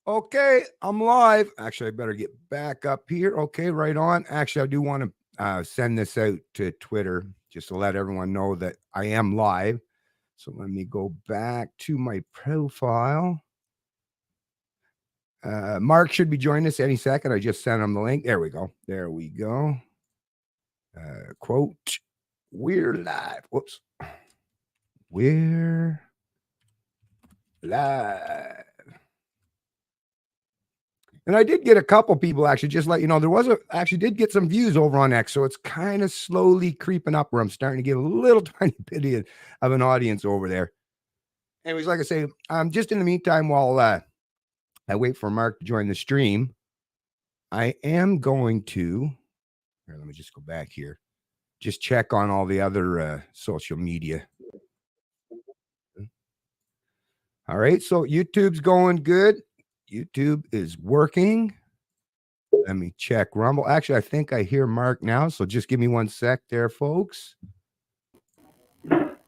Okay, I'm live. Actually, I better get back up here. Okay, right on. Actually, I do want to send this out to Twitter just to let everyone know that I am live. So let me go back to my profile. Mark should be joining us any second. I just sent him the link. There we go. There we go. Quote, we're live. Whoops. We're live. And I did get a couple people actually, just let you know, actually did get some views over on X. So it's kind of slowly creeping up where I'm starting to get a little tiny bit of an audience over there. Anyways, like I say, just in the meantime, while I wait for Mark to join the stream, I am going to, here, let me just go back here, just check on all the other social media. All right. So YouTube's going good. YouTube is working. Let me check Rumble. Actually, I think I hear Mark now. So just give me 1 sec there, folks.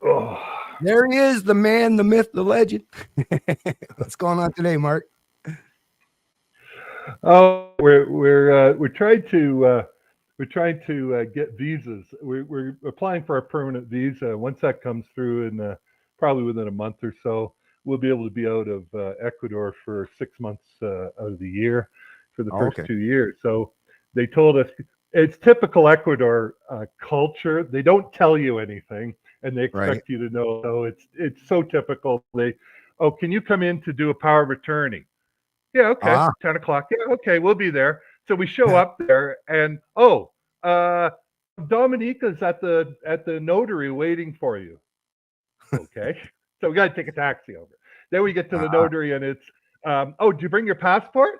Oh, there he is, the man, the myth, the legend. What's going on today, Mark? Oh, we're trying to get visas. We're applying for a permanent visa. Once that comes through, in probably within a month or so, we'll be able to be out of Ecuador for 6 months out of the year for the first 2 years. So they told us it's typical Ecuador culture. They don't tell you anything, and they expect you to know. So it's so typical. Can you come in to do a power of attorney? Yeah, okay. 10 o'clock. Yeah, okay, we'll be there. So we show up there, and Dominica's at the notary waiting for you. Okay. So we got to take a taxi over. Then we get to the notary, and it's, did you bring your passport?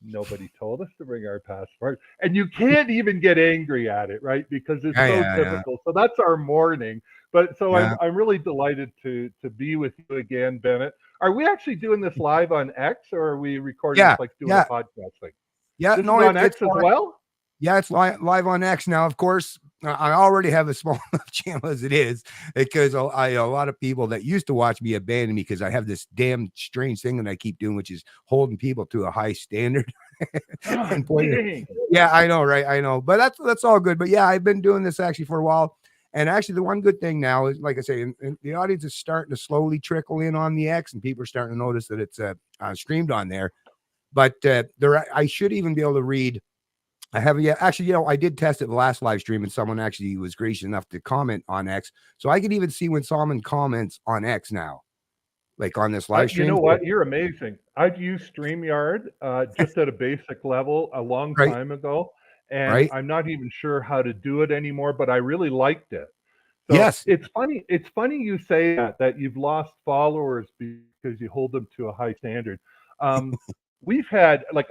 Nobody told us to bring our passport. And you can't even get angry at it, right? Because it's so typical. Yeah. So that's our morning. But so I'm really delighted to be with you again, Bennett. Are we actually doing this live on X, or are we recording this like doing a podcast thing? Yeah, this is on X as well? Yeah, it's live on X now. Of course, I already have a small enough channel as it is, because a lot of people that used to watch me abandon me because I have this damn strange thing that I keep doing, which is holding people to a high standard. And yeah, I know, right? I know, but that's all good. But yeah, I've been doing this actually for a while. And actually, the one good thing now is, like I say, the audience is starting to slowly trickle in on the X, and people are starting to notice that it's streamed on there. But I should even be able to read. I haven't yet. Actually, I did test it the last live stream, and someone actually was gracious enough to comment on X, so I can even see when someone comments on X now, like on this live stream. You know what? You're amazing. I've used StreamYard just at a basic level a long time ago, and I'm not even sure how to do it anymore, but I really liked it. So yes, it's funny. It's funny you say that you've lost followers because you hold them to a high standard. We've had like.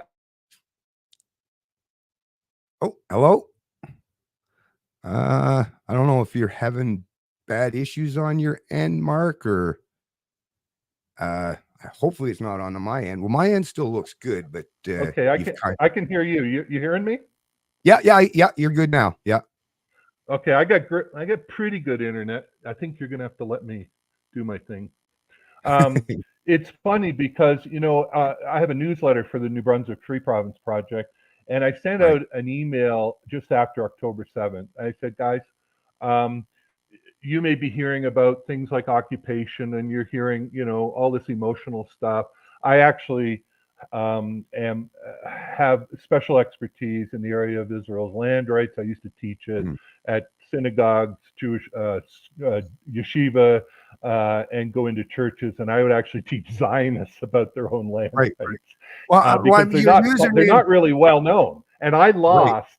Oh, hello. I don't know if you're having bad issues on your end, Mark, or hopefully it's not on my end. Well, my end still looks good, but okay, I can hear you. You hearing me? Yeah. You're good now. Yeah. Okay, I got pretty good internet. I think you're gonna have to let me do my thing. It's funny because I have a newsletter for the New Brunswick Free Province Project, and I sent out an email just after October 7th. I said, guys, you may be hearing about things like occupation, and you're hearing all this emotional stuff. I actually have special expertise in the area of Israel's land rights. I used to teach it at synagogues, Jewish yeshiva, and go into churches, and I would actually teach Zionists about their own land rights. Well, because they're not really well known. And I lost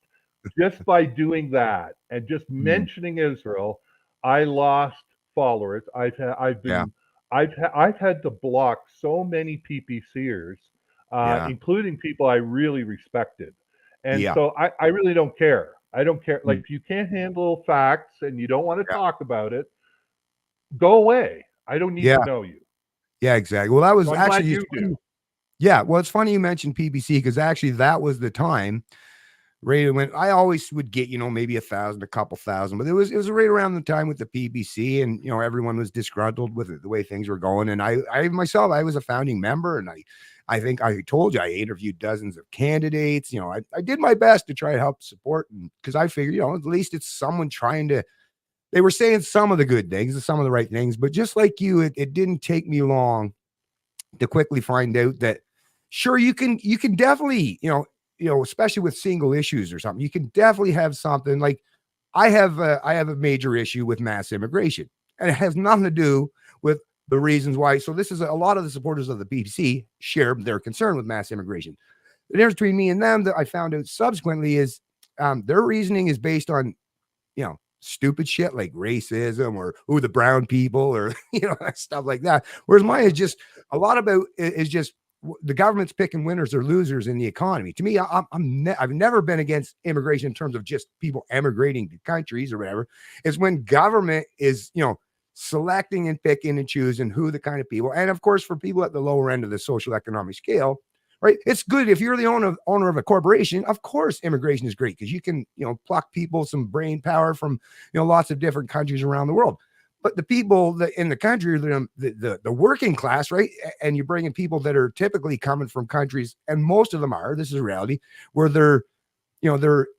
just by doing that and just mentioning Israel. I lost followers. I've had to block so many PPCers, including people I really respected. And so I really don't care. I don't care. Like, if you can't handle facts and you don't want to talk about it, go away. I don't need to know you. Yeah, exactly. Well, that was actually you do. Yeah, well, it's funny you mentioned PPC, because actually that was the time right when I always would get, maybe 1,000, a couple thousand, but it was right around the time with the PPC, and everyone was disgruntled with it, the way things were going. And I myself, I was a founding member, and I think I told you I interviewed dozens of candidates. I did my best to try to help support, because I figured, at least it's someone trying to. They were saying some of the good things and some of the right things, but just like you, it didn't take me long to quickly find out that sure you can definitely especially with single issues or something, you can definitely have something like I have a major issue with mass immigration, and it has nothing to do with the reasons why. So this is a lot of the supporters of the PPC share their concern with mass immigration. The difference between me and them that I found out subsequently is their reasoning is based on stupid shit like racism or the brown people or stuff like that. Whereas mine is just a lot about is just the government's picking winners or losers in the economy. To me, I've never been against immigration in terms of just people emigrating to countries or whatever. It's when government is selecting and picking and choosing who the kind of people, and of course for people at the lower end of the social economic scale. Right. It's good if you're the owner of a corporation. Of course, immigration is great because you can, pluck people some brain power from, lots of different countries around the world. But the people that in the country, the working class, right? And you're bringing people that are typically coming from countries, and most of them this is a reality, where their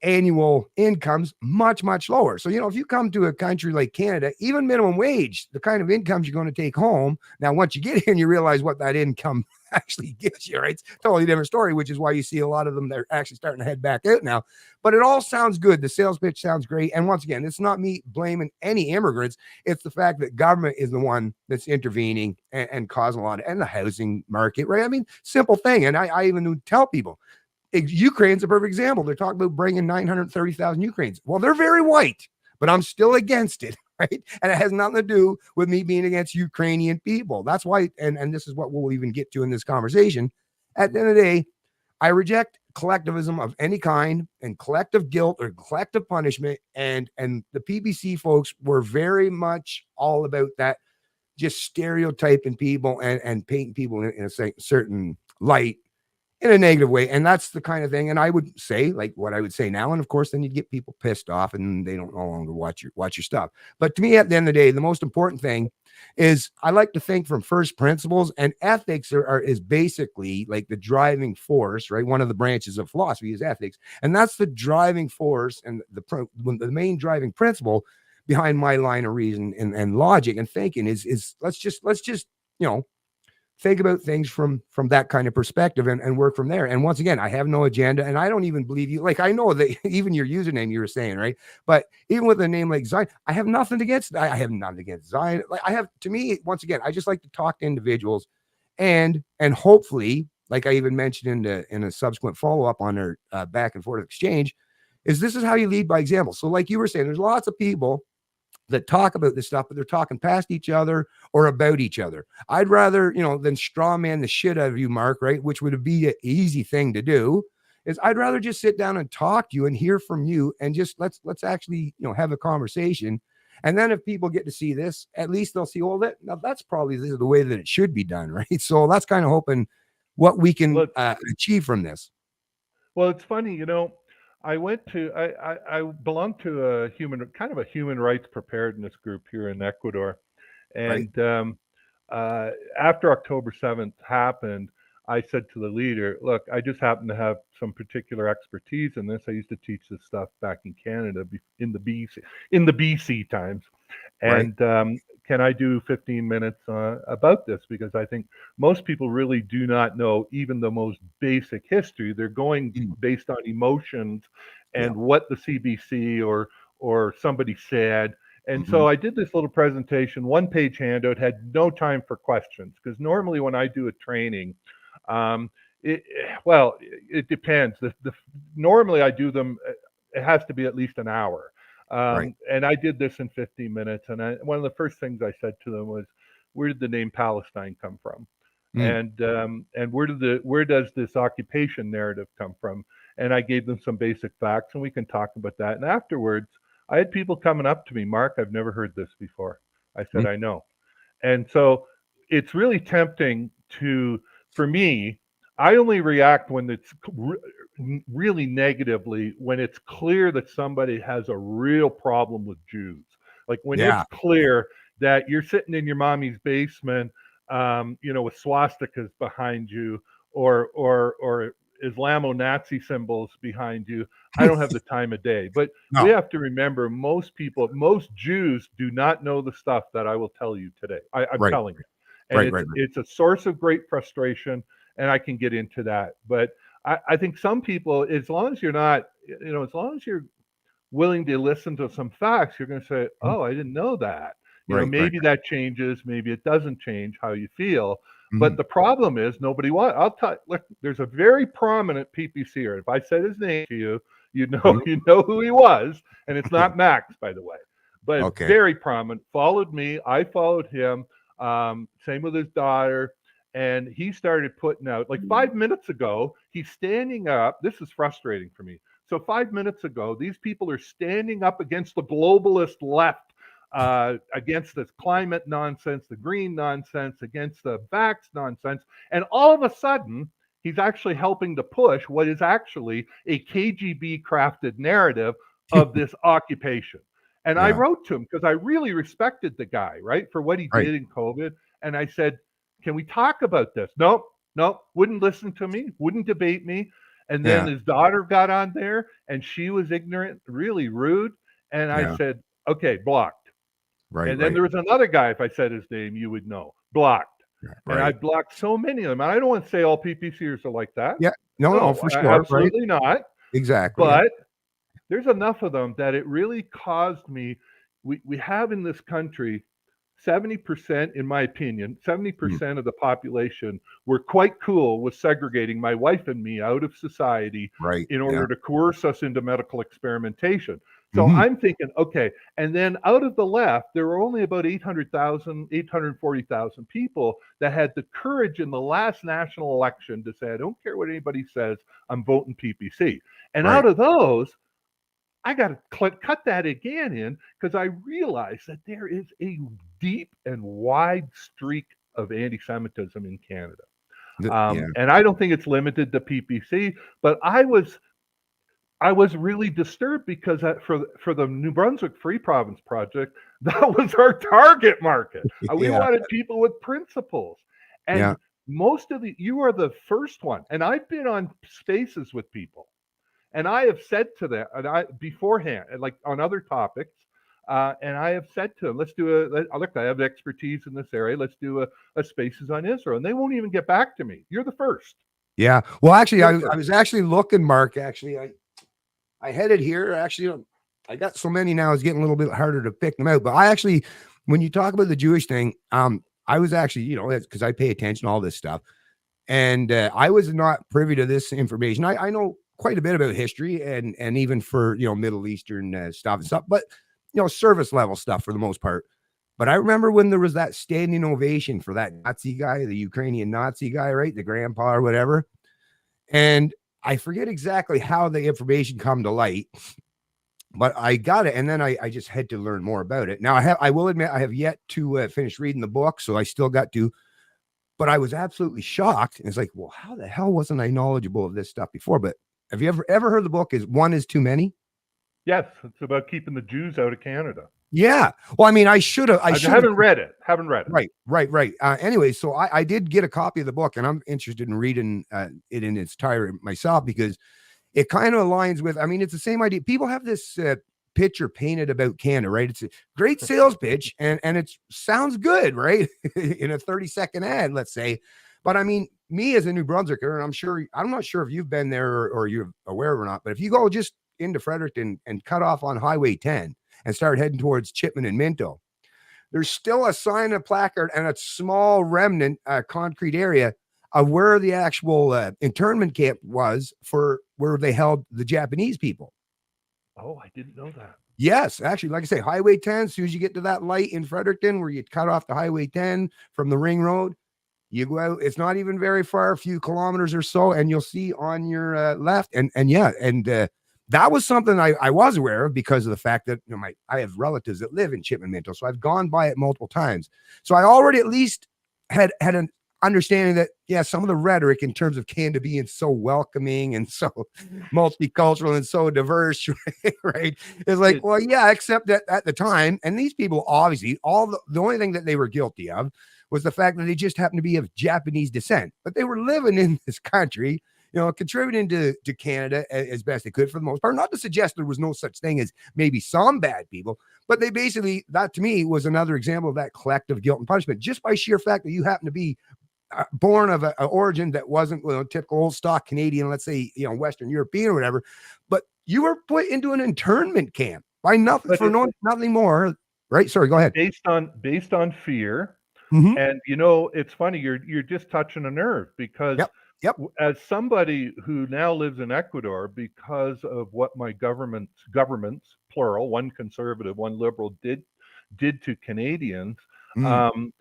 annual income's much, much lower. So, if you come to a country like Canada, even minimum wage, the kind of incomes you're going to take home. Now, once you get here and you realize what that income actually gives you, right? It's a totally different story, which is why you see a lot of them that are actually starting to head back out now. But it all sounds good. The sales pitch sounds great. And once again, it's not me blaming any immigrants. It's the fact that government is the one that's intervening and causing a lot and the housing market, right? I mean, simple thing. And I even tell people, Ukraine's a perfect example. They're talking about bringing 930,000 Ukrainians. Well, they're very white, but I'm still against it, right? And it has nothing to do with me being against Ukrainian people. That's why, and this is what we'll even get to in this conversation. At the end of the day, I reject collectivism of any kind and collective guilt or collective punishment. And the PBC folks were very much all about that, just stereotyping people and painting people in a certain light in a negative way. And that's the kind of thing. And I would say like what I would say now. And of course, then you'd get people pissed off and they don't no longer watch your stuff. But to me, at the end of the day, the most important thing is I like to think from first principles, and ethics is basically like the driving force, right? One of the branches of philosophy is ethics. And that's the driving force and the main driving principle behind my line of reason and logic and thinking is let's just, think about things from that kind of perspective and work from there. And once again, I have no agenda, and I don't even believe you. Like, I know that even your username you were saying, right? But even with a name like Zion, I have nothing against. I have nothing against Zion. Like, I have, to me, once again, I just like to talk to individuals, and hopefully, like I even mentioned in a subsequent follow up on our back and forth exchange, this is how you lead by example. So, like you were saying, there's lots of people that talk about this stuff, but they're talking past each other or about each other. I'd rather, than straw man the shit out of you, Mark, right? Which would be an easy thing to do. Is I'd rather just sit down and talk to you and hear from you and just let's actually, have a conversation. And then if people get to see this, at least they'll see, well, that's probably the way that it should be done, right? So that's kind of hoping what we can achieve from this. Well, it's funny, I belong to a human rights preparedness group here in Ecuador, Right. and after October 7th happened, I said to the leader, "Look, I just happen to have some particular expertise in this. I used to teach this stuff back in Canada in the BC times, Right. and can I do 15 minutes about this? Because I think most people really do not know even the most basic history. They're going based on emotions Yeah. and what the CBC or somebody said. And Mm-hmm. so I did this little presentation, one-page handout, had no time for questions because normally when I do a training, um, it, well, it depends. Normally I do them. It has to be at least an hour. Right. And I did this in 15 minutes. And one of the first things I said to them was, "Where did the name Palestine come from? Mm. And where does this occupation narrative come from?" And I gave them some basic facts, and we can talk about that. And afterwards, I had people coming up to me, "Mark, I've never heard this before." I said, Mm. "I know." And so it's really tempting for me, I only react when it's really negatively, when it's clear that somebody has a real problem with Jews. Like when it's Yeah. clear that you're sitting in your mommy's basement, with swastikas behind you, or Islamo-Nazi symbols behind you, I don't have the time of day. But we No. have to remember, most Jews do not know the stuff that I will tell you today. I'm Right. telling you, and Right. Right. Right. it's a source of great frustration, and I can get into that. But I think some people, as long as you're not, as long as you're willing to listen to some facts, you're going to say, Mhm. "Oh, I didn't know that." Right. Right. Maybe that changes, maybe it doesn't change how you feel. But Mhm. the problem is nobody wants. I'll tell. Look, there's a very prominent PPCer. If I said his name to you, Mhm. you know who he was, and it's not Max, by the way, but Okay. very prominent. Followed me, I followed him. Same with his daughter. And he started putting out, like 5 minutes ago, he's standing up. This is frustrating for me. So 5 minutes ago, these people are standing up against the globalist left, against this climate nonsense, the green nonsense, against the vax nonsense. And all of a sudden, he's actually helping to push what is actually a KGB crafted narrative of this occupation. And I Yeah. wrote to him because I really respected the guy, right, for what he Right. did in COVID. And I said, can we talk about this? Nope, nope, wouldn't listen to me, wouldn't debate me. And then Yeah. his daughter got on there and she was ignorant, really rude. And I Yeah. said, okay, blocked. Right. And then Right. there was another guy, if I said his name, you would know, blocked. And I Right. blocked so many of them. And I don't want to say all PPCers are like that. Yeah. No. No. No, For sure. Right. absolutely not. Exactly. Yeah. But there's enough of them that it really caused me. We have in this country 70%, in my opinion, Mm. 70% of the population were quite cool with segregating my wife and me out of society Right. in Yeah. order to coerce us into medical experimentation. So Mhm. I'm thinking, okay, and then out of the left, there were only about 800,000, 840,000 people that had the courage in the last national election to say, I don't care what anybody says, I'm voting PPC. And Right. out of those, I got to cut that again in because I realize that there is a deep and wide streak of anti-Semitism in Canada, Yeah. and I don't think it's limited to PPC. But I was really disturbed because for the New Brunswick Free Province project, that was our target market. We Yeah. wanted people with principles, Yeah. and you are the first one, and I've been on spaces with people. And I have said to them, and I beforehand, like on other topics, and I have said to them, let's do look, I have expertise in this area. Let's do a spaces on Israel. And they won't even get back to me. You're the first. Yeah. Well, actually, You're the I first. was actually looking, Mark. Actually, I headed here. Actually, I got so many now; it's getting a little bit harder to pick them out. But I actually, when you talk about the Jewish thing, I was actually, because I pay attention to all this stuff, and I was not privy to this information. I know quite a bit about history and even for Middle Eastern stuff, but service level stuff for the most part. But I remember when there was that standing ovation for that Nazi guy, the Ukrainian Nazi guy, right, the grandpa or whatever, and I forget exactly how the information come to light, but I got it, and then I just had to learn more about it. Now I will admit I have yet to finish reading the book, so I still got to. But I was absolutely shocked. And it's like, well, how the hell wasn't I knowledgeable of this stuff before? But have you ever heard the book is One is Too Many? Yes, it's about keeping the Jews out of Canada. Yeah. Well, I mean, I should have. Haven't read it. Haven't read it. Right. Anyway, so I did get a copy of the book, and I'm interested in reading it in its entirety myself because it kind of aligns with. I mean, it's the same idea. People have this picture painted about Canada, right? It's a great sales pitch, and it sounds good, right? In a 30-second ad, let's say. But I mean, me as a New Brunswicker, and I'm not sure if you've been there or you're aware or not, but if you go just into Fredericton and cut off on Highway 10 and start heading towards Chipman and Minto, there's still a sign, a placard, and a small remnant concrete area of where the actual internment camp was for where they held the Japanese people. Oh, I didn't know that. Yes, actually, like I say, Highway 10, as soon as you get to that light in Fredericton where you cut off the Highway 10 from the Ring Road, you go out, it's not even very far, a few kilometers or so, and you'll see on your left. And that was something I was aware of because of the fact that I have relatives that live in Chipman Minto, so I've gone by it multiple times. So I already at least had an understanding that, yeah, some of the rhetoric in terms of Canada being so welcoming and so multicultural and so diverse, right? It's like, well, yeah, except that at the time, and these people obviously, the only thing that they were guilty of was the fact that they just happened to be of Japanese descent, but they were living in this country, contributing to Canada as best they could for the most part. Not to suggest there was no such thing as maybe some bad people, but they basically, that to me was another example of that collective guilt and punishment, just by sheer fact that you happen to be born of an origin that wasn't typical old stock Canadian, let's say, Western European or whatever, but you were put into an internment camp by nothing But for nothing more. Right? Sorry, go ahead. based on fear. Mhm. And it's funny, you're just touching a nerve because Yep. as somebody who now lives in Ecuador, because of what my governments, plural, one conservative, one liberal, did to Canadians, Mm. um,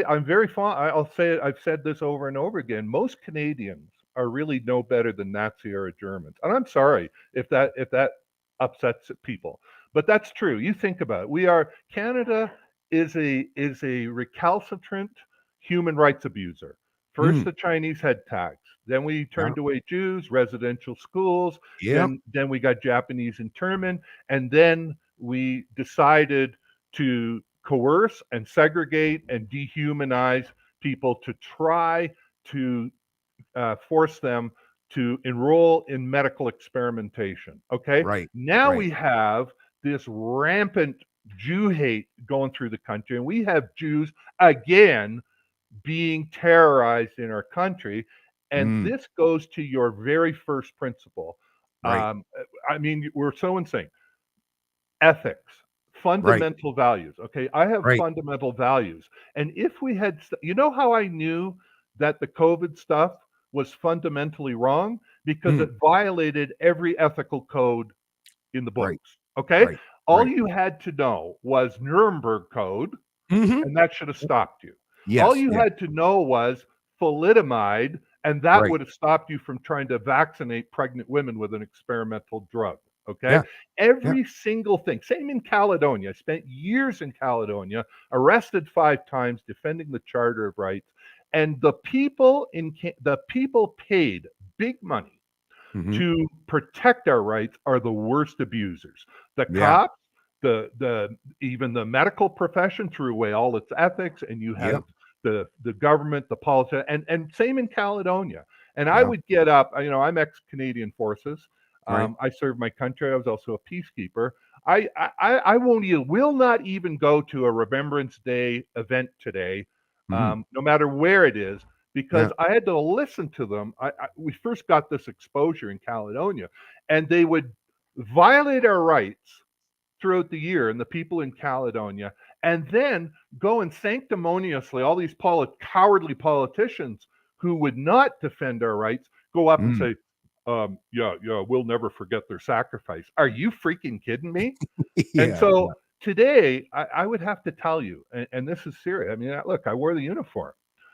I'm very fond. I'll say it. I've said this over and over again. Most Canadians are really no better than Nazi era Germans, and I'm sorry if that upsets people, but that's true. You think about it. Canada is a recalcitrant human rights abuser. First, Mm. the Chinese had tax. Then we Yeah. turned away Jews, residential schools. Yep. Then we got Japanese internment, and then we decided to coerce and segregate and dehumanize people to try to force them to enroll in medical experimentation. Okay. Right. Now Right. we have this rampant Jew hate going through the country, and we have Jews again being terrorized in our country. And Mm. this goes to your very first principle. Right. I mean, we're so insane. Ethics, Right. fundamental values. Okay, I have Right. fundamental values. And if we had, how I knew that the COVID stuff was fundamentally wrong? Because Mm. it violated every ethical code in the Right. books. Okay, Right. all Right. you had to know was Nuremberg Code, Mhm. and that should have stopped you. All Yes. you Yeah. had to know was thalidomide, and that Right. would have stopped you from trying to vaccinate pregnant women with an experimental drug. Okay. Yeah. Yeah. Every single thing. Same in Caledonia. I spent years in Caledonia, arrested 5 times, defending the Charter of Rights. And the people paid big money Mhm. to protect our rights are the worst abusers. The Yeah. cops, the even the medical profession threw away all its ethics, and you Yep. have the government, the politics, and same in Caledonia. And I Yeah. would get up. I'm ex-Canadian Forces. Right. I served my country. I was also a peacekeeper. I will not even go to a Remembrance Day event today, Mhm. no matter where it is, because Yeah. I had to listen to them. We first got this exposure in Caledonia, and they would violate our rights throughout the year, and the people in Caledonia, and then go and sanctimoniously, all these cowardly politicians who would not defend our rights, go up and Mm. say, yeah, we'll never forget their sacrifice. Are you freaking kidding me? And Yeah. so today, I would have to tell you, and this is serious. I mean, look, I wore the uniform.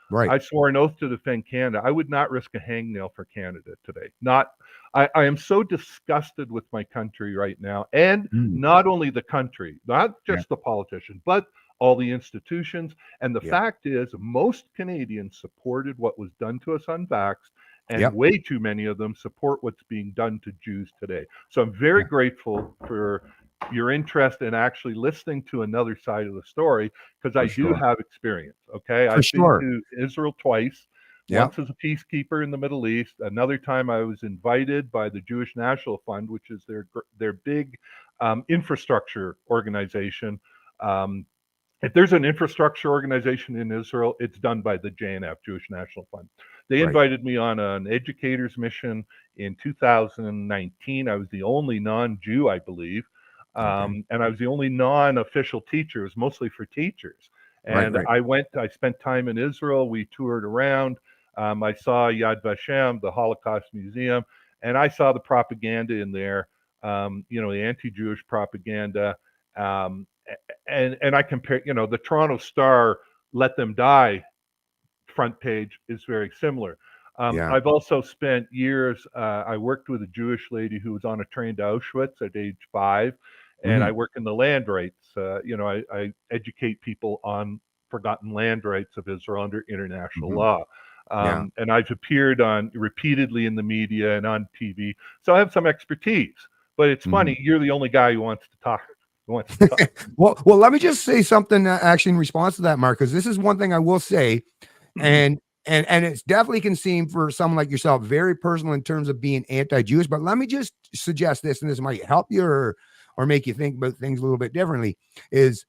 Right. I swore an oath to defend Canada. I would not risk a hangnail for Canada today. Not. I am so disgusted with my country right now, and Mm. not only the country, not Yeah. just the politicians, but all the institutions. And the Yeah. fact is, most Canadians supported what was done to us unvaxxed, and Yep. way too many of them support what's being done to Jews today. So I'm very Yeah. grateful for your interest in actually listening to another side of the story, because I For do sure. have experience. Okay, For I've been sure. to Israel twice. Yeah. Once as a peacekeeper in the Middle East. Another time I was invited by the Jewish National Fund, which is their big infrastructure organization. Um, if there's an infrastructure organization in Israel, it's done by the JNF, Jewish National Fund. They Right. invited me on an educator's mission in 2019. I was the only non-Jew, I believe, Okay. and I was the only non-official teacher. It was mostly for teachers. Right. And Right. I spent time in Israel. We toured around. I saw Yad Vashem, the Holocaust Museum, and I saw the propaganda in there, the anti-Jewish propaganda. Um, and I compare, the Toronto Star "Let Them Die" front page is very similar. Yeah. I've also spent years. I worked with a Jewish lady who was on a train to Auschwitz at age 5, and I Mhm. work in the land rights. I educate people on forgotten land rights of Israel under international Mhm. law. Yeah. And I've appeared on repeatedly in the media and on TV, so I have some expertise. But it's Mhm. funny, you're the only guy who wants to talk. Who wants to talk? Well, let me just say something actually in response to that, Mark, because this is one thing I will say, and it's definitely can seem for someone like yourself very personal in terms of being anti-Jewish. But let me just suggest this, and this might help you or make you think about things a little bit differently. Is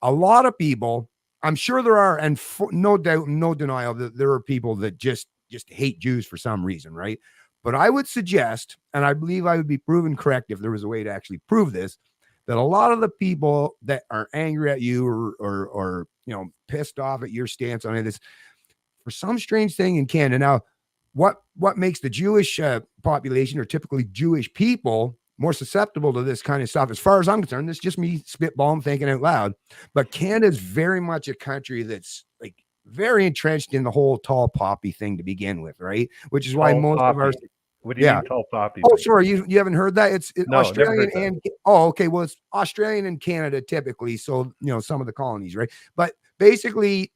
a lot of people, I'm sure there are, and no doubt, no denial that there are people that just hate Jews for some reason, right? But I would suggest, and I believe I would be proven correct if there was a way to actually prove this, that a lot of the people that are angry at you or pissed off at your stance on this for some strange thing in Canada. Now, what makes the Jewish population or typically Jewish people more susceptible to this kind of stuff? As far as I'm concerned, this is just me spitballing, thinking out loud. But Canada is very much a country that's like very entrenched in the whole tall poppy thing to begin with, right? Which is why Tall most of our poppy. What do you yeah. mean tall poppy Oh, thing? sorry, you haven't heard that? It's No, never Australian heard that. and oh, okay. Well, it's Australian and Canada typically. So some of the colonies, right? But basically,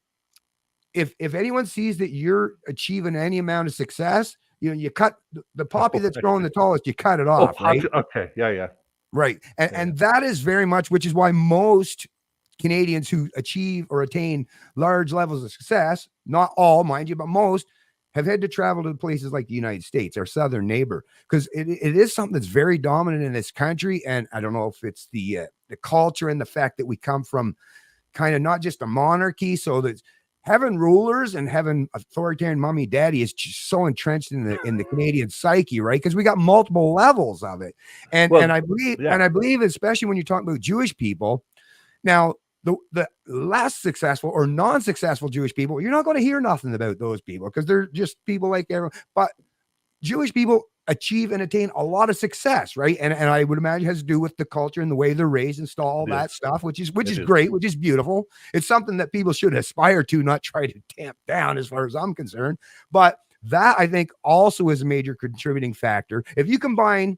if anyone sees that you're achieving any amount of success, you cut the poppy Oh, that's I growing see. the tallest, you cut it Oh, off, right? okay. Yeah. Right. And Yeah. and that is very much, which is why most Canadians who achieve or attain large levels of success, not all, mind you, but most have had to travel to places like the United States, our southern neighbor, because it is something that's very dominant in this country. And I don't know if it's the culture and the fact that we come from kind of not just a monarchy, so that having rulers and having authoritarian mommy daddy is just so entrenched in the Canadian psyche, right? Because we got multiple levels of it, and Well, and I believe yeah. and I believe especially when you're talking about Jewish people. Now, the less successful or non-successful Jewish people, you're not going to hear nothing about those people because they're just people like everyone. But Jewish people achieve and attain a lot of success, right? And I would imagine it has to do with the culture and the way they're raised and all It is. that stuff, which is It is. great, which is beautiful. It's something that people should aspire to, not try to tamp down, as far as I'm concerned. But that I think also is a major contributing factor. If you combine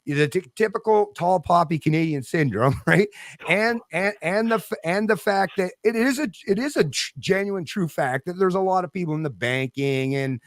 the typical tall poppy Canadian syndrome, right? And the fact that it is a genuine true fact that there's a lot of people in the banking and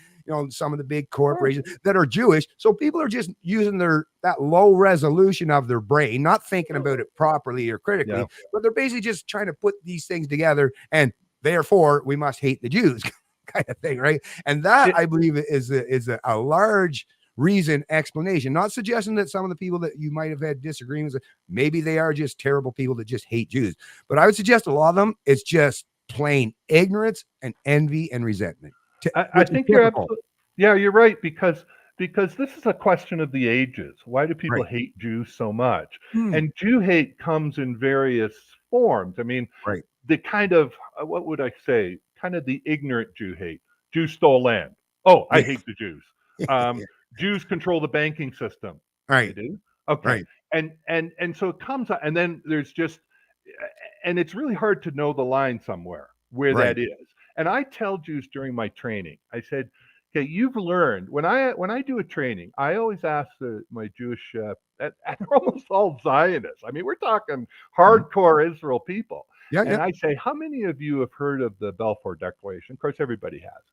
some of the big corporations that are Jewish. So people are just using that low resolution of their brain, not thinking about it properly or critically, Yeah. but they're basically just trying to put these things together, and therefore we must hate the Jews, kind of thing, right? And that I believe is a large reason explanation. Not suggesting that some of the people that you might have had disagreements with, maybe they are just terrible people that just hate Jews, but I would suggest a lot of them it's just plain ignorance and envy and resentment. I Which is think you're typical. absolutely, yeah, you're right, because this is a question of the ages. Why do people Right. hate Jews so much? Hmm. And Jew hate comes in various forms. I mean, Right. the kind of what would I say? Kind of the ignorant Jew hate. Jews stole land. Oh, I Yeah. hate the Jews. Yeah. Jews control the banking system. They Right. do. Okay, Right. and so it comes, and then there's just, and it's really hard to know the line somewhere where Right. that is. And I tell Jews during my training, I said, okay, you've learned when I do a training, I always ask my Jewish, and they're almost all Zionists. I mean, we're talking Mhm. hardcore Israel people. Yeah. And Yeah. I say, how many of you have heard of the Balfour Declaration? Of course, everybody has.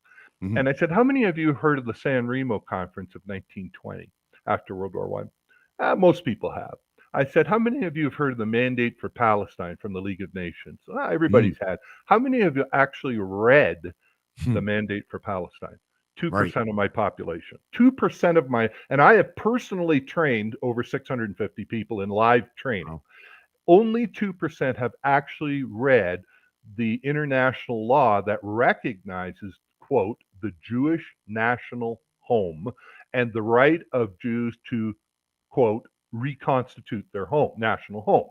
Mhm. And I said, how many of you have heard of the San Remo Conference of 1920 after World War One? Most people have. I said, how many of you have heard of the Mandate for Palestine from the League of Nations? Mhm. Everybody's had. How many of you actually read Hmm. the Mandate for Palestine? Right. 2% of my population. 2% of my, and I have personally trained over 650 people in live training. Wow. Only 2% have actually read the international law that recognizes, quote, the Jewish national home and the right of Jews to, quote, reconstitute their home, national home.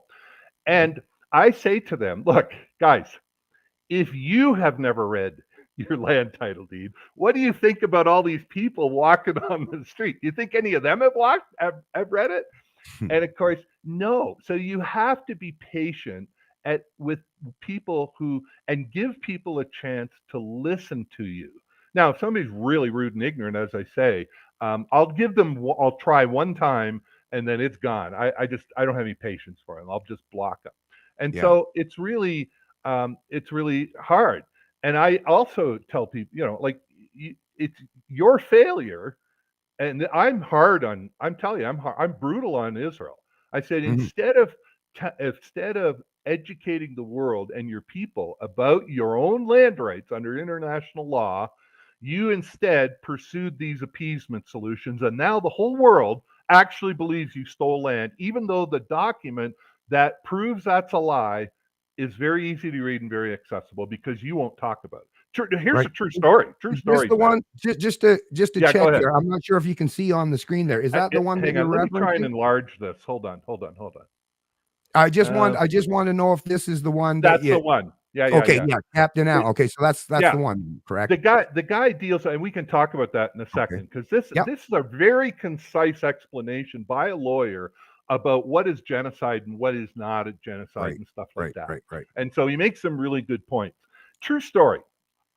Right. And I say to them, look, guys, if you have never read your land title deed, what do you think about all these people walking on the street? Do you think any of them have read it? Hmm. And of course, no. So you have to be patient with people who, and give people a chance to listen to you. Now, if somebody's really rude and ignorant, as I say, I'll try one time and then it's gone. I don't have any patience for them. I'll just block them. And Yeah. so it's really hard. And I also tell people, like, it's your failure, and I'm hard on. I'm telling you, I'm brutal on Israel. I said, Mhm. instead of instead of educating the world and your people about your own land rights under international law, you instead pursued these appeasement solutions, and now the whole world actually believes you stole land, even though the document that proves that's a lie is very easy to read and very accessible because you won't talk about it. Here's Right. a true story. True Is this story, the Ted. one? Just to Yeah, go check ahead. here. I'm not sure if you can see on the screen there. Is that the one that Hang you're on. Let me try and referencing? enlarge this. Hold on. I just Uh, want to know if this is the one that that's the you. one. Okay, Yeah. yeah, Captain Al. It- Okay, so that's yeah. the one, correct? The guy deals, and we can talk about that in a Okay. second, because Yep. this is a very concise explanation by a lawyer about what is genocide and what is not a genocide Right. and stuff like that. Right. And so he makes some really good points. True story.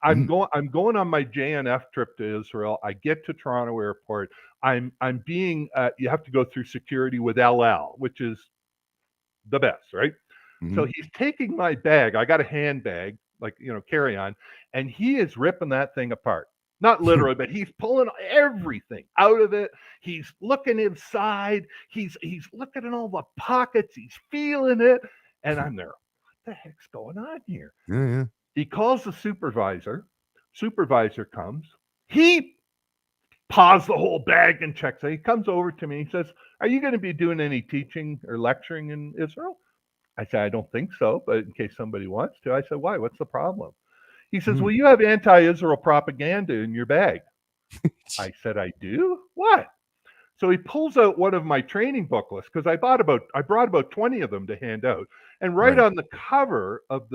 Mhm. I'm going on my JNF trip to Israel. I get to Toronto Airport. I'm being you have to go through security with LL, which is the best, right? So Mhm. he's taking my bag. I got a handbag, like, carry on, and he is ripping that thing apart. Not literally, but he's pulling everything out of it. He's looking inside. He's looking in all the pockets. He's feeling it, and I'm there. What the heck's going on here? Yeah. He calls the supervisor. Supervisor comes. He paws the whole bag and checks it. He comes over to me. He says, "Are you going to be doing any teaching or lecturing in Israel?" I said, "I don't think so, but in case somebody wants to." I said, "Why? What's the problem?" He says, Mhm. "Well, you have anti-Israel propaganda in your bag." I said, "I do? What?" So he pulls out one of my training booklets, because I brought about 20 of them to hand out. And right Right. on the cover of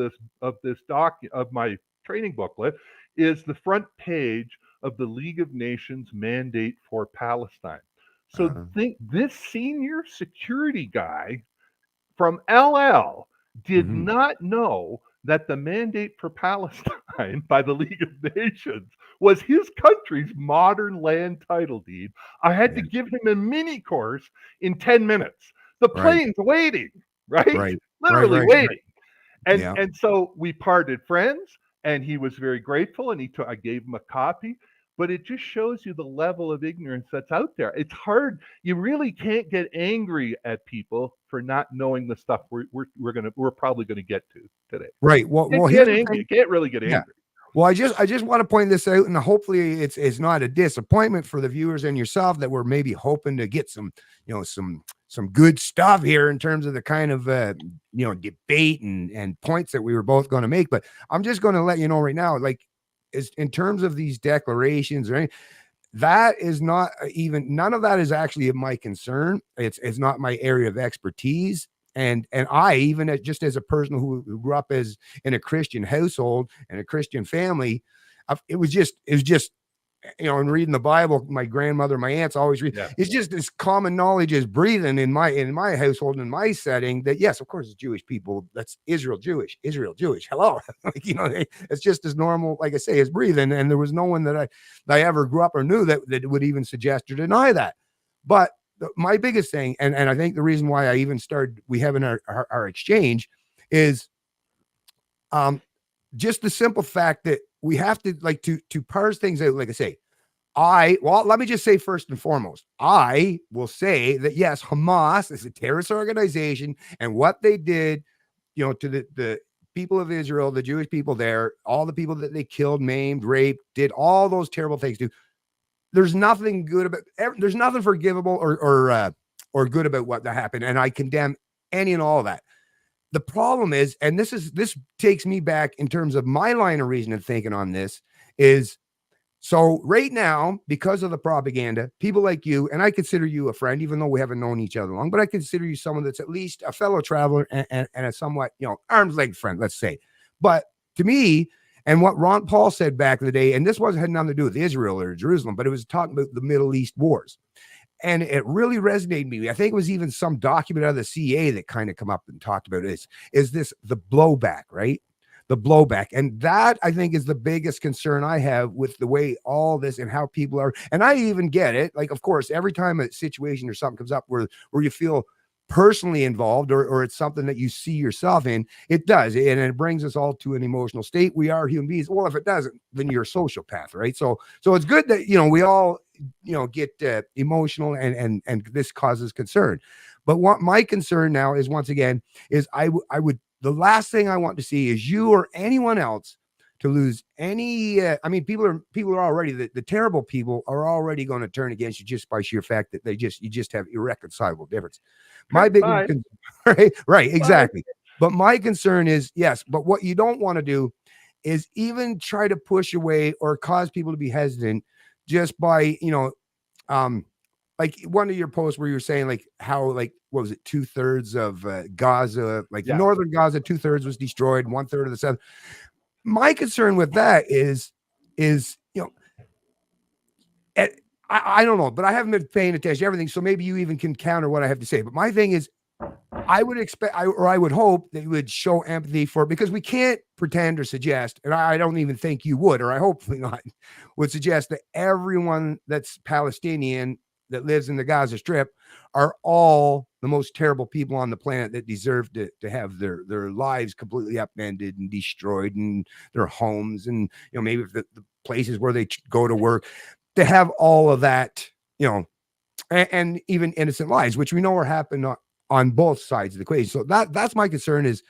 my training booklet is the front page of the League of Nations mandate for Palestine. So Uh, think this senior security guy from LL did mhm. not know that the mandate for Palestine by the League of Nations was his country's modern land title deed. I had to Yeah. give him a mini course in 10 minutes. The Right. plane's waiting, right? Right. Literally Right. waiting. And Yeah. and so we parted friends, and he was very grateful, and I gave him a copy. But it just shows you the level of ignorance that's out there. It's hard. You really can't get angry at people for not knowing the stuff we're probably gonna get to today. Right. Can't Here's get the angry. thing. You can't really get Yeah. angry. Well, I just want to point this out, and hopefully it's not a disappointment for the viewers and yourself that we're maybe hoping to get some, some good stuff here in terms of the kind of debate and points that we were both going to make. But I'm just going to let you know right now, like, is in terms of these declarations or anything, that is not even none of that is actually of my concern. It's not my area of expertise. And I, even just as a person who grew up as in a Christian household and a Christian family, it was just in reading the Bible, my grandmother, my aunts always read. Yeah. It's just as common knowledge as breathing in my household and in my setting that yes, of course, it's Jewish people. That's Israel Jewish. Hello, like it's just as normal, like I say, as breathing. And there was no one that I ever grew up or knew that would even suggest or deny that. But my biggest thing, and I think the reason why I even started we having our exchange is um just the simple fact that we have to like to parse things out. Like I say, let me just say first and foremost, I will say that yes, Hamas is a terrorist organization, and what they did, to the people of Israel, the Jewish people there, all the people that they killed, maimed, raped, did all those terrible things to. There's nothing good about. There's nothing forgivable or good about what that happened, and I condemn any and all of that. The problem is, and this takes me back in terms of my line of reason and thinking on this is so right now, because of the propaganda, people like you, and I consider you a friend, even though we haven't known each other long, but I consider you someone that's at least a fellow traveler and a somewhat, arm's length friend, let's say. But to me, and what Ron Paul said back in the day, and this had nothing to do with Israel or Jerusalem, but it was talking about the Middle East wars. And it really resonated with me. I think it was even some document out of the CA that kind of come up and talked about is this the blowback, right? The blowback. And that I think is the biggest concern I have with the way all this and how people are. And I even get it. Like, of course, every time a situation or something comes up where you feel personally involved or it's something that you see yourself in, it does. And it brings us all to an emotional state. We are human beings. Well, if it doesn't, then you're a sociopath, right? So it's good that, we all get emotional, and this causes concern. But what my concern now is, once again, is I would the last thing I want to see is you or anyone else to lose any. I mean, people are already the terrible people are already going to turn against you just by sheer fact that you just have irreconcilable difference. My big Bye. right, Bye. exactly. But my concern is, yes, but what you don't want to do is even try to push away or cause people to be hesitant just by, like one of your posts where you were saying like how, like, what was it, 2/3 of Gaza, like Yeah. northern Gaza, 2/3 was destroyed, 1/3 of the south. My concern with that is I, I don't know, but I haven't been paying attention to everything, so maybe you even can counter what I have to say. But my thing is, I would expect, or I would hope that you would show empathy for, because we can't pretend or suggest, and I don't even think you would, or I hopefully not, would suggest that everyone that's Palestinian that lives in the Gaza Strip are all the most terrible people on the planet that deserve to have their lives completely upended and destroyed, and their homes, and maybe the places where they go to work, to have all of that, and even innocent lives, which we know are happening on both sides of the equation. So that's my concern, is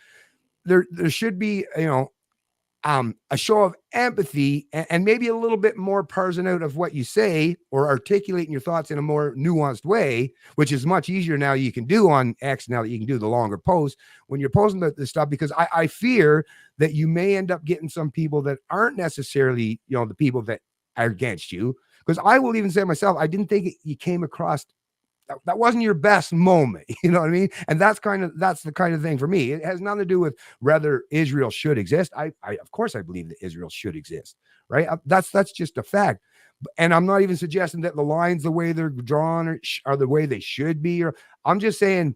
there should be, a show of empathy, and maybe a little bit more parsing out of what you say, or articulating your thoughts in a more nuanced way, which is much easier now. You can do on X now that you can do the longer posts when you're posting about this stuff, because I fear that you may end up getting some people that aren't necessarily, the people that are against you. Because I will even say myself, I didn't think you came across that wasn't your best moment. You know what I mean? And that's the kind of thing for me. It has nothing to do with whether Israel should exist. I of course I believe that Israel should exist, right? That's just a fact. And I'm not even suggesting that the lines, the way they're drawn, are the way they should be. Or I'm just saying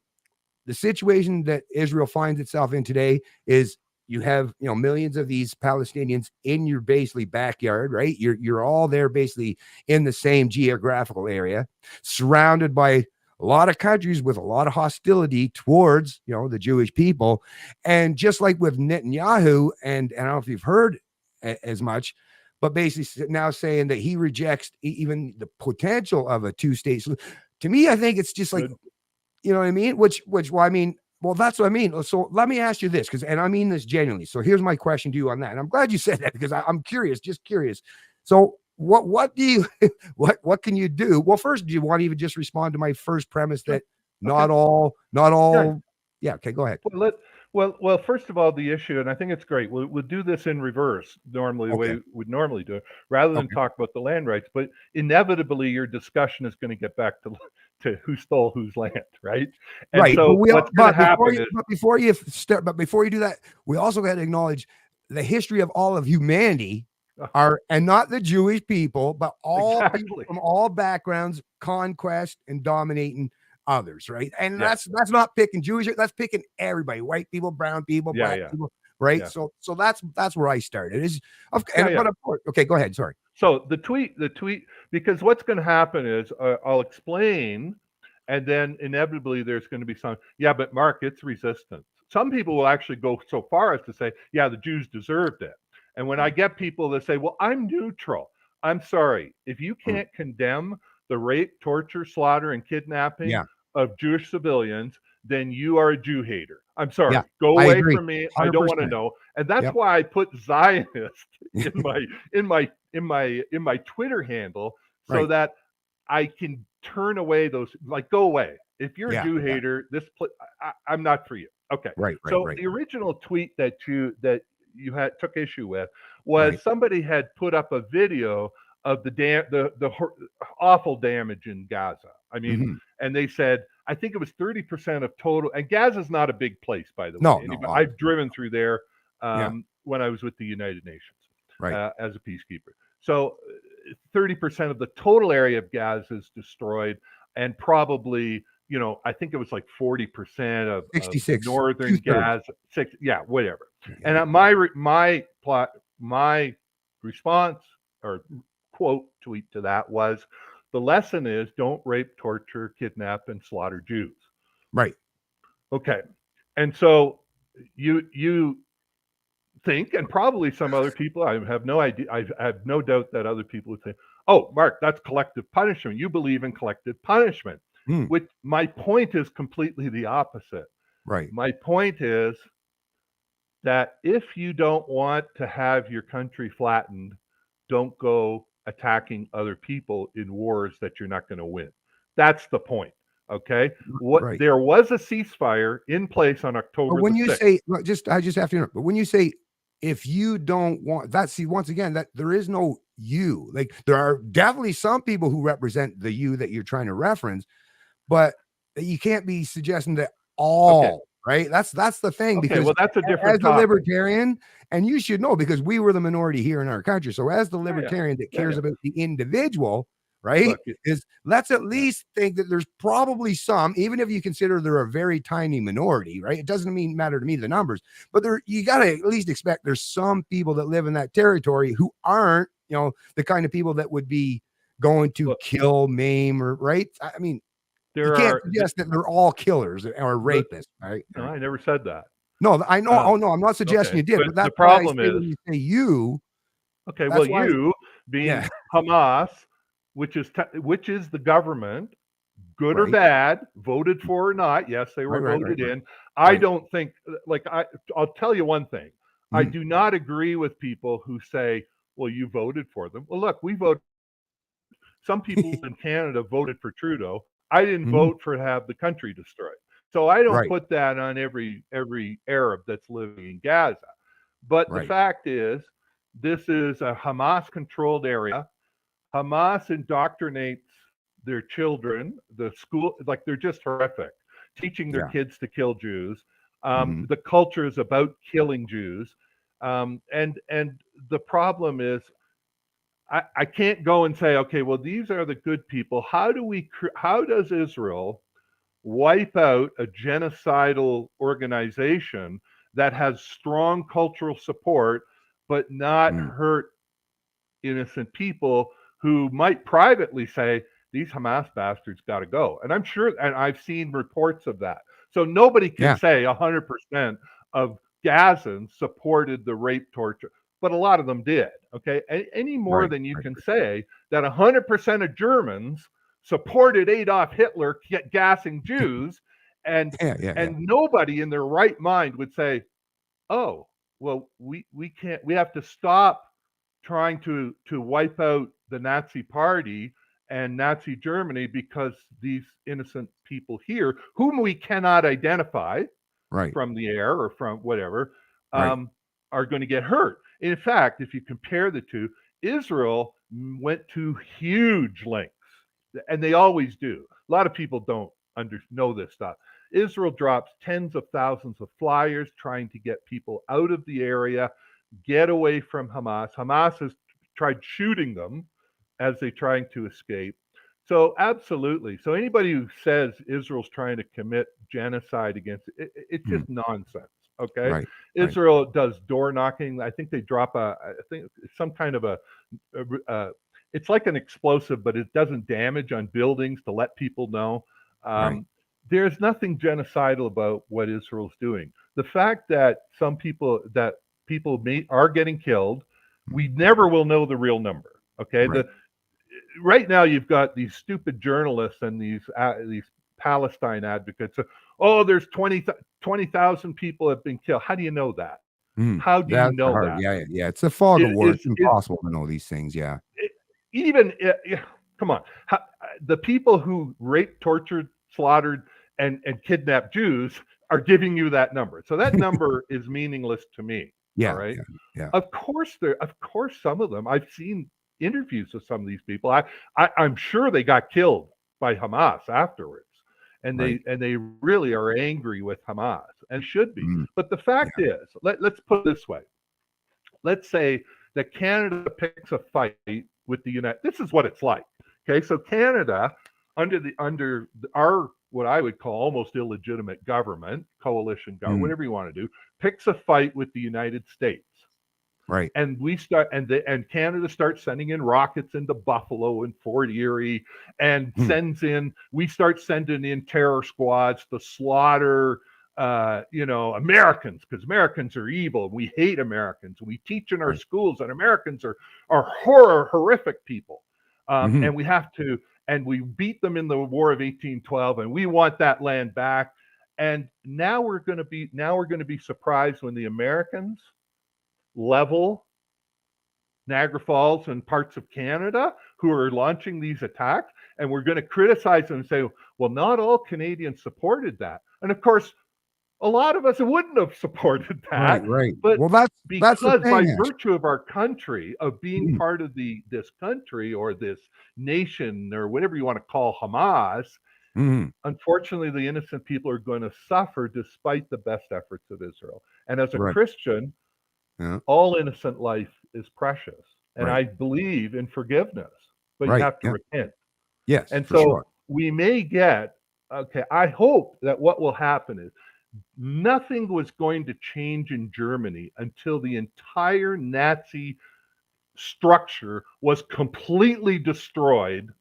the situation that Israel finds itself in today is, you have, millions of these Palestinians in your basically backyard, right? You're all there basically in the same geographical area, surrounded by a lot of countries with a lot of hostility towards, the Jewish people. And just like with Netanyahu, and I don't know if you've heard as much, but basically now saying that he rejects even the potential of a two-state solution. To me, I think it's just like, you know what I mean? Well, I mean, well, that's what I mean. So let me ask you this, and I mean this genuinely. So here's my question to you on that. And I'm glad you said that, because I'm curious, just curious. So what do you, what can you do? Well, first, do you want to even just respond to my first premise that not all, yeah. Okay, go ahead. Well, first of all, the issue, and I think it's great. We'll do this in reverse, normally the way we'd normally do it, rather than talk about the land rights. But inevitably, your discussion is going to get back to who stole whose land, right? And right. so what's going to happen is, before you do that, we also got to acknowledge the history of all of humanity. And not the Jewish people, but all people from all backgrounds, conquest and dominating others, right? And that's not picking Jewish, that's picking everybody, white people, brown people, black people, right? Yeah. So that's where I started. But of course, okay, go ahead. Sorry. So the tweet, because what's going to happen is, I'll explain, and then inevitably there's going to be some, but Mark, it's resistance. Some people will actually go so far as to say, the Jews deserved it. And when I get people that say, well, I'm neutral, I'm sorry. If you can't condemn the rape, torture, slaughter, and kidnapping of Jewish civilians, then you are a Jew hater. I'm sorry. Yeah, go away from me. 100%. I don't want to know. And that's why I put Zionist in my Twitter handle, so that I can turn away those, like, go away. If you're a Jew hater, I'm not for you. Okay. Right. The original tweet that you took issue with was somebody had put up a video of the awful damage in Gaza. I mean, and they said, I think it was 30% of total. And Gaza's not a big place, by the way. No, I've driven through there when I was with the United Nations as a peacekeeper. So 30% of the total area of Gaza is destroyed, and probably, I think it was like 40% of 66 northern Gaza, whatever. Yeah. And my response or quote tweet to that was, the lesson is, don't rape, torture, kidnap, and slaughter Jews. Right. Okay. And so you think, and probably some other people, I have no idea, I have no doubt that other people would say, oh, Mark, that's collective punishment. You believe in collective punishment. Hmm. Which my point is completely the opposite. Right. My point is that if you don't want to have your country flattened, don't go attacking other people in wars that you're not going to win. That's the point. Okay. Right. There was a ceasefire in place on But October the when you 6th. say, look, I just have to interrupt. But when you say, if you don't want that, see, once again, that there is no you. Like, there are definitely some people who represent the you that you're trying to reference, but you can't be suggesting that Okay. all, right? That's the thing, Okay. because Well, that's a different as a topic. libertarian, and you should know because we were the minority here in our country. So as the Yeah. Yeah. libertarian that Yeah. cares Yeah. about the individual, right? Look, Is let's at yeah. least think that there's probably some, even if you consider they're a very tiny minority, right? It doesn't matter to me the numbers, but there, you got to at least expect there's some people that live in that territory who aren't, the kind of people that would be going to Look, kill, maim, or right. I mean, you there can't are suggest that they're all killers or the rapists, right? no, I never said that. No, I know. Um, Oh no, I'm not suggesting okay. you did, But but the that's why I problem say is, when you say you, okay, well, that's why. you being Yeah, Hamas, which is the government, good or right, bad, voted for or not. Yes, they were voted right, in. I right. don't think, like, I'll tell you one thing. I Mhm. do not agree with people who say, well, you voted for them. Well, look, we voted. Some people in Canada voted for Trudeau. I didn't Mhm. vote for to have the country destroyed. So I don't Right, put that on every Arab that's living in Gaza. But the right. fact is, this is a Hamas controlled area. Hamas indoctrinates their children, the school, like they're just horrific, teaching their Yeah. kids to kill Jews. Mhm. The culture is about killing Jews. And the problem is, I can't go and say, okay, well, these are the good people. How does Israel wipe out a genocidal organization that has strong cultural support, but not Mm. hurt innocent people who might privately say, these Hamas bastards got to go? And I'm sure, and I've seen reports of that. So nobody can Yeah. say 100% of Gazans supported the rape, torture, but a lot of them did. Okay. Any more Right, than you right, can right. say that 100% of Germans supported Adolf Hitler gassing Jews, and Yeah, yeah, yeah. nobody in their right mind would say, oh, well, we can't, we have to stop trying to wipe out the Nazi party and Nazi Germany because these innocent people here, whom we cannot identify Right, from the air or from whatever, right. um, are going to get hurt. In fact, if you compare the two, Israel went to huge lengths, and they always do. A lot of people don't know this stuff. Israel drops tens of thousands of flyers trying to get people out of the area, get away from Hamas. Hamas has tried shooting them as they're trying to escape. So absolutely. So anybody who says Israel's trying to commit genocide against it's Mm. just nonsense. Okay, Right, right. Israel does door knocking. I think they drop I think some kind of a it's like an explosive, but it doesn't damage on buildings to let people know. Right. Um, there's nothing genocidal about what Israel's doing. The fact that people are getting killed, Mm. we never will know the real number. Okay, Right. right now you've got these stupid journalists and these Palestine advocates. Oh, there's 20,000 people have been killed. How do you know that? Mm. How do you That's the know hard. that? Yeah, yeah, yeah. It's a fog of war. It's Is impossible to know these things. Yeah. even come on, the people who raped, tortured, slaughtered, and kidnapped Jews are giving you that number. So that number is meaningless to me. All Yeah, right. yeah, yeah. Of course, some of them. I've seen interviews with some of these people. I'm sure they got killed by Hamas afterwards, and Right. they really are angry with Hamas and should be. Mm. But the fact Yeah. is, let's put it this way: let's say that Canada picks a fight with the United. This is what it's like. Okay, so Canada, under our what I would call almost illegitimate government, coalition government, Mm. whatever you want to do, picks a fight with the United States, Right. and we start and Canada starts sending in rockets into Buffalo and Fort Erie, and Mm. we start sending in terror squads to slaughter Americans, because Americans are evil. We hate Americans. We teach in our Right. schools that Americans are horrific people, Mhm. and we beat them in the War of 1812, and we want that land back. And now we're going to be surprised when the Americans level Niagara Falls and parts of Canada who are launching these attacks, and we're going to criticize them and say, well, not all Canadians supported that. And of course, a lot of us wouldn't have supported Right, that, right. but Well, that's the because by thing, Ash. virtue of our country, of being Mhm. part of this country or this nation or whatever you want to call Hamas, Mhm. unfortunately, the innocent people are going to suffer despite the best efforts of Israel. And as a Right. Christian, Yeah. all innocent life is precious. And Right. I believe in forgiveness, but you Right. have to Yeah. repent. Yes, And for sure. so we may get, okay, I hope that what will happen is nothing was going to change in Germany until the entire Nazi structure was completely destroyed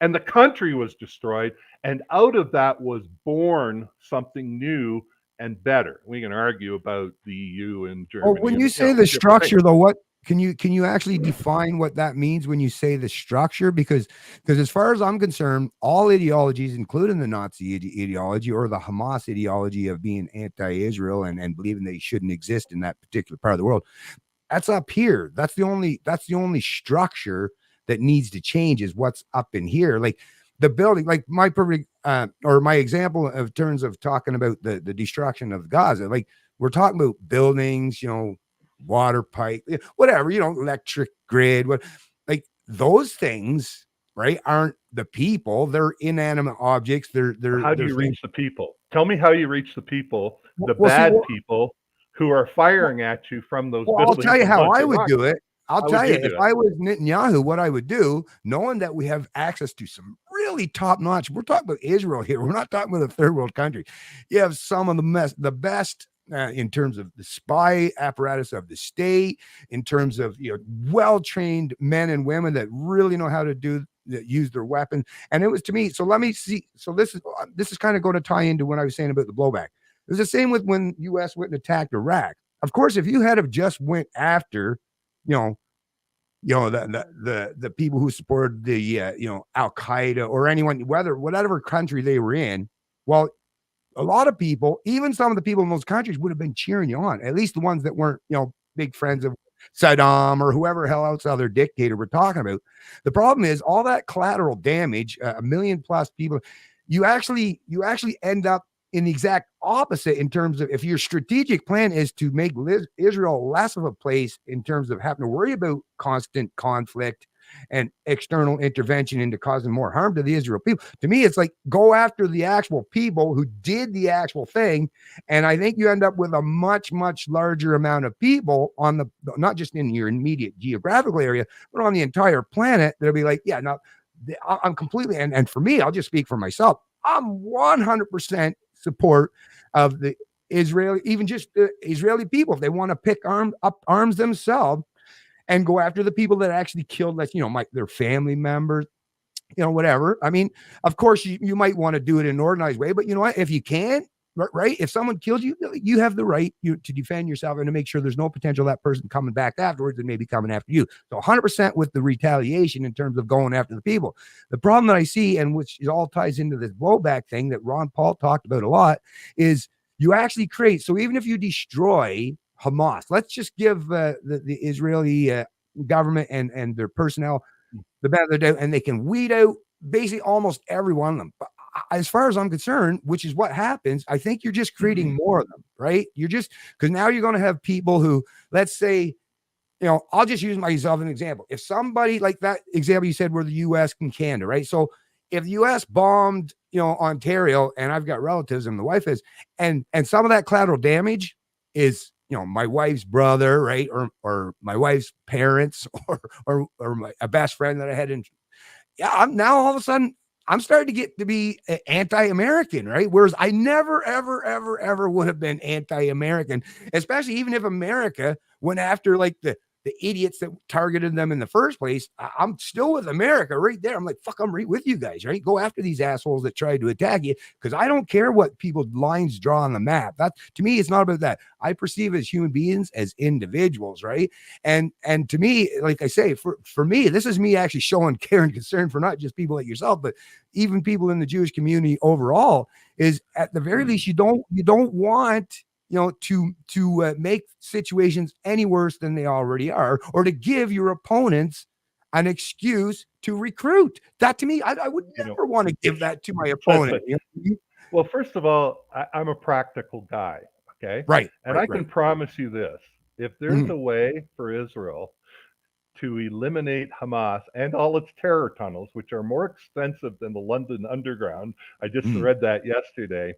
and the country was destroyed. And out of that was born something new and better. We can argue about the EU and Well, Germany when and you say the different things. structure, though, what can you actually define what that means when you say the structure? Because as far as I'm concerned, all ideologies, including the Nazi ideology or the Hamas ideology of being anti-Israel and believing they shouldn't exist in that particular part of the world, that's up here. That's the only structure that needs to change is what's up in here. Like the building, like my perfect or my example of terms of talking about the destruction of Gaza. Like we're talking about buildings, water pipe, whatever, electric grid, what like those things, right? Aren't the people, they're inanimate objects. They're How do they're you things. reach the people? Tell me how you reach the people, the We'll see. bad people who are firing at you from those Well, I'll tell buildings you and how I launching would do rockets. it. I'll How would tell you, you if do it? I was Netanyahu, what I would do, knowing that we have access to some really top notch, we're talking about Israel here. We're not talking about a third world country. You have some of the best in terms of the spy apparatus of the state, in terms of well trained men and women that really know how to use their weapons. And it was to me. So let me see. So this is kind of going to tie into what I was saying about the blowback. It was the same with when U.S. went and attacked Iraq. Of course, if you had have just went after, you know, the people who supported the Al Qaeda or anyone, whatever country they were in, well, a lot of people, even some of the people in those countries, would have been cheering you on. At least the ones that weren't, big friends of Saddam or whoever hell else other dictator we're talking about. The problem is all that collateral damage, a million plus people, you actually end up in the exact opposite in terms of if your strategic plan is to make Israel less of a place in terms of having to worry about constant conflict and external intervention into causing more harm to the Israel people. To me, it's like go after the actual people who did the actual thing. And I think you end up with a much, much larger amount of people on not just in your immediate geographical area, but on the entire planet. They'll be like, yeah, no, I'm completely, and for me, I'll just speak for myself. I'm 100% support of the Israeli, even just the Israeli people. If they want to pick up arms themselves and go after the people that actually killed, their family members, whatever. I mean, of course, you might want to do it in an organized way, but you know what? If you can, right? If someone kills you, you have the right to defend yourself and to make sure there's no potential of that person coming back afterwards and maybe coming after you. So 100% with the retaliation in terms of going after the people. The problem that I see, and which all ties into this blowback thing that Ron Paul talked about a lot, is you actually create. So even if you destroy Hamas, let's just give the Israeli government and their personnel the better they do, and they can weed out basically almost every one of them. But as far as I'm concerned, which is what happens, I think you're just creating more of them, right? You're just because now you're going to have people who, let's say, I'll just use myself as an example. If somebody like that example you said where the U.S. and Canada, right? So if the U.S. bombed, Ontario, and I've got relatives and the wife is, and some of that collateral damage is, my wife's brother, right, or my wife's parents, or a best friend that I had in. Yeah, I'm now all of a sudden I'm starting to get to be anti-American, right? Whereas I never, ever, ever, ever would have been anti-American, especially even if America went after like the idiots that targeted them in the first place, I'm still with America right there. I'm like, fuck, I'm right with you guys, right? Go after these assholes that tried to attack you, because I don't care what people's lines draw on the map. That, to me, it's not about that. I perceive as human beings, as individuals, right? And to me, like I say, for me, this is me actually showing care and concern for not just people like yourself, but even people in the Jewish community overall. Is at the very least, you don't want, to make situations any worse than they already are, or to give your opponents an excuse to recruit. That, to me, I would never want to give that to my opponent. Well, first of all, I'm a practical guy, okay? Right. And I can promise you this: if there's a way for Israel to eliminate Hamas and all its terror tunnels, which are more expensive than the London Underground, I just read that yesterday,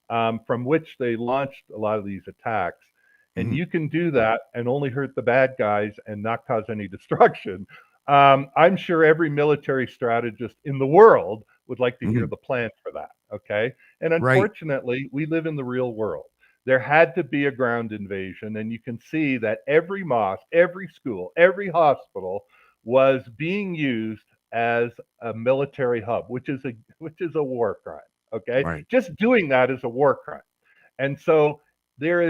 from which they launched a lot of these attacks. And you can do that and only hurt the bad guys and not cause any destruction. I'm sure every military strategist in the world would like to hear the plan for that. Okay. And unfortunately, we live in the real world. There had to be a ground invasion, and you can see that every mosque, every school, every hospital was being used as a military hub, which is a war crime. Okay, just doing that is a war crime, and so there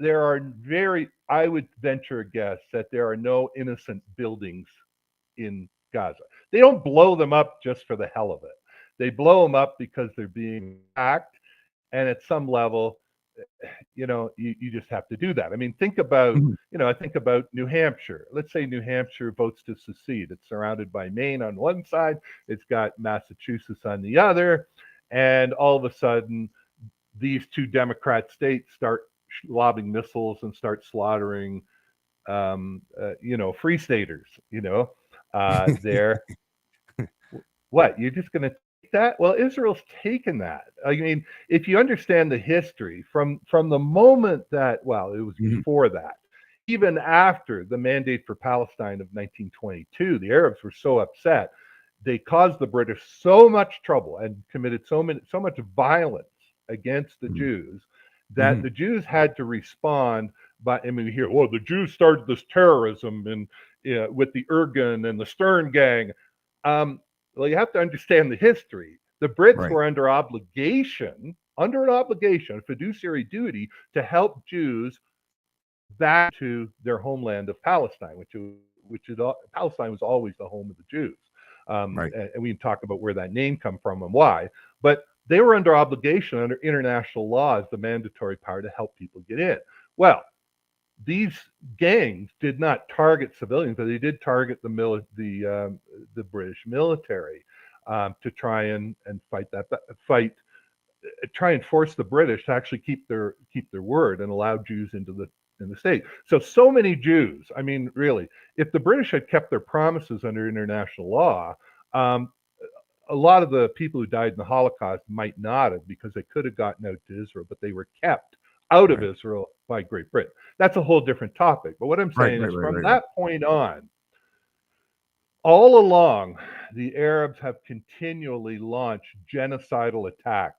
are very, I would venture a guess that there are no innocent buildings in Gaza. They don't blow them up just for the hell of it. They blow them up because they're being attacked, and at some level, you just have to do that. I mean, I think about New Hampshire. Let's say New Hampshire votes to secede. It's surrounded by Maine on one side, it's got Massachusetts on the other, and all of a sudden, these two Democrat states start lobbing missiles and start slaughtering, free staters. There. What, you're just going to take that? Well, Israel's taken that. I mean, if you understand the history from the moment that, well, it was before that, even after the Mandate for Palestine of 1922, the Arabs were so upset, they caused the British so much trouble and committed so much violence against the Jews that the Jews had to respond. But I mean, we hear, well, the Jews started this terrorism and with the Irgun and the Stern Gang. Well, you have to understand the history. The Brits were under an obligation, a fiduciary duty to help Jews back to their homeland of Palestine, Palestine was always the home of the Jews. And we can talk about where that name come from and why. But they were under obligation under international law as the mandatory power to help people get in. Well, these gangs did not target civilians, but they did target the British military to try and try and force the British to actually keep their word and allow Jews into the state. So many Jews. I mean, really, if the British had kept their promises under international law, a lot of the people who died in the Holocaust might not have, because they could have gotten out to Israel, but they were kept out of Israel by Great Britain. That's a whole different topic. But what I'm saying is, from that point on, all along, the Arabs have continually launched genocidal attacks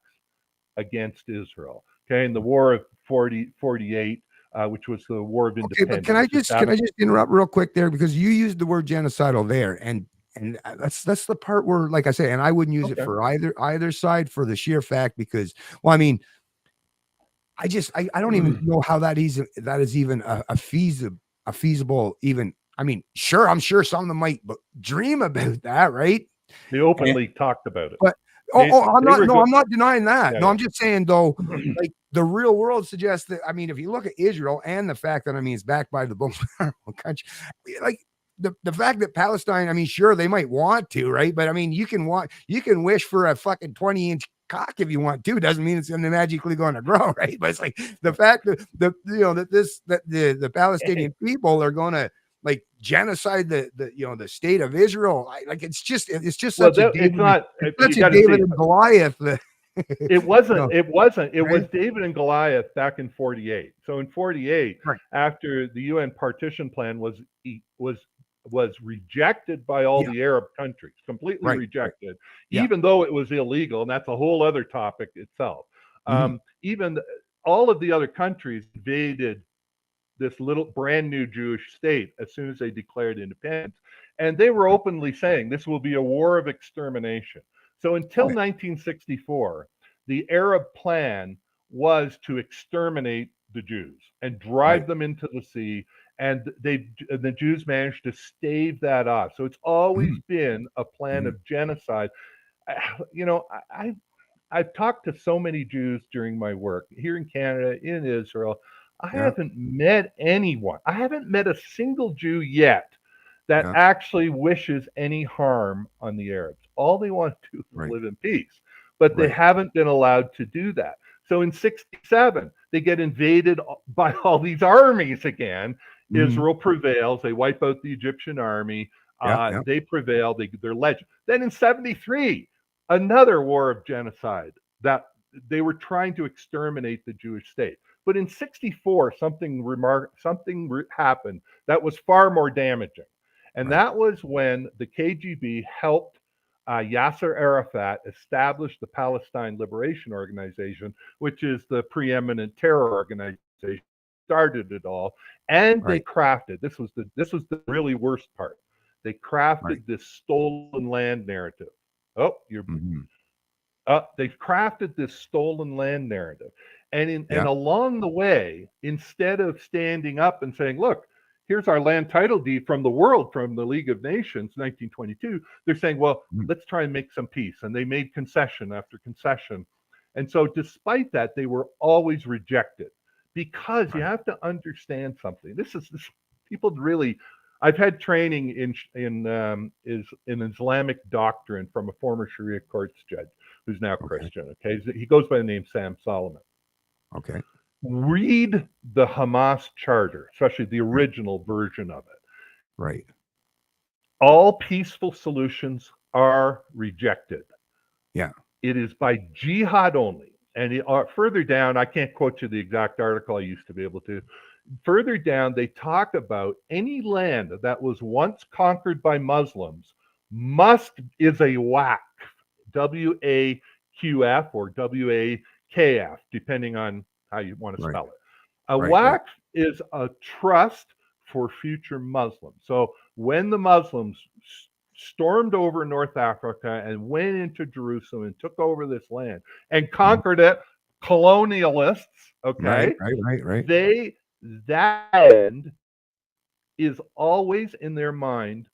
against Israel. Okay, in the War of 48, which was the War of Independence. Okay, but can I just interrupt real quick there, because you used the word genocidal there, and that's the part where, like I say, and I wouldn't use it for either side, for the sheer fact, because, well, I mean, I don't even know how that is even a feasible even. I mean, sure, I'm sure some of them might dream about that, right? They openly talked about it. But I'm not denying that. I'm just saying, though, like, the real world suggests that, I mean, if you look at Israel and the fact that, I mean, it's backed by the most powerful country, like the fact that Palestine, I mean, sure, they might want to, right? But I mean, you can wish for a fucking 20-inch cock if you want to. Doesn't mean it's magically going to grow, right? But it's like the fact that the Palestinian people are going to, like, genocide the state of Israel. It's just such a David and Goliath. It was David and Goliath back in 48. So in 48, after the UN partition plan was rejected by all the Arab countries, completely rejected, even though it was illegal, and that's a whole other topic itself. Even all of the other countries invaded this little brand new Jewish state as soon as they declared independence. And they were openly saying this will be a war of extermination. So until Oh, yeah. 1964, the Arab plan was to exterminate the Jews and drive Right. them into the sea. And the Jews managed to stave that off. So it's always Mhm. been a plan Mhm. of genocide. You know, I've talked to so many Jews during my work here in Canada, in Israel. I Yeah. haven't met anyone. I haven't met a single Jew yet that Yeah. actually wishes any harm on the Arabs. All they want to do is Right. live in peace, but they Right. haven't been allowed to do that. So in 67, they get invaded by all these armies again. Mhm. Israel prevails. They wipe out the Egyptian army. Yeah. Yeah. They prevail. They're legend. Then in 73, another war of genocide that they were trying to exterminate the Jewish state. But in 64, something happened that was far more damaging. And Right. that was when the KGB helped Yasser Arafat establish the Palestine Liberation Organization, which is the preeminent terror organization started it all. And they Right. crafted, this was the really worst part. They Right. crafted this stolen land narrative. Oh, Mhm. they've crafted this stolen land narrative. And Yeah. along the way, instead of standing up and saying, look, here's our land title deed from the world, from the League of Nations, 1922, they're saying, well, Mhm. let's try and make some peace. And they made concession after concession. And so, despite that, they were always rejected because you Right. have to understand something. This people really. I've had training in Islamic doctrine from a former Sharia courts judge who's now Okay. Christian. Okay, he goes by the name Sam Solomon. Okay. Read the Hamas charter, especially the Right. original version of it. Right. All peaceful solutions are rejected. Yeah. It is by jihad only. And further down, I can't quote you the exact article. I used to be able to. Further down, they talk about any land that was once conquered by Muslims is a WACF, WAQF or WAKF, depending on how you want to Right. spell it. A Right. Right. WACF is a trust for future Muslims. So when the Muslims stormed over North Africa and went into Jerusalem and took over this land and Mhm. conquered it, colonialists, Right. okay, Right. Right. Right. they that end is always in their mind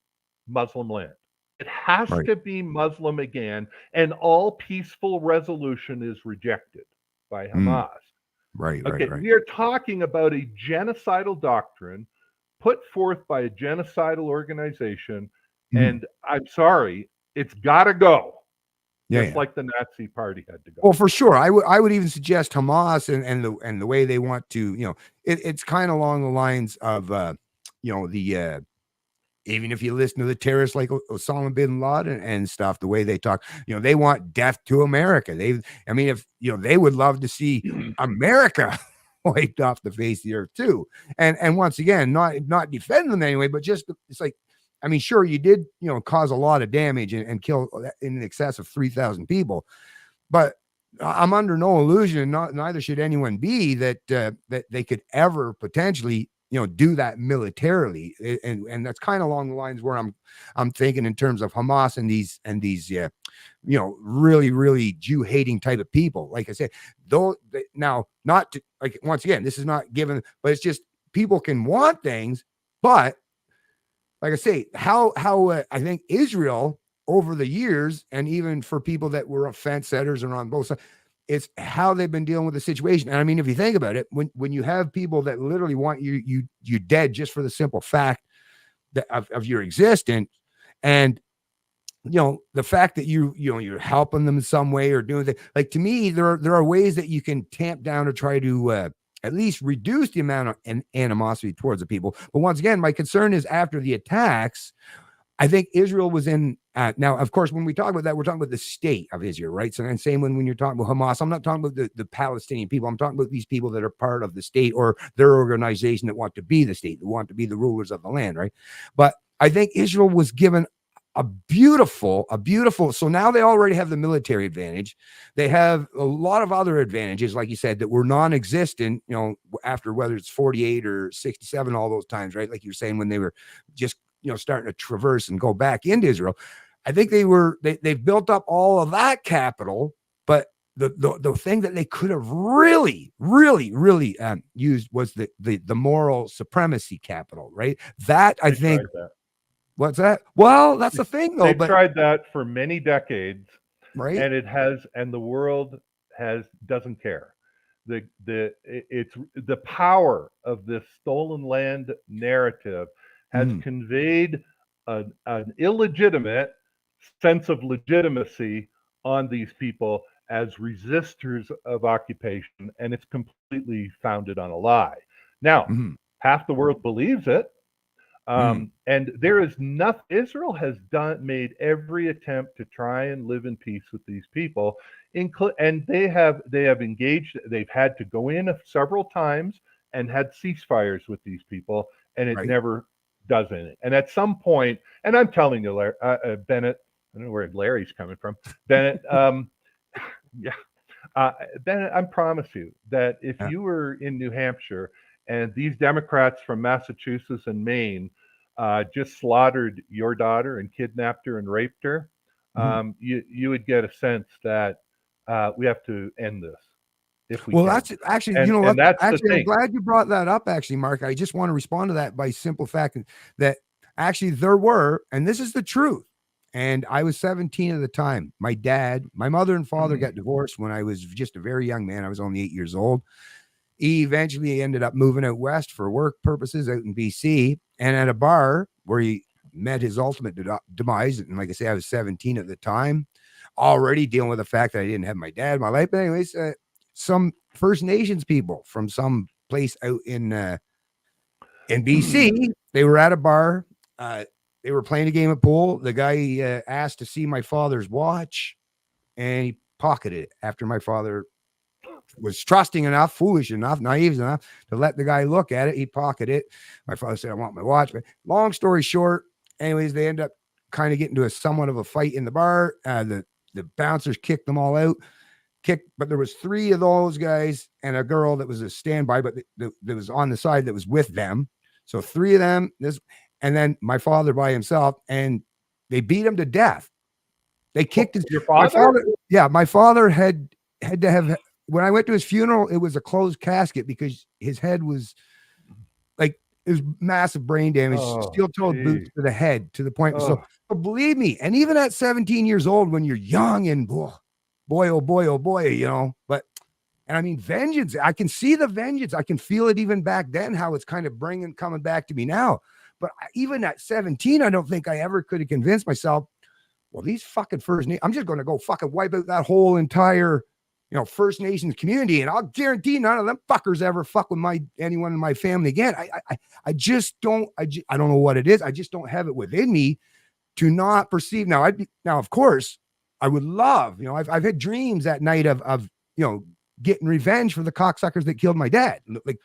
Muslim land. It has Right. to be Muslim again, and all peaceful resolution is rejected by Mm. Hamas. Right. Right. Okay, Right. we are talking about a genocidal doctrine put forth by a genocidal organization, Mhm. and I'm sorry, it's got to go, Yeah. just Yeah. like the Nazi Party had to Well, go. for sure. I would even suggest Hamas and the way they want to, it's kind of along the lines of the even if you listen to the terrorists like Osama bin Laden and stuff, the way they talk, they want death to America. I mean, if they would love to see America wiped off the face of the earth too. And once again, not defend them anyway, but just it's like, I mean, sure, you did, cause a lot of damage and kill in excess of 3,000 people, but I'm under no illusion, neither should anyone be, that they could ever potentially, do that militarily, and that's kind of along the lines where I'm thinking in terms of Hamas and these yeah, really really Jew hating type of people. Like I said, though now not to, like once again, this is not given, but it's just people can want things, but like I say, how I think Israel over the years, and even for people that were fence setters and on both sides, it's how they've been dealing with the situation. And I mean, if you think about it, when you have people that literally want you dead just for the simple fact that of your existence, and the fact that you're helping them in some way or doing things, like to me, there are ways that you can tamp down or try to at least reduce the amount of animosity towards the people. But once again, my concern is after the attacks, I think Israel was in now, of course, when we talk about that, we're talking about the state of Israel, right? So and same when you're talking about Hamas, I'm not talking about the Palestinian people. I'm talking about these people that are part of the state or their organization that want to be the state, that want to be the rulers of the land, right? But I think Israel was given a beautiful. So now they already have the military advantage. They have a lot of other advantages, like you said, that were non-existent, after whether it's 48 or 67, all those times, right? Like you're saying, when they were just, starting to traverse and go back into Israel. I think they've built up all of that capital, but the thing that they could have really used was the moral supremacy capital, right? That I think. That. What's that? Well, that's the thing, though. They've tried that for many decades, right? And the world doesn't care. It's the power of this stolen land narrative has conveyed an illegitimate sense of legitimacy on these people as resistors of occupation, and it's completely founded on a lie. Now, half the world believes it, and there is nothing. Israel has made every attempt to try and live in peace with these people, and they have engaged. They've had to go in several times and had ceasefires with these people, and it never does anything. And at some point, and I'm telling you, Bennett, I don't know where Larry's coming from, Bennett. Bennett, I promise you that if you were in New Hampshire and these Democrats from Massachusetts and Maine just slaughtered your daughter and kidnapped her and raped her, you would get a sense that we have to end this. If we can. That's actually, I'm glad you brought that up, actually, Mark. I just want to respond to that by simple fact that actually there were, and this is the truth. And I was 17 at the time. My mother and father got divorced when I was just a very young man. I was only 8 years old. He eventually ended up moving out west for work purposes out in BC, and at a bar where he met his ultimate demise. And like I say, I was 17 at the time, already dealing with the fact that I didn't have my dad in my life. But anyways, some First Nations people from some place out in BC, they were at a bar. They were playing a game of pool. The guy asked to see my father's watch, and he pocketed it after my father was trusting enough, foolish enough, naive enough to let the guy look at it. He pocketed it. My father said, "I want my watch." But long story short, anyways, they end up kind of getting to somewhat of a fight in the bar. The bouncers kicked them all out. But there was 3 of those guys and a girl that was a standby, but that was on the side that was with them. So 3 of them. And then my father by himself, and they beat him to death. They kicked your father. My father had to have. When I went to his funeral, it was a closed casket because his head was like, it was massive brain damage, steel-toed boots to the head, to the point. So believe me, and even at 17 years old, when you're young and boy, oh boy, but, and I mean, vengeance, I can see the vengeance. I can feel it even back then, how it's kind of coming back to me now. But even at 17, I don't think I ever could have convinced myself, well, these fucking I'm just going to go fucking wipe out that whole entire, First Nations community, and I'll guarantee none of them fuckers ever fuck with anyone in my family again. I just don't. I don't know what it is. I just don't have it within me to not perceive. Now, of course, I would love. I've had dreams at night of getting revenge for the cocksuckers that killed my dad. Like,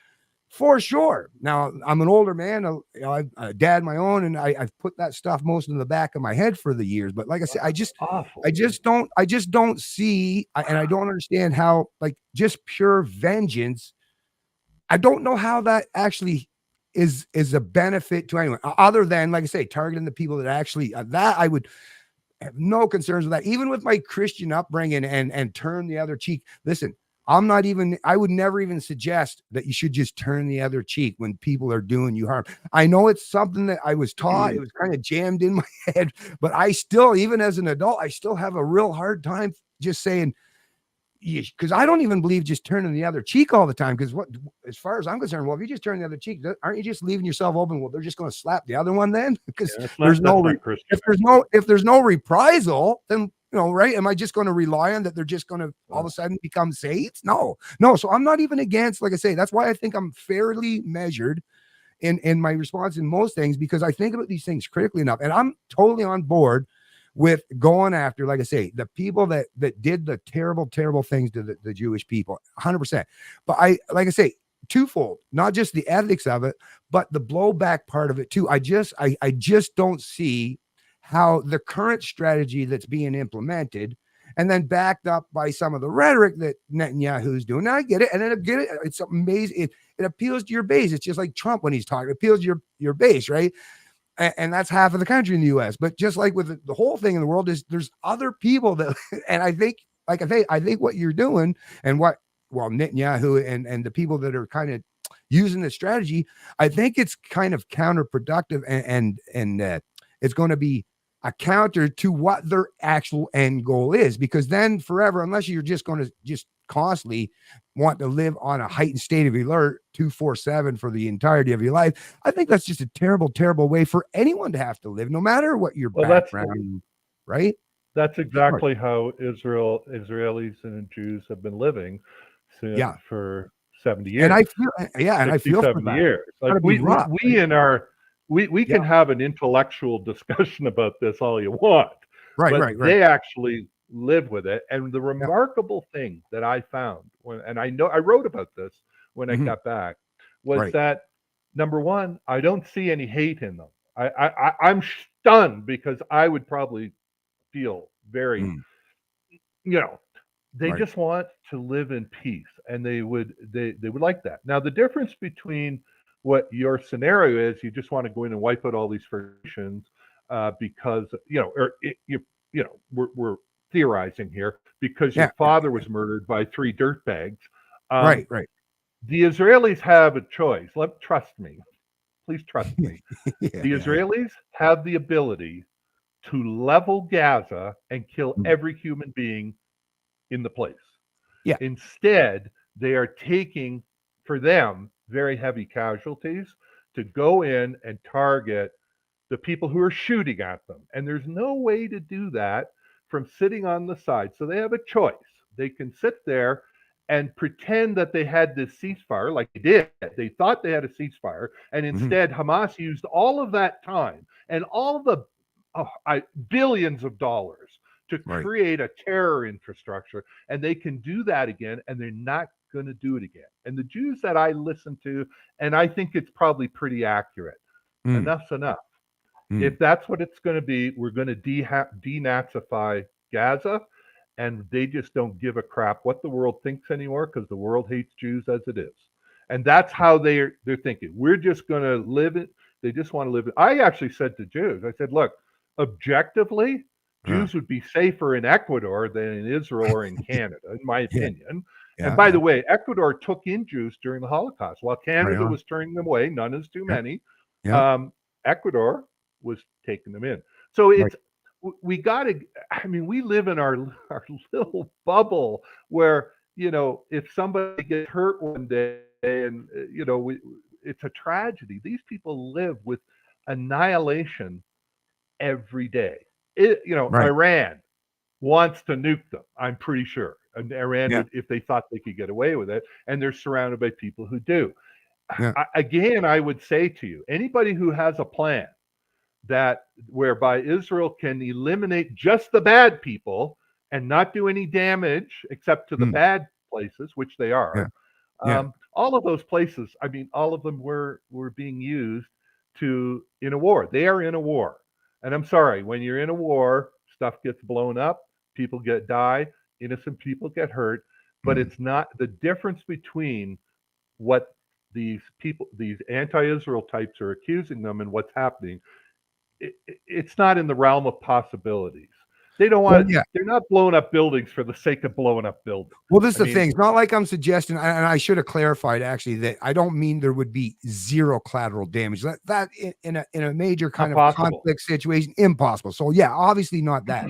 for sure. Now, I'm an older man. I've a dad my own, and I've put that stuff most in the back of my head for the years. But like I said, I just don't see, and I don't understand how, like, just pure vengeance. I don't know how that actually is a benefit to anyone other than, like I say, targeting the people that actually, that I would have no concerns with that. Even with my Christian upbringing and turn the other cheek. Listen, I would never even suggest that you should just turn the other cheek when people are doing you harm. I know it's something that I was taught. It was kind of jammed in my head, but I still, even as an adult, I still have a real hard time just saying, because I don't even believe just turning the other cheek all the time. Because as far as I'm concerned, well, if you just turn the other cheek, aren't you just leaving yourself open? Well, they're just going to slap the other one then, because if there's no reprisal, then right? Am I just going to rely on that? They're just going to all of a sudden become saints? No. So I'm not even against. Like I say, that's why I think I'm fairly measured in my response in most things, because I think about these things critically enough, and I'm totally on board with going after, like I say, the people that did the terrible things to the Jewish people, 100%. But like I say, twofold, not just the ethics of it, but the blowback part of it too. I just don't see how the current strategy that's being implemented, and then backed up by some of the rhetoric that Netanyahu's doing. Now I get it, and then I get it. It's amazing. It appeals to your base. It's just like Trump when he's talking. It appeals to your base, right? And that's half of the country in the U.S. But just like with the whole thing in the world, is there's other people that, and I think, like I think what you're doing and what, well, Netanyahu and the people that are kind of using this strategy, I think it's kind of counterproductive, and it's going to be a counter to what their actual end goal is, because then forever, unless you're just going to just constantly want to live on a heightened state of alert 247 for the entirety of your life, I think that's just a terrible, terrible way for anyone to have to live, no matter what your Well, background, right? that's exactly how Israelis and Jews have been living Yeah. for 70 And years. I feel, yeah, and I 60, feel for 70 that. years. It's Like gotta be rough, we right? in our we Yeah. can have an intellectual discussion about this all you want, Right, but right, right. they actually live with it. And the Yeah. remarkable thing that I found and I know I wrote about this when I Mhm. got back, was Right. that number one, I don't see any hate in them. I'm stunned because I would probably feel very, Mm. you know, they Right. just want to live in peace, and they would like that. Now the difference between what your scenario is, you just want to go in and wipe out all these nations, because we're theorizing here because your Yeah. father was murdered by three dirtbags. Right, right. The Israelis have a choice. Trust me, please trust me. Yeah, The yeah. Israelis have the ability to level Gaza and kill Mm. every human being in the place. Yeah. Instead, they are taking, for them, very heavy casualties to go in and target the people who are shooting at them. And there's no way to do that from sitting on the side. So they have a choice. They can sit there and pretend that they had this ceasefire, like they did. They thought they had a ceasefire. And Mhm. instead, Hamas used all of that time and all the billions of dollars to Right. create a terror infrastructure. And they can do that again, and they're not going to do it again. And the Jews that I listen to, and I think it's probably pretty accurate, Mm. enough's enough. Mm. If that's what it's going to be, we're going to denazify Gaza, and they just don't give a crap what the world thinks anymore because the world hates Jews as it is, and that's how they're thinking. We're just going to live it. They just want to live it. I actually said to Jews, I said, look, objectively, Uh, Jews would be safer in Ecuador than in Israel or in Canada, in my yeah, opinion. And yeah, by yeah. the way, Ecuador took in Jews during the Holocaust, while Right Canada on. was turning them away. None is too Yeah, many. yeah. Um, Ecuador was taking them in. So Right. we got to. I mean, we live in our little bubble where, if somebody gets hurt one day and it's a tragedy. These people live with annihilation every day. Right. Iran wants to nuke them. I'm pretty sure. And Iran Yeah, would, if they thought they could get away with it, and they're surrounded by people who do. yeah. Again, I would say to you, anybody who has a plan that whereby Israel can eliminate just the bad people and not do any damage except to the Mm. bad places, which they Yeah, are. yeah. All of those places, I mean, all of them were being used in a war. They are in a war, and I'm sorry, when you're in a war, stuff gets blown up, people die, innocent people get hurt, but Mm. it's not the difference between what these anti-Israel types are accusing them and what's happening. It's not in the realm of possibilities. They don't Well, want. yeah. They're not blowing up buildings for the sake of blowing up buildings. Well, this is I the mean, thing. It's not like I'm suggesting, and I should have clarified actually that I don't mean there would be zero collateral damage. That in a major not kind of possible. conflict situation, impossible. So yeah, obviously not that.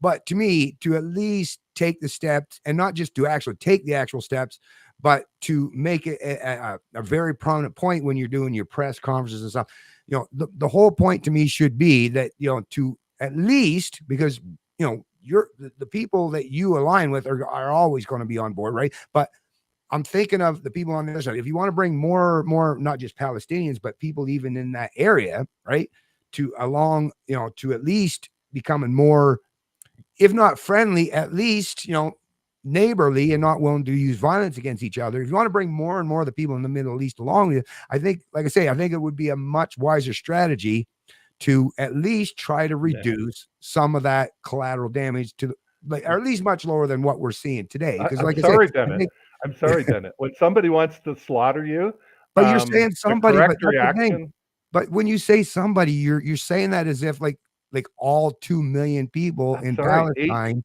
But to me, to at least take the steps, and not just to actually take the actual steps, but to make it a very prominent point when you're doing your press conferences and stuff. The whole point to me should be that, to at least, because you're the people that you align with are always going to be on board, right? But I'm thinking of the people on the other side. If you want to bring more, not just Palestinians, but people even in that area, right, to at least becoming more, if not friendly, at least neighborly, and not willing to use violence against each other. If you want to bring more and more of the people in the Middle East along with you, I think, like I say, I think it would be a much wiser strategy to at least try to Yeah. reduce some of that collateral damage to like, or at least much lower than what we're seeing today. Because, I'm like I said, sorry, I Bennett. think, I'm sorry, Bennett. When somebody wants to slaughter you, but you're saying the somebody, but correct that's the thing. reaction. But when you say somebody, you're saying that as if like all 2 million people I'm in sorry, Palestine,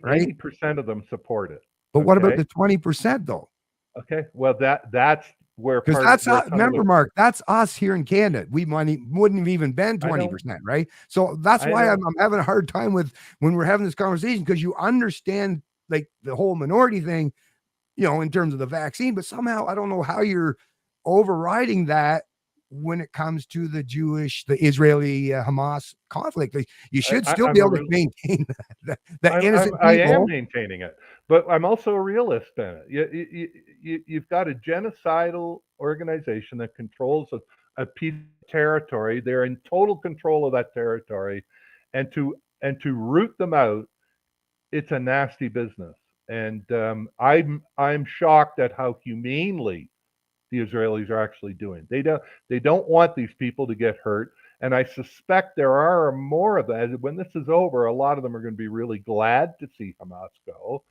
right? 80% of them support it. But what about Okay. the 20% though? Okay. Well, that's where Because that's some of the remember, Mark, that's us here in Canada. We wouldn't have even been I know 20%, right? So that's I why know I'm having a hard time with when we're having this conversation, because you understand like the whole minority thing, in terms of the vaccine, but somehow I don't know how you're overriding that when it comes to the Israeli Hamas conflict. Like, you should still be I'm a able to real maintain that innocent I am people. maintaining it, but I'm also a realist, Bennett. You've got a genocidal organization that controls a piece of territory. They're in total control of that territory, and to root them out, it's a nasty business. And I'm shocked at how humanely the Israelis are actually doing. They don't want these people to get hurt, and I suspect there are more of that. When this is over, a lot of them are going to be really glad to see Hamas go.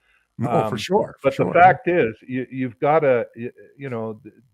Oh, for sure, for But the sure. fact is, you've got to,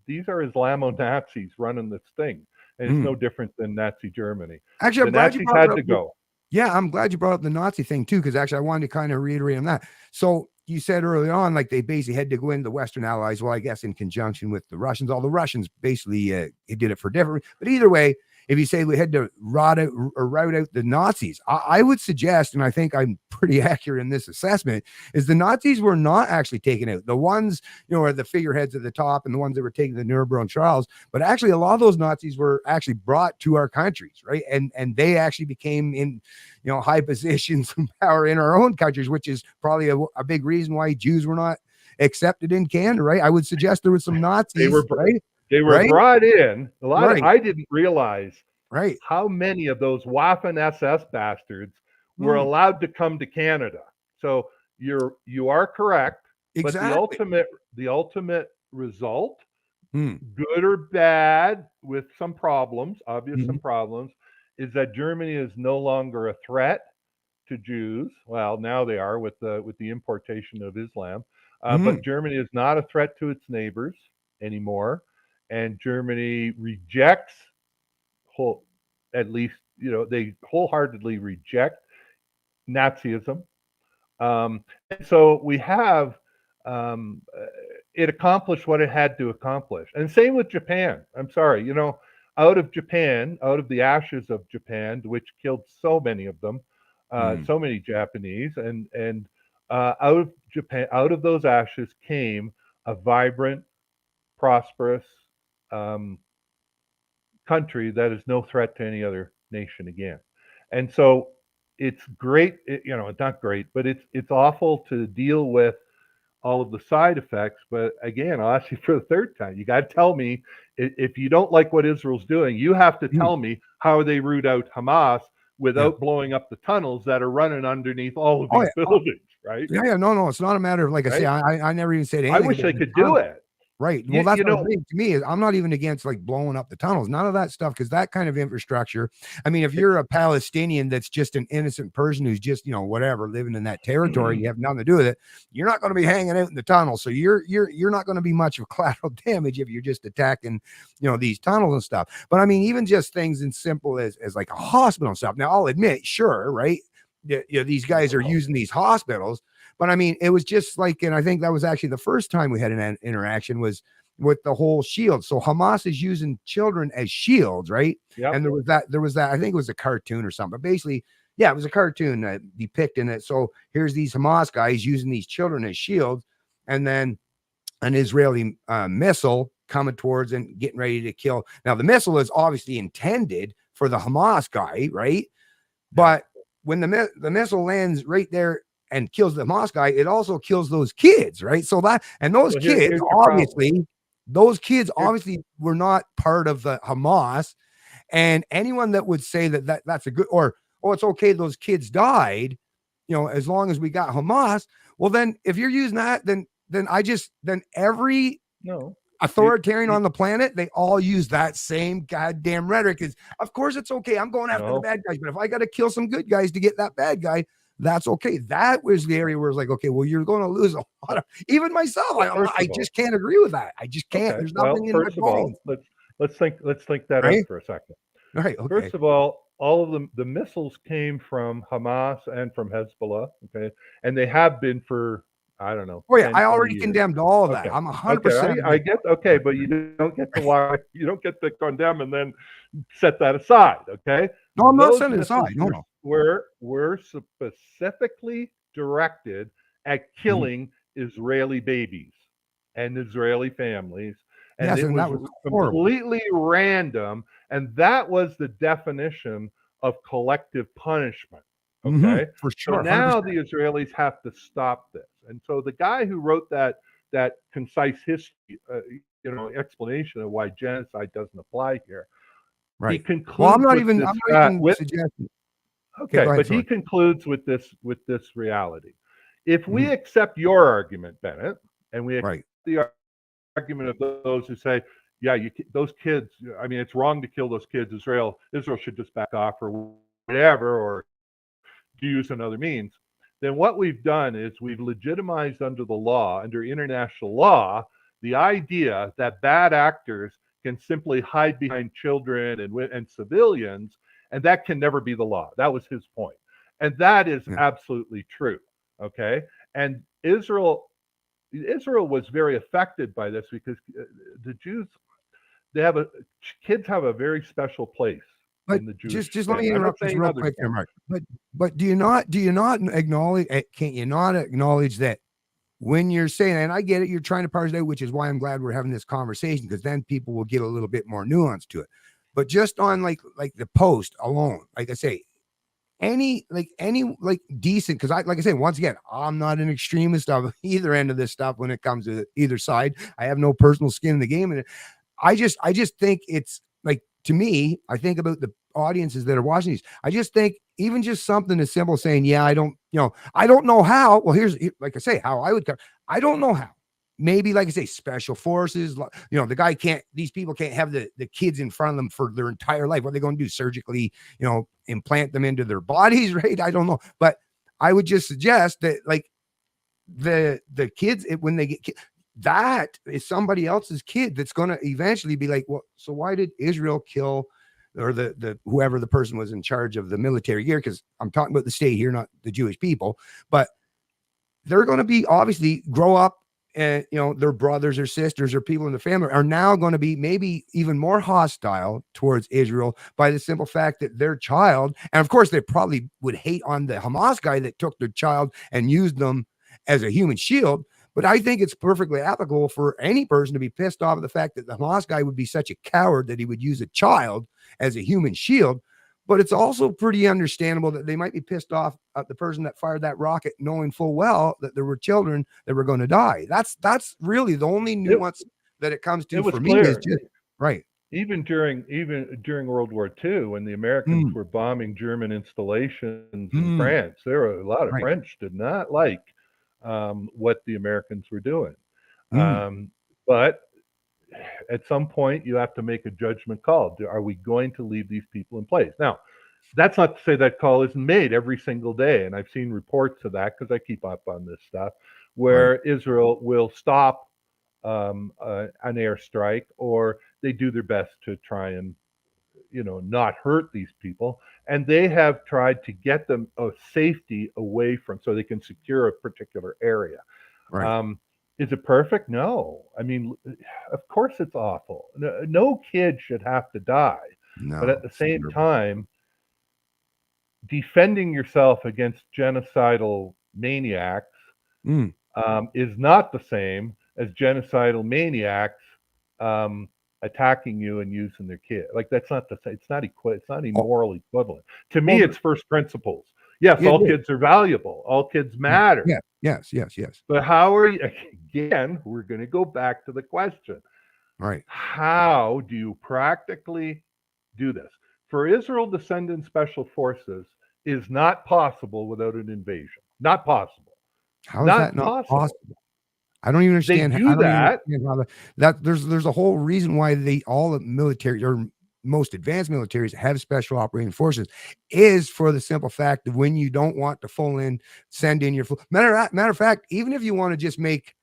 these are Islamo Nazis running this thing, and it's Mm. no different than Nazi Germany. Actually, The I'm glad you Nazis brought it had up. to go. Yeah, I'm glad you brought up the Nazi thing too, because actually I wanted to kind of reiterate on that. So you said early on, like they basically had to go into the Western allies. Well, I guess in conjunction with the Russians, all the Russians basically did it for different. But either way, if you say we had to route out the Nazis, I would suggest, and I think I'm pretty accurate in this assessment, is the Nazis were not actually taken out. The ones, are the figureheads at the top and the ones that were taking the Nuremberg trials, but actually a lot of those Nazis were actually brought to our countries, right? And they actually became in, high positions of power in our own countries, which is probably a big reason why Jews were not accepted in Canada, right? I would suggest there was some They were Nazis, right? they were Right? brought in. Right. I didn't realize Right. how many of those Waffen SS bastards were Mm, allowed to come to Canada. So you are correct, but exactly. the ultimate result, Mm, good or bad, with some problems, obvious mhm, some problems, is that Germany is no longer a threat to Jews. Well, now they are with the importation of Islam, mm, but Germany is not a threat to its neighbors anymore, and Germany rejects whole, at least they wholeheartedly reject Nazism. And so we have it accomplished what it had to accomplish. And same with Japan. I'm sorry, out of Japan, out of the ashes of Japan, which killed so many of them, mm. so many Japanese, and out of Japan, out of those ashes came a vibrant, prosperous um, country that is no threat to any other nation again. And so it's great, it's not great, but it's awful to deal with all of the side effects. But again, I'll ask you for the third time. You got to tell me, if you don't like what Israel's doing, you have to Mm. tell me how they root out Hamas Yeah. without blowing up the tunnels that are running underneath all of Oh these yeah. buildings, right? Yeah, yeah. No. It's not a matter of, like I say, Right? I never even said I anything wish about they the could do tunnel. it. Right. Well, You, that's you what I'm know, saying. To me, is I'm not even against like blowing up the tunnels. None of that stuff, because that kind of infrastructure. I mean, if you're it's a Palestinian that's just an innocent person who's just, whatever, living in that territory, and you have nothing to do with it, you're not going to be hanging out in the tunnel. So you're not going to be much of collateral damage if you're just attacking, these tunnels and stuff. But I mean, even just things as simple as like a hospital and stuff. Now, I'll admit, sure, right? These guys are using these hospitals, but I mean, it was just like, and I think that was actually the first time we had an interaction was with the whole shield. So Hamas is using children as shields, right? yep. And there was that, I think it was a cartoon or something, but basically, yeah, it was a cartoon depicting it. So here's these Hamas guys using these children as shields, and then an Israeli missile coming towards and getting ready to kill. Now, the missile is obviously intended for the Hamas guy, right? Yeah. But when the missile lands right there and kills the Hamas guy, it also kills those kids, right? So that, and So here's your problem. those kids Here, obviously were not part of the Hamas. And anyone that would say that's a good, or oh, it's okay, those kids died, as long as we got Hamas. Well, then if you're using that, then every no. authoritarian on the planet, they all use that same goddamn rhetoric. Is of course it's okay. I'm going after the bad guys, but if I got to kill some good guys to get that bad guy, that's okay. That was the area where it's like, okay, well, you're going to lose a lot of. Even myself, I just can't agree with that. I just can't. Okay. There's nothing in my First of all, bones. let's think that Right? out for a second. Right. Okay. First of all of the missiles came from Hamas and from Hezbollah, okay, and they have been for, I don't know, Oh yeah, 10, I 20 already years. condemned all of that. Okay, I'm okay, 100%. I get okay, but you don't get to you don't get to condemn and then set that aside, okay? No, I'm not Those setting it missiles aside. No. were specifically directed at Mhm. killing Israeli babies and Israeli families, and Yes, it and was that was horrible. completely random, and that was the definition of collective punishment. Okay, For so sure, now 100%. the Israelis have to stop this, and so the guy who wrote that concise history, explanation of why genocide doesn't apply here, he Right. Well, concludes with I'm this not fact. even suggesting. Okay, Okay, go ahead. but he Sorry. concludes with this reality. If we Mhm. accept your argument, Bennett, and we accept Right. the argument of those who say, yeah, those kids, I mean, it's wrong to kill those kids. Israel should just back off or whatever, or use another means. Then what we've done is we've legitimized under the law, under international law, the idea that bad actors can simply hide behind children and civilians, and that can never be the law. That was his point, and that is Yeah. absolutely true. Okay, and Israel was very affected by this because the Jews, kids have a very special place But in the Jewish just let me family. I'm not interrupt just saying real others quick there, don't. Mark. But do you not acknowledge? Can't you not acknowledge that when you're saying, and I get it, you're trying to parse it out, which is why I'm glad we're having this conversation because then people will get a little bit more nuance to it. But just on like the post alone, like I say, any decent, because I say once again, I'm not an extremist of either end of this stuff when it comes to either side. I have no personal skin in the game, and I just think it's like, to me, I think about the audiences that are watching these. I just think even just something as simple saying, yeah, I don't know how. Well, like I say, how I would come. I don't know how. Maybe, like I say, special forces, these people can't have the kids in front of them for their entire life. What are they going to do? Surgically, implant them into their bodies, right? I don't know. But I would just suggest that, like, the kids, when they get that is somebody else's kid that's going to eventually be like, well, so why did Israel kill, or the whoever the person was in charge of the military gear? Because I'm talking about the state here, not the Jewish people. But they're going to be obviously grow up, and their brothers or sisters or people in the family are now going to be maybe even more hostile towards Israel by the simple fact that their child, and of course they probably would hate on the Hamas guy that took their child and used them as a human shield. But I think it's perfectly applicable for any person to be pissed off at the fact that the Hamas guy would be such a coward that he would use a child as a human shield. But it's also pretty understandable that they might be pissed off at the person that fired that rocket, knowing full well that there were children that were going to die. That's really the only It, nuance that it comes it to was for me, is clear. just right. Even during World War II, when the Americans Mm, were bombing German installations in mm, France, there were a lot of right. French did not like what the Americans were doing. Mm, But at some point, you have to make a judgment call. Are we going to leave these people in place? Now, that's not to say that call isn't made every single day, and I've seen reports of that because I keep up on this stuff, right. where Israel will stop an airstrike, or they do their best to try and not hurt these people, and they have tried to get them a safety away from, so they can secure a particular area. Right. um, is it perfect? No. I mean, of course it's awful. No kid should have to die, but No, at the it's same terrible. time, defending yourself against genocidal maniacs Mm. is not the same as genocidal maniacs um, attacking you and using their kid. Like, that's not the same. It's not Oh, moral equivalent. To me, well, it's first principles. Yes, it all is. kids are valuable. All kids Yeah. matter. Yeah. Yes. Yes. Yes. But how are you? Again, we're going to go back to the question: Right. how do you practically do this? For Israel to send in special forces is not possible without an invasion. Not possible. How is that Not not possible. possible? I don't even They understand. do I don't even that. understand how that there's a whole reason why all the military or most advanced militaries have special operating forces is for the simple fact of when you don't want to send in your full matter of fact, even if you want to just make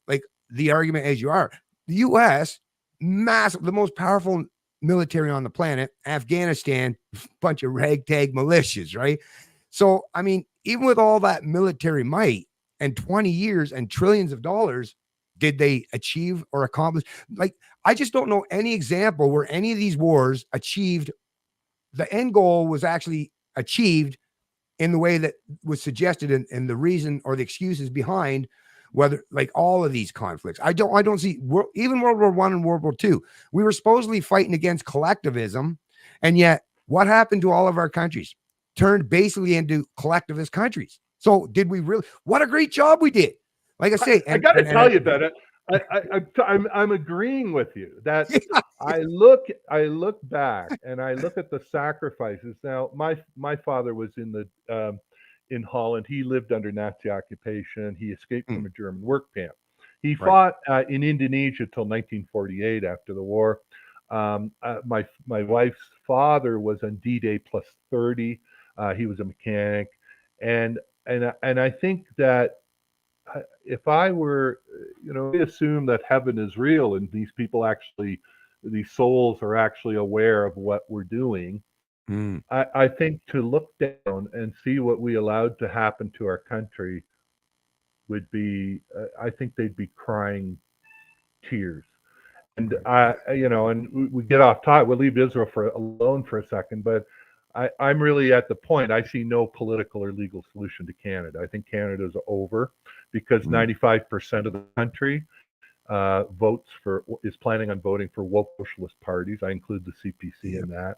like the argument as you are, the U.S. massive, the most powerful military on the planet, Afghanistan, bunch of ragtag militias, right? So, I mean, even with all that military might and 20 years and trillions of dollars, did they achieve or accomplish? Like, I just don't know any example where any of these wars achieved the end goal was actually achieved in the way that was suggested and the reason or the excuses behind whether like all of these conflicts. I don't see even World War I and World War II. We were supposedly fighting against collectivism, and yet what happened to all of our countries? Turned basically into collectivist countries. So did we really? What a great job we did. Like I say, I got to tell you, Bennett, I'm agreeing with you that I look back and I look at the sacrifices. Now, my father was in Holland. He lived under Nazi occupation. He escaped from a German work camp. He Right. fought in Indonesia till 1948 after the war. My wife's father was on D-Day plus 30. He was a mechanic, and I think that if I were, we assume that heaven is real and these souls are actually aware of what we're doing. Mm, I think to look down and see what we allowed to happen to our country would be, I think they'd be crying tears. And we get off topic. We'll leave Israel alone for a second, but I'm really at the point. I see no political or legal solution to Canada. I think Canada's over because 95% of the country is planning on voting for woke socialist parties. I include the CPC in that.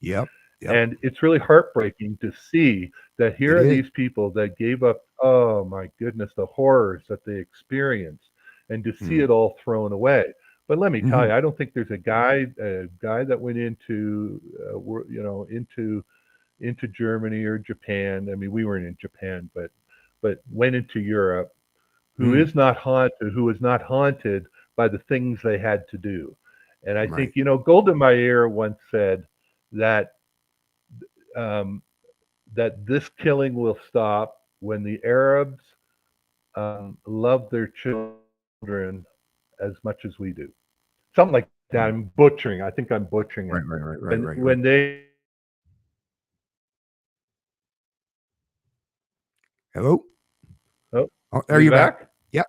Yep. And it's really heartbreaking to see that here are these people that gave up, oh my goodness, the horrors that they experienced, and to see it all thrown away. But let me tell you, I don't think there's a guy that went into into Germany or Japan. I mean, we weren't in Japan, but went into Europe, who is not haunted by the things they had to do. And I think Golda Meir once said that that this killing will stop when the Arabs love their children as much as we do. Something like that. I'm butchering. I think I'm butchering it. Right. When they Hello. Oh, Are you back? Yep.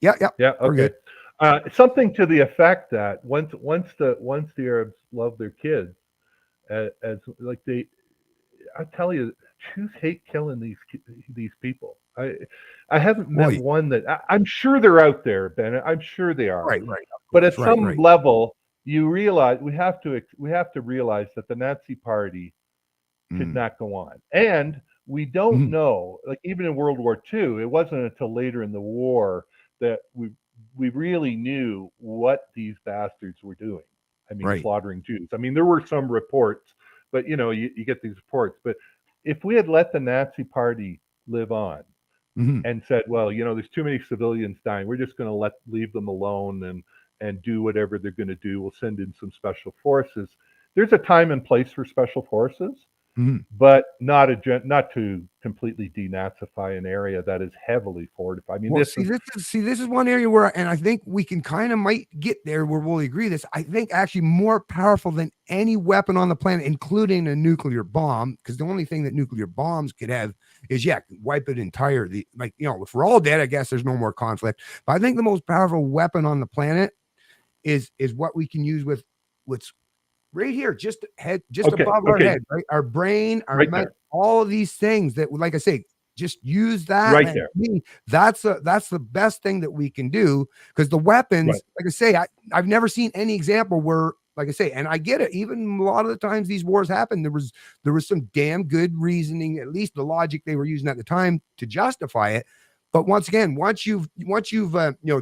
Yeah. Yeah. We're Okay. Something to the effect that once the Arabs love their kids, as like I tell you, Jews hate killing these people. I haven't met one that I'm sure they're out there, Bennett. I'm sure they are. Right. But at some level, you realize we have to realize that the Nazi Party could not go on, and we don't know. Like even in World War II, it wasn't until later in the war that we really knew what these bastards were doing. I mean, slaughtering Jews. I mean, there were some reports, but you get these reports. But if we had let the Nazi Party live on and said, well, there's too many civilians dying, we're just going to leave them alone and do whatever they're going to do. We'll send in some special forces. There's a time and place for special forces, but not to completely denazify an area that is heavily fortified. I mean, this is one area where, and I think we can kind of might get there where we'll agree this. I think actually more powerful than any weapon on the planet, including a nuclear bomb, because the only thing that nuclear bombs could have is wipe it entirely. Like if we're all dead, I guess there's no more conflict. But I think the most powerful weapon on the planet is what we can use with what's right here, just above our head, right? Our brain, our mind, all of these things that, like I say, just use that right there. That's the best thing that we can do, because the weapons, like I say, I've never seen any example where, like I say, and I get it. Even a lot of the times these wars happen, there was some damn good reasoning, at least the logic they were using at the time to justify it. But once again, once you've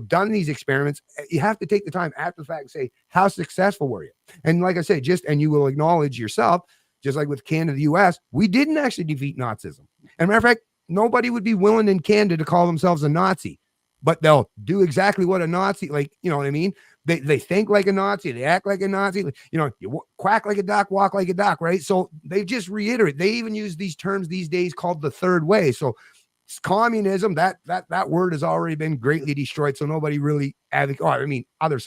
done these experiments, you have to take the time after the fact and say, how successful were you? And like I say, and you will acknowledge yourself, just like with Canada, the US, we didn't actually defeat Nazism. And matter of fact, nobody would be willing in Canada to call themselves a Nazi. but they'll do exactly what a Nazi, like, you know what I mean? They think like a Nazi, they act like a Nazi, you know, you quack like a duck, walk like a duck, right? So they just reiterate. They even use these terms these days called the third way. So communism, that word has already been greatly destroyed. So nobody really advocate. Oh, I mean, other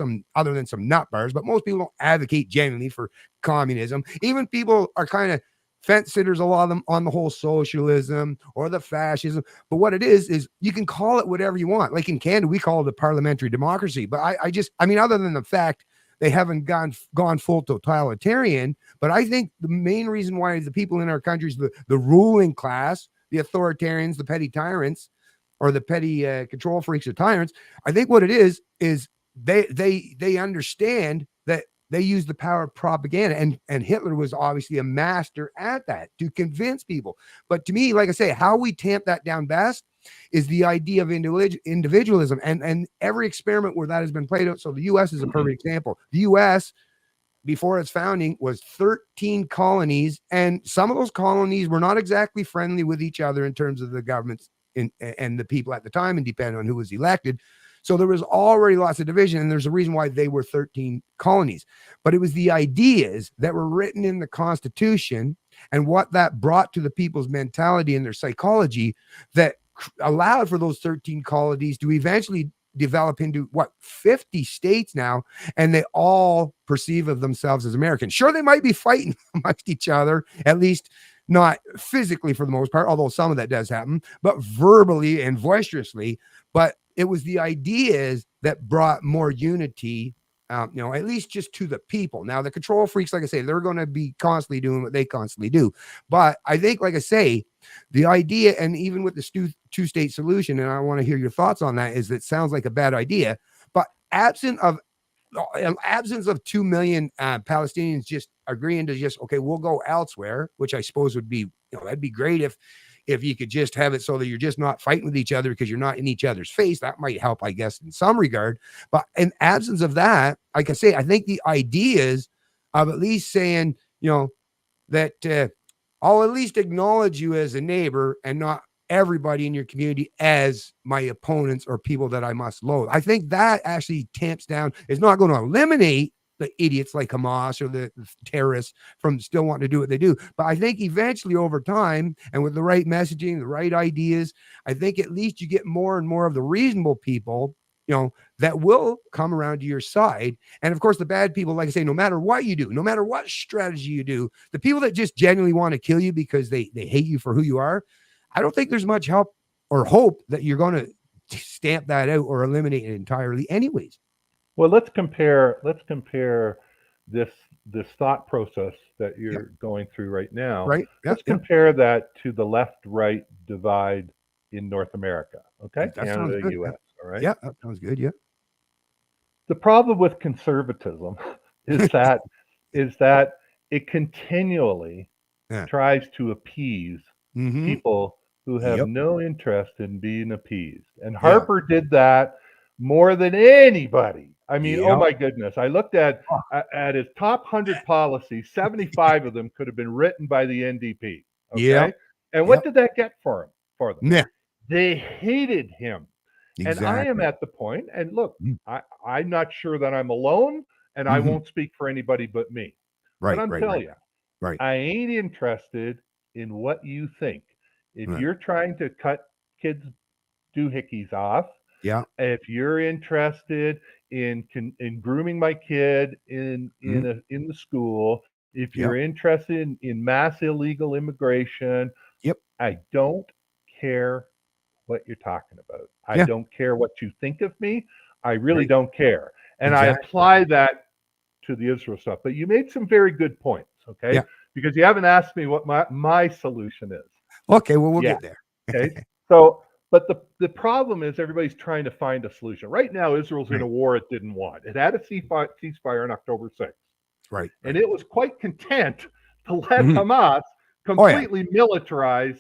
than some nut bars, but most people don't advocate genuinely for communism. Even people are kind of fence sitters, a lot of them, on the whole socialism or the fascism. But what it is you can call it whatever you want. Like in Canada, we call it a parliamentary democracy. But I mean, other than the fact they haven't gone full totalitarian, but I think the main reason why the people in our countries, the ruling class, the authoritarians, the petty tyrants, or the petty control freaks or tyrants, I think what it is they understand that they use the power of propaganda, and Hitler was obviously a master at that, to convince people. But to me, like I say, how we tamp that down best is the idea of individualism, and every experiment where that has been played out. So the U.S. is a perfect example. The U.S., before its founding, was 13 colonies, and some of those colonies were not exactly friendly with each other in terms of the governments and the people at the time, and depending on who was elected. So there was already lots of division, and there's a reason why they were 13 colonies. But it was the ideas that were written in the Constitution and what that brought to the people's mentality and their psychology that allowed for those 13 colonies to eventually develop into 50 states now, and they all perceive of themselves as Americans. Sure, they might be fighting amongst each other, at least not physically for the most part, although some of that does happen, but verbally and boisterously. But it was the ideas that brought more unity, at least just to the people. Now, the control freaks, like I say, they're going to be constantly doing what they constantly do. But I think, like I say, the idea, and even with the two-state solution, and I want to hear your thoughts on that, is that it sounds like a bad idea. But absence of 2 million Palestinians just agreeing to just, okay, we'll go elsewhere, which I suppose would be, that'd be great if you could just have it so that you're just not fighting with each other because you're not in each other's face. That might help, I guess, in some regard. But in absence of that, like I say, I think the ideas of at least saying, that I'll at least acknowledge you as a neighbor and not everybody in your community as my opponents or people that I must loathe. I think that actually tamps down, is not going to eliminate the idiots like Hamas or the terrorists from still wanting to do what they do. But I think eventually over time, and with the right messaging, the right ideas, I think at least you get more and more of the reasonable people, that will come around to your side. And of course, the bad people, like I say, no matter what you do, no matter what strategy you do, the people that just genuinely want to kill you because they hate you for who you are, I don't think there's much help or hope that you're going to stamp that out or eliminate it entirely anyways. Well, let's compare this thought process that you're going through right now. Right. Let's compare that to the left-right divide in North America. Okay, that Canada, good. U.S. All right. Yeah, that sounds good. Yeah. The problem with conservatism is that it continually tries to appease people who have no interest in being appeased. And Harper did that more than anybody. I mean, oh my goodness. I looked at his top 100 policies, 75 of them could have been written by the NDP. Okay. And what did that get for them? Yeah. They hated him. Exactly. And I am at the point, and look, I'm not sure that I'm alone, and I won't speak for anybody but me. Right. But I'm telling you, right. I ain't interested in what you think. If you're trying to cut kids' doohickeys off, if you're interested in grooming my kid in the school, if you're interested in mass illegal immigration, I don't care what you're talking about. I don't care what you think of me. I really don't care. And I apply that to the Israel stuff. But you made some very good points, okay? Because you haven't asked me what my solution is. Okay, well, we'll get there. Okay. So, but the problem is everybody's trying to find a solution. Right now, Israel's in a war it didn't want. It had a ceasefire on October 6th. Right. And it was quite content to let Hamas completely militarize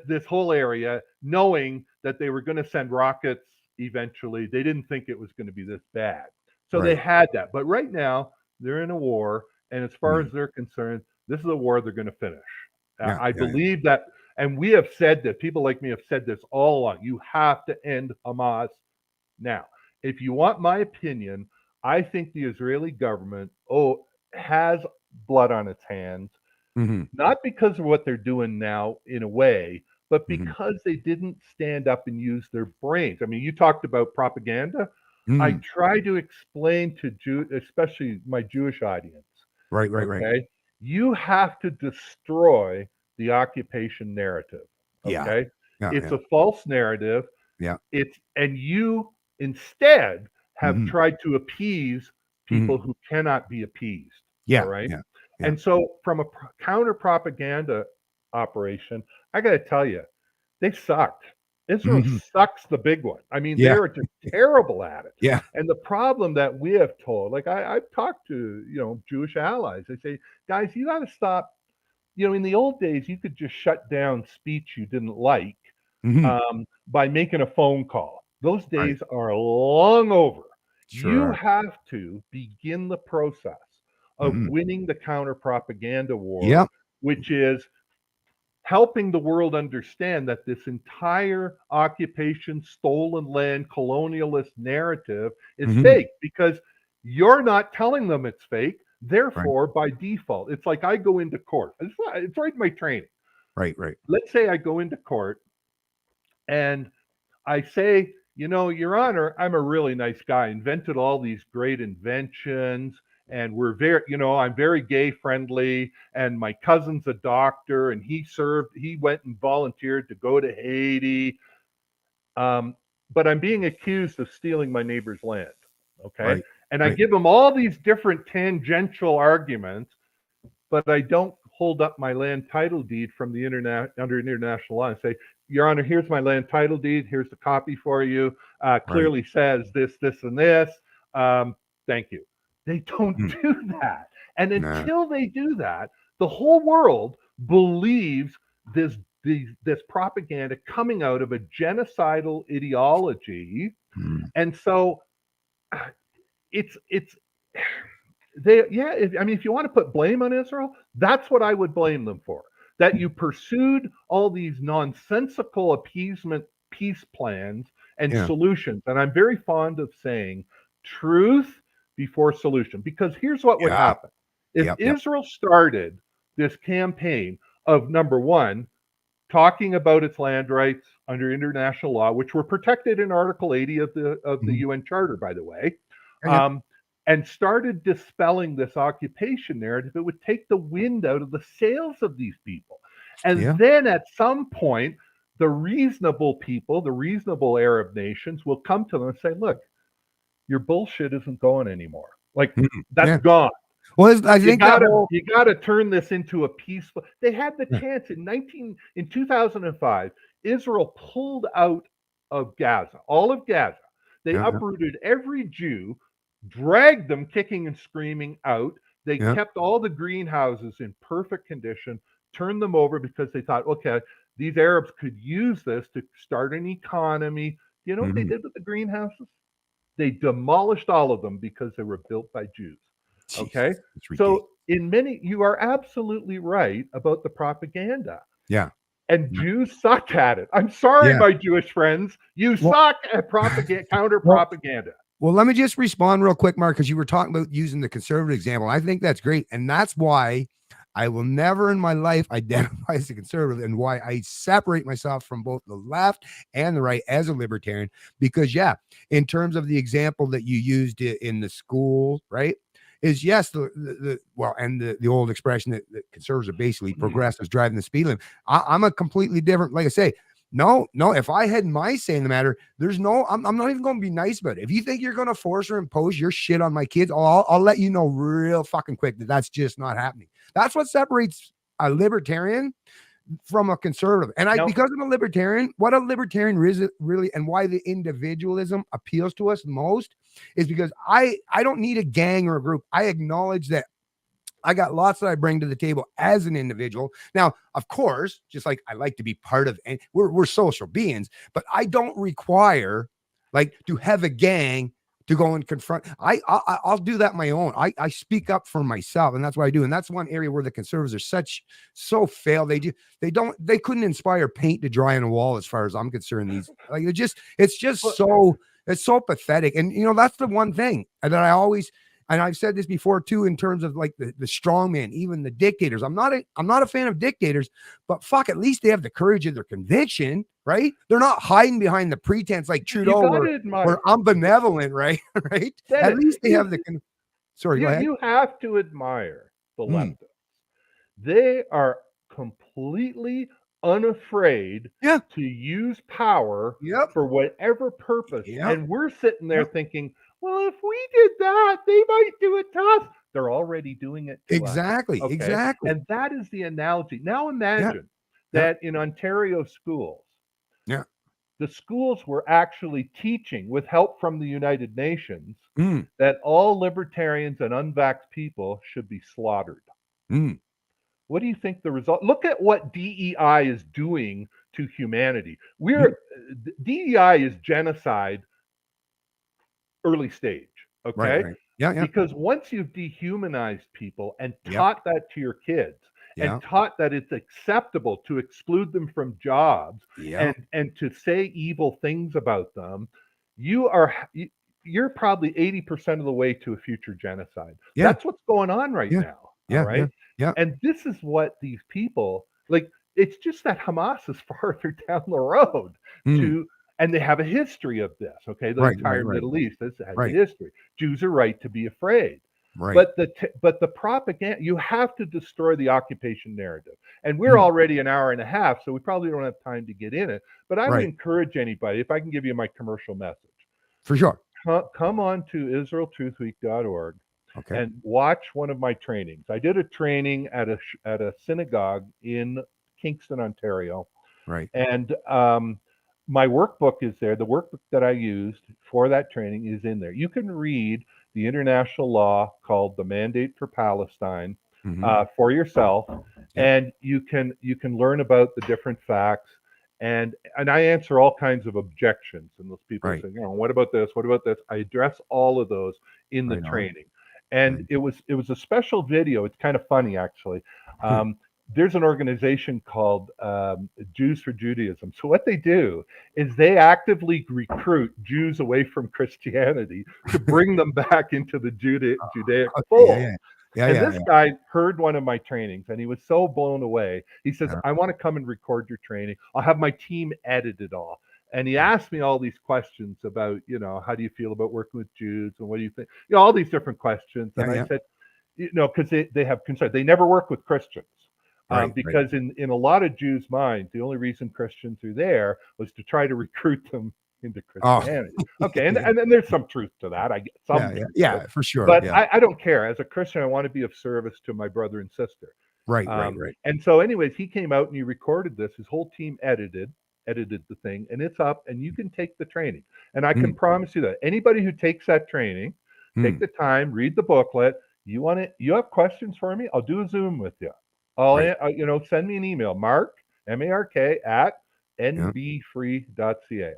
this whole area, knowing that they were going to send rockets eventually. They didn't think it was going to be this bad. So they had that. But right now, they're in a war. And as far as they're concerned, this is a war they're going to finish. I believe that And we have said that, people like me have said this all along. You have to end Hamas now. If you want my opinion, I think the Israeli government has blood on its hands, Mm-hmm. not because of what they're doing now in a way, but Mm-hmm. because they didn't stand up and use their brains. I mean, you talked about propaganda. I Mm-hmm. try to explain to especially my Jewish audience, Right, right, right. okay? You have to destroy the occupation narrative, Yeah. okay? Yeah. It's Yeah. a false narrative. Yeah. And you instead have Mm-hmm. tried to appease Mm-hmm. people who cannot be appeased. All Yeah. right. Yeah. Yeah. And so, from a counter propaganda operation, I got to tell you, they sucked. Israel Mm-hmm. sucks the big one. I mean, they Yeah. are just terrible at it. Yeah. And the problem that we have told, like I've talked to, Jewish allies. They say, guys, you got to stop. In the old days, you could just shut down speech you didn't like Mm-hmm. by making a phone call. Those Right. days are long over. Sure You are. have to begin the process of Mm-hmm. winning the counter propaganda war, Yep. which is helping the world understand that this entire occupation, stolen land, colonialist narrative is Mm-hmm. fake because you're not telling them it's fake. Right. Therefore, by default, it's like I go into court. It's right in my training. Right. Right. Let's say I go into court and I say, Your Honor, I'm a really nice guy, invented all these great inventions, and I'm very gay friendly, and my cousin's a doctor, and he went and volunteered to go to Haiti. Um, but I'm being accused of stealing my neighbor's land. Okay. Right. And I Right. give him all these different tangential arguments, but I don't hold up my land title deed from the internet under international law and say, Your Honor, here's my land title deed. Here's the copy for you. Right. Clearly says this, this, and this. Thank you. They don't Mm. do that. And Nah. until they do that, the whole world believes this propaganda coming out of a genocidal ideology. Mm. And so it's they yeah I mean, if you want to put blame on Israel, that's what I would blame them for, that you pursued all these nonsensical appeasement peace plans and Yeah. solutions. And I'm very fond of saying truth before solution, because here's what would Yeah. happen if Yep. Yep. Israel started this campaign of, number one, talking about its land rights under international law, which were protected in Article 80 of the Mhm. UN Charter, by the way, Yeah. Yeah. um, and started dispelling this occupation narrative, it would take the wind out of the sails of these people. And Yeah. then at some point, the reasonable people, the reasonable Arab nations will come to them and say, look, your bullshit isn't going anymore. Like, Mhm. that's Yeah. gone. Well, I You think that gotta whole. you gotta turn this into a peaceful. They had the Yeah. chance in 2005. Israel pulled out of Gaza, all of Gaza. They Yeah. uprooted every Jew, dragged them kicking and screaming out. They Yeah. kept all the greenhouses in perfect condition, turned them over because they thought, okay, these Arabs could use this to start an economy. You know what they Mhm. did with the greenhouses? They demolished all of them because they were built by Jews. Okay. Jesus, it's ridiculous. So, you are absolutely right about the propaganda. Yeah. And Yeah. Jews suck at it. I'm sorry, Yeah. my Jewish friends. You Well, suck at counter well, propaganda. well, let me just respond real quick, Mark, because you were talking about using the conservative example. I think that's great. And that's why I will never in my life identify as a conservative, and why I separate myself from both the left and the right as a libertarian. Because, yeah, in terms of the example that you used in the school, right? Is yes, and the old expression that conservatives are basically progressives driving the speed limit. I'm a completely different, like I say, no, if I had my say in the matter, I'm not even going to be nice about it. If you think you're going to force or impose your shit on my kids, I'll let you know real fucking quick that that's just not happening. That's what separates a libertarian from a conservative. And Now, because I'm a libertarian, what a libertarian really, and why the individualism appeals to us most, is because I don't need a gang or a group. I acknowledge that I got lots that I bring to the table as an individual. Now, of course, just like I like to be part of, and we're social beings, but I don't require like to have a gang to go and confront. I'll do that my own. I speak up for myself, and that's what I do. And that's one area where the conservatives are so failed. They couldn't inspire paint to dry on a wall, as far as I'm concerned. These like it's just so pathetic. And that's the one thing that I always, and I've said this before too, in terms of like the strong man, even the dictators. I'm not a fan of dictators, but fuck, at least they have the courage of their conviction, right? They're not hiding behind the pretense like You Trudeau, got where to admire. I'm benevolent, right? Right. At Dennis, least they have the. Sorry, go ahead. you have to admire the Mm. leftists. They are completely unafraid Yeah. to use power Yep. for whatever purpose. Yep. And we're sitting there Yep. thinking, well, if we did that, they might do it to us. They're already doing it to us. Exactly. Okay? Exactly. And that is the analogy. Now imagine Yeah. that in Ontario schools, Yeah. the schools were actually teaching, with help from the United Nations, Mm. that all libertarians and unvaxxed people should be slaughtered. Mm. What do you think the result? Look at what DEI is doing to humanity. DEI is genocide early stage, okay? Right. Yeah. Yeah. Because once you've dehumanized people and Yep. taught that to your kids, Yeah. and taught that it's acceptable to exclude them from jobs, Yeah. and to say evil things about them, you're probably 80% of the way to a future genocide. Yeah. That's what's going on right Yeah. now. Yeah. All right. Yeah. And this is what these people like. It's just that Hamas is farther down the road Mm. to, and they have a history of this. Okay. The Right. entire Right. Middle East has a Right. history. Jews are right to be afraid. Right. But the propaganda, you have to destroy the occupation narrative. And we're Mm. already an hour and a half, so we probably don't have time to get in it. But I would Right. encourage anybody, if I can give you my commercial message, For sure. come on to IsraelTruthWeek.org Okay. and watch one of my trainings. I did a training at a synagogue in Kingston, Ontario, Right. and my workbook is there. The workbook that I used for that training is in there. You can read the international law called the Mandate for Palestine Mhm. for yourself, Yeah. and you can learn about the different facts. And I answer all kinds of objections. And those people Right. say, what about this? What about this? I address all of those in the Right on. training. And Right. it was a special video. It's kind of funny, actually. There's an organization called Jews for Judaism. So what they do is they actively recruit Jews away from Christianity to bring them back into the Judaic Okay. fold. Yeah. Yeah. And Yeah. this guy heard one of my trainings and he was so blown away. He says, Yeah. I want to come and record your training. I'll have my team edit it all. And he asked me all these questions about, how do you feel about working with Jews, and what do you think? All these different questions. And Yeah. I said, because they have concern. They never work with Christians. Right. Because in a lot of Jews' minds, the only reason Christians are there was to try to recruit them into Oh. Christianity. Okay, and Yeah. and there's some truth to that. I get some Yeah. truth to it. Yeah. For sure. But Yeah. I don't care. As a Christian, I want to be of service to my brother and sister. Right. Right. And so, anyways, he came out and he recorded this. His whole team edited the thing, and it's up, and you can take the training. And I can promise you that anybody who takes that training, take the time, read the booklet. You have questions for me? I'll do a Zoom with you. Right. Send me an email, Mark, MARK, at Yeah. nbfree.ca.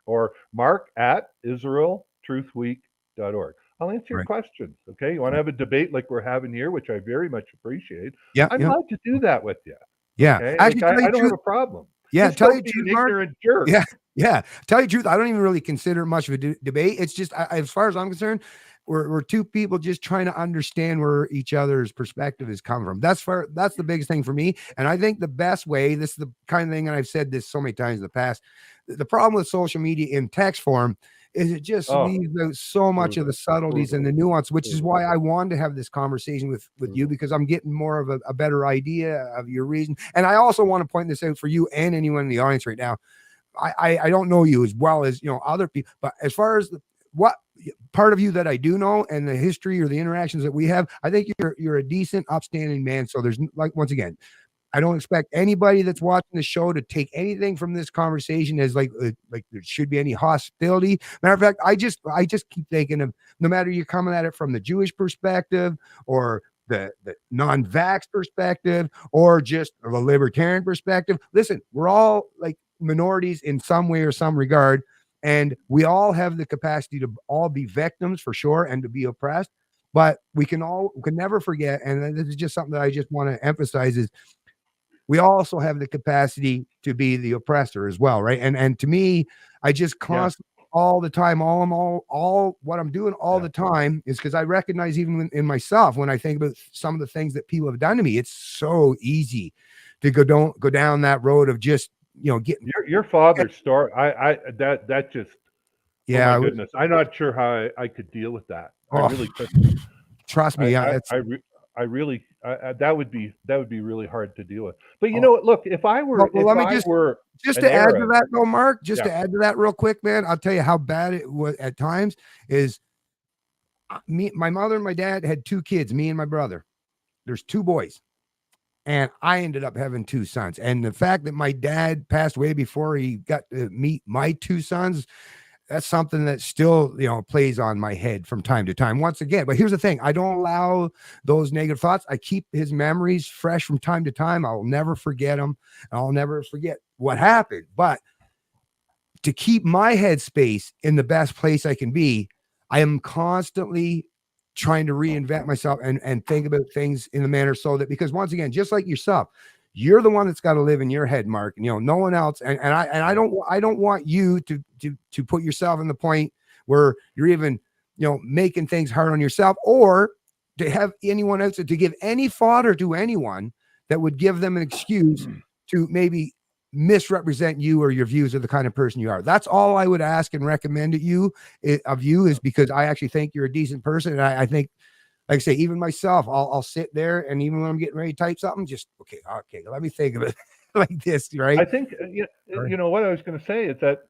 or Mark at IsraelTruthWeek.org. I'll answer your Right. questions. Okay. You want to have a debate like we're having here, which I very much appreciate. Yeah. I'd Yeah. love to do that with you. Yeah. Okay. Actually, tell you I the don't truth. have a problem. Yeah. Just Tell don't you the be truth, an Mark. ignorant jerk. Yeah. Yeah. Tell you the truth, I don't even really consider it much of a debate. It's just, as far as I'm concerned, we're two people just trying to understand where each other's perspective is coming from. That's the biggest thing for me. And I think the best way, this is the kind of thing, and I've said this so many times in the past, the problem with social media in text form is it just leaves out so much of the subtleties and the nuance, which is why I wanted to have this conversation with you, because I'm getting more of a better idea of your reason. And I also want to point this out for you and anyone in the audience right now. I don't know you as well as other people, but as far as what part of you that I do know and the history or the interactions that we have, I think you're a decent, upstanding man. So there's, like, once again, I don't expect anybody that's watching the show to take anything from this conversation as like there should be any hostility. Matter of fact, I just keep thinking of, no matter you're coming at it from the Jewish perspective or the non-vax perspective or just the libertarian perspective, listen, we're all like minorities in some way or some regard. And we all have the capacity to all be victims for sure and to be oppressed. But we can never forget, and this is just something that I just want to emphasize is we also have the capacity to be the oppressor as well, right? And to me, I just Yeah, constantly all the time, all what I'm doing all yeah. the time is because I recognize even in myself when I think about some of the things that people have done to me, it's so easy to go down that road of just getting Your father's story, that just, oh yeah, my I was goodness, I'm not sure how I could deal with that. I oh really couldn't. trust me, I yeah, I it's I, re- I really that would be really hard to deal with. But you oh, know what? Look, if I well, were well, if let me I just were just an to add to Arab, that though, Mark, just yeah, to add to that real quick, man, I'll tell you how bad it was at times is me, my mother and my dad had two kids, me and my brother. There's two boys. And I ended up having two sons. And the fact that my dad passed away before he got to meet my two sons, that's something that still, plays on my head from time to time. Once again, but here's the thing, I don't allow those negative thoughts. I keep his memories fresh from time to time. I'll never forget them. I'll never forget what happened. But to keep my headspace in the best place I can be, I am constantly trying to reinvent myself and think about things in the manner so that because once again, just like yourself, you're the one that's got to live in your head, Mark. And no one else. And I yeah. don't want you to put yourself in the point where you're even making things hard on yourself or to have anyone else to give any fodder to anyone that would give them an excuse to maybe misrepresent you or your views of the kind of person you are. That's all I would ask and recommend of you is because I actually think you're a decent person. And I think, like I say, even myself, I'll sit there and even when I'm getting ready to type something, just okay, let me think of it like this, right? I think Right. what I was going to say is that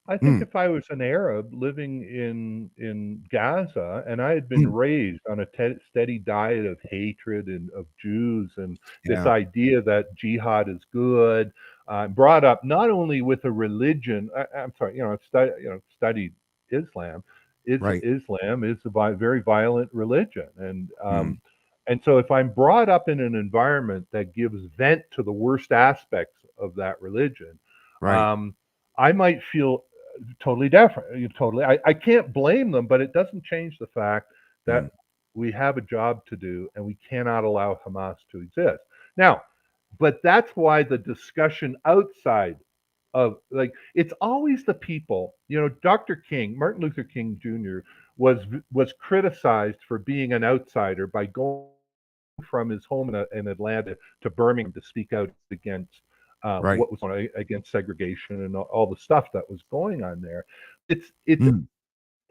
I think Mm, if I was an Arab living in Gaza and I had been mm, raised on a steady diet of hatred and of Jews and this yeah, idea that jihad is good, brought up not only with a religion. I'm sorry, studied Islam. right. Islam is a very violent religion, Mm, and so if I'm brought up in an environment that gives vent to the worst aspects of that religion, right. um, I might feel totally different. Totally, I can't blame them, but it doesn't change the fact that Mm, we have a job to do and we cannot allow Hamas to exist. Now, but that's why the discussion outside of, like, it's always the people. Dr. King, Martin Luther King Jr. was criticized for being an outsider by going from his home in Atlanta to Birmingham to speak out against right. what was going on, against segregation and all the stuff that was going on there. It's Mm,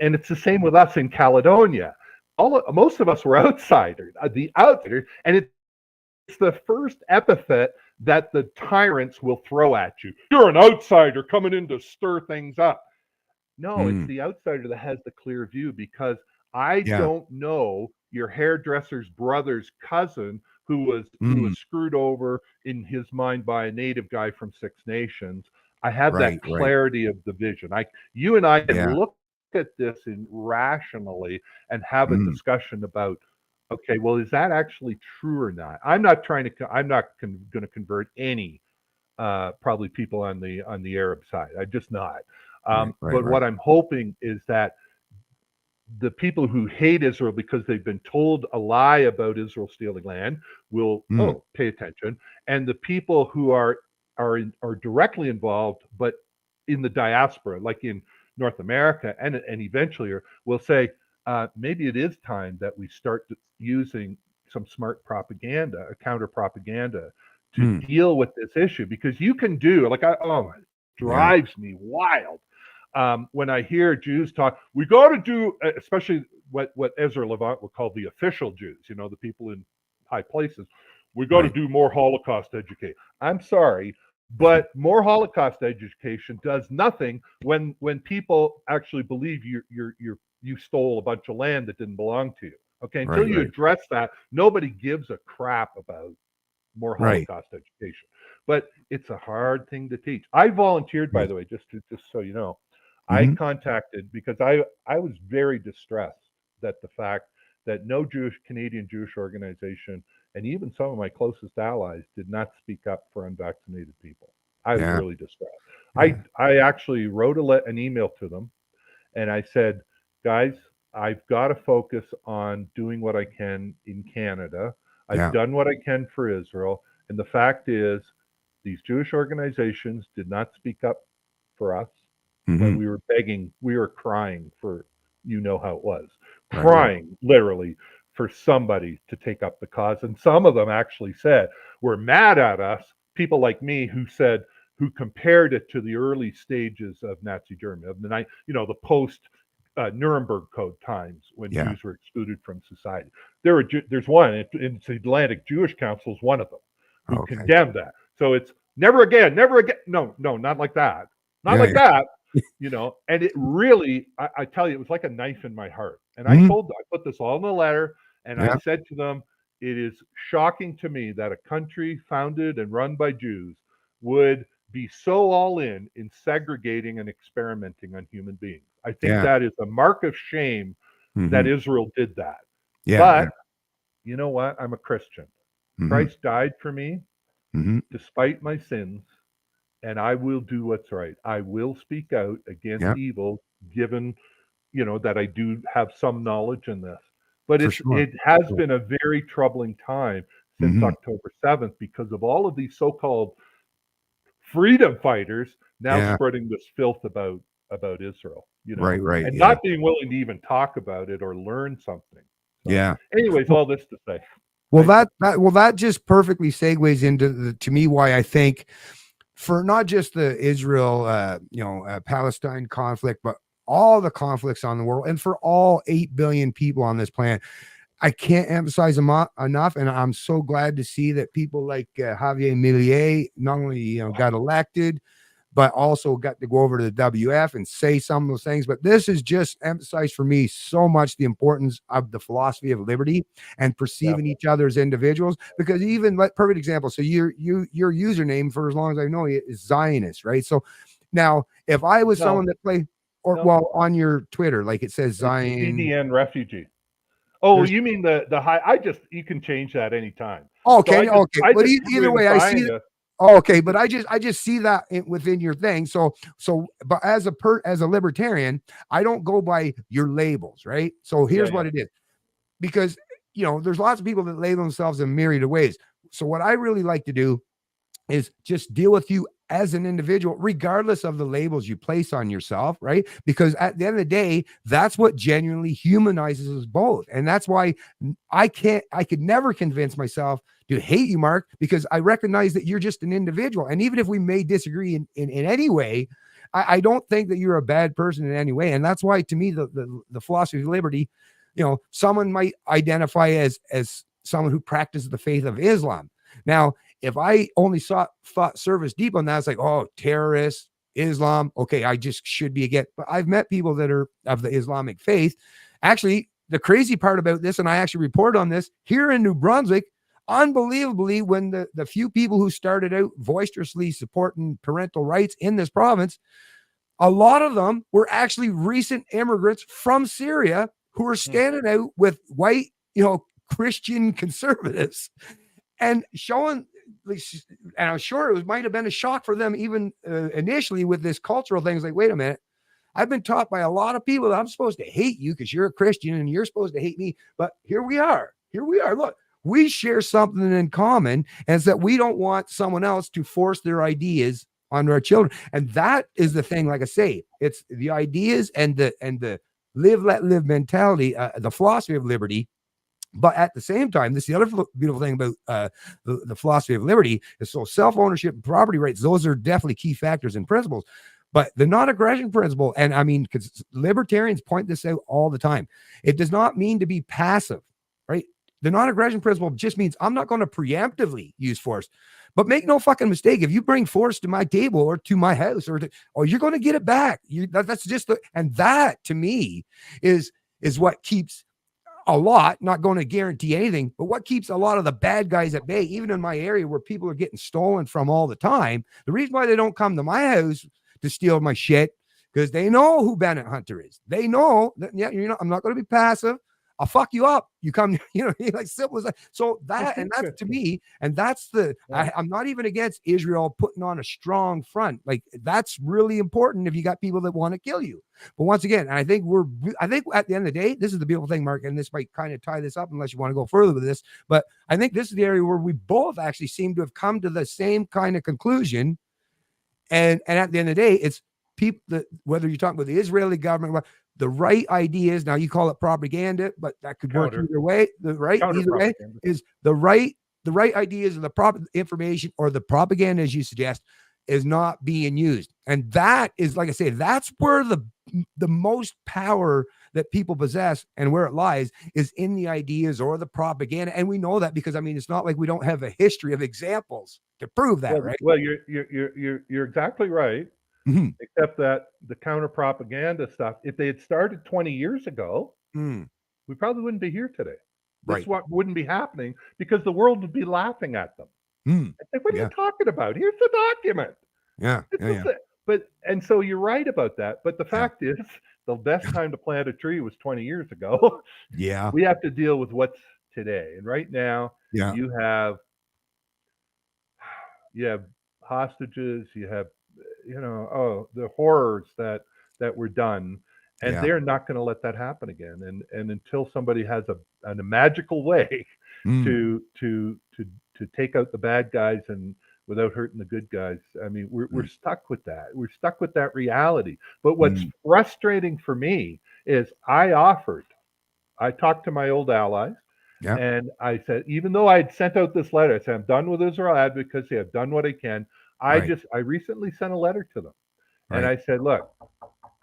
and it's the same with us in Caledonia. Most of us were outsiders, the outsiders, and it's the first epithet that the tyrants will throw at you. You're an outsider coming in to stir things up. No, it's mm, the outsider that has the clear view because I yeah. don't know your hairdresser's brother's cousin who was Mm, screwed over in his mind by a native guy from Six Nations. I have right. that Right. clarity of the vision. You and I can Yeah. look at this rationally and have a Mm, discussion about, okay, well, is that actually true or not? I'm not going to convert any probably people on the Arab side. I'm just not. right. Right. But Right. what I'm hoping is that the people who hate Israel because they've been told a lie about Israel stealing land will, Mm, pay attention, and the people who are directly involved but in the diaspora, like in North America and eventually will say, maybe it is time that we start using some smart propaganda, a counter propaganda, to mm, deal with this issue because you can do like it yeah. drives me wild when I hear Jews talk. We got to do, especially what Ezra Levant would call the official Jews, the people in high places. We got to Right. do more Holocaust education. I'm sorry, but more Holocaust education does nothing when people actually believe you stole a bunch of land that didn't belong to you. Okay, until Right. you Right. address that, nobody gives a crap about more Right. Holocaust education. But it's a hard thing to teach. I volunteered, by Right. the way, just so you know. I Mm-hmm. contacted because I was very distressed that the fact that no Canadian Jewish organization and even some of my closest allies did not speak up for unvaccinated people. I was Yeah. really distressed. Yeah. I actually wrote an email to them, and I said, guys, I've got to focus on doing what I can in Canada. I've Yeah. done what I can for Israel. And the fact is, these Jewish organizations did not speak up for us when Hmm. we were begging, we were crying for, you know how it was, Right. Right. crying literally for somebody to take up the cause. And some of them actually said, we're mad at us, people like me who said, who compared it to the early stages of Nazi Germany, of the night, the post Nuremberg Code times when Yeah. Jews were excluded from society. There's one, it's the Atlantic Jewish Council is one of them, who Okay. condemned that. So it's never again, never again. No, no, not like that. Not Yeah. like Yeah. that. And it really, I tell you, it was like a knife in my heart. And I Mhm. put this all in a letter, and I Yeah. said to them, it is shocking to me that a country founded and run by Jews would be so all in segregating and experimenting on human beings. I think Yeah. that is a mark of shame that Hmm. Israel did that. Yeah. Yeah. But you know what? I'm a Christian. Hmm. Christ died for me Hmm. despite my sins, and I will do what's right. I will speak out against Yeah. evil, given that I do have some knowledge in this. But For sure. it has Sure. been a very troubling time since Hmm. October 7th because of all of these so-called freedom fighters now Yeah. spreading this filth about Israel, Right. Right. and Yeah. not being willing to even talk about it or learn something. So, Yeah. anyways, Well, all this to say, well, I that just perfectly segues into to me why I think for not just the Israel, Palestine conflict, but all the conflicts on the world, and for all 8 billion people on this planet, I can't emphasize enough. And I'm so glad to see that people like Javier Milei not only got elected, but also got to go over to the WF and say some of those things. But this is just emphasized for me so much the importance of the philosophy of liberty and yeah, perceiving each other as individuals. Because even like perfect example, so your username for as long as I know you is Zionist, right? So now if I was no, someone that played or no, well on your Twitter, like it says it's Zion, CDN refugee. Oh, there's you mean the high? You can change that anytime. So okay, okay, I but just threw either in way, I see. Zionist. Oh, okay, but I just see that within your thing. But as a libertarian, I don't go by your labels, right? So Yeah, here's yeah, what it is, because there's lots of people that label themselves in myriad of ways. So what I really like to do is just deal with you as an individual, regardless of the labels you place on yourself, right? Because at the end of the day, that's what genuinely humanizes us both. And that's why I could never convince myself to hate you, Mark, because I recognize that you're just an individual. And even if we may disagree in any way, I don't think that you're a bad person in any way. And that's why, to me, the philosophy of liberty, someone might identify as someone who practices the faith of Islam. Now, if I only thought service deep on that, it's like, oh, terrorists, Islam. Okay, I just should be against. But I've met people that are of the Islamic faith. Actually, the crazy part about this, and I actually report on this here in New Brunswick, unbelievably, when the few people who started out boisterously supporting parental rights in this province, a lot of them were actually recent immigrants from Syria who were mm, standing out with white, Christian conservatives and showing, and I'm sure might have been a shock for them even initially with this cultural thing. It's like, wait a minute, I've been taught by a lot of people that I'm supposed to hate you because you're a Christian and you're supposed to hate me. But here we are. Here we are. Look, we share something in common, and it's that we don't want someone else to force their ideas on our children. And that is the thing. Like I say, it's the ideas and the live, let live mentality, the philosophy of liberty. But at the same time, this is the other beautiful thing about the philosophy of liberty is so self-ownership and property rights. Those are definitely key factors and principles. But the non-aggression principle, and I mean, because libertarians point this out all the time, it does not mean to be passive, right? The non-aggression principle just means I'm not going to preemptively use force. But make no fucking mistake, if you bring force to my table or to my house, or you're going to get it back. That's just and that to me is what keeps a lot, not going to guarantee anything, but what keeps a lot of the bad guys at bay, even in my area where people are getting stolen from all the time. The reason why they don't come to my house to steal my shit, because they know who Bennett Hunter is. They know that, yeah, I'm not going to be passive. I'll fuck you up. You come, like simple as that. So and that's to me, and that's I'm not even against Israel putting on a strong front. Like that's really important if you got people that want to kill you. But once again, I think at the end of the day, this is the beautiful thing, Mark, and this might kind of tie this up unless you want to go further with this. But I think this is the area where we both actually seem to have come to the same kind of conclusion. And at the end of the day, it's people that whether you're talking about the Israeli government, the right ideas. Now you call it propaganda, but that could work either way. Either way is the right ideas and the proper information or the propaganda, as you suggest, is not being used. And that is, like I say, that's where the most power that people possess and where it lies is in the ideas or the propaganda. And we know that because, I mean, it's not like we don't have a history of examples to prove that, right? Well, you're exactly right. Mm-hmm. Except that the counter propaganda stuff, if they had started 20 years ago, we probably wouldn't be here today. This wouldn't be happening because the world would be laughing at them. Like, what are you talking about? Here's the document. And so you're right about that. But the fact is, the best time to plant a tree was 20 years ago. We have to deal with what's today. And right now, you have hostages, you have the horrors that were done, and they're not going to let that happen again. And until somebody has a magical way to take out the bad guys and without hurting the good guys, I mean, we're stuck with that. We're stuck with that reality. But what's frustrating for me is I talked to my old allies. And I said, even though I had sent out this letter, I said, I'm done with Israel advocacy. I've done what I can. I recently sent a letter to them. And I said, look,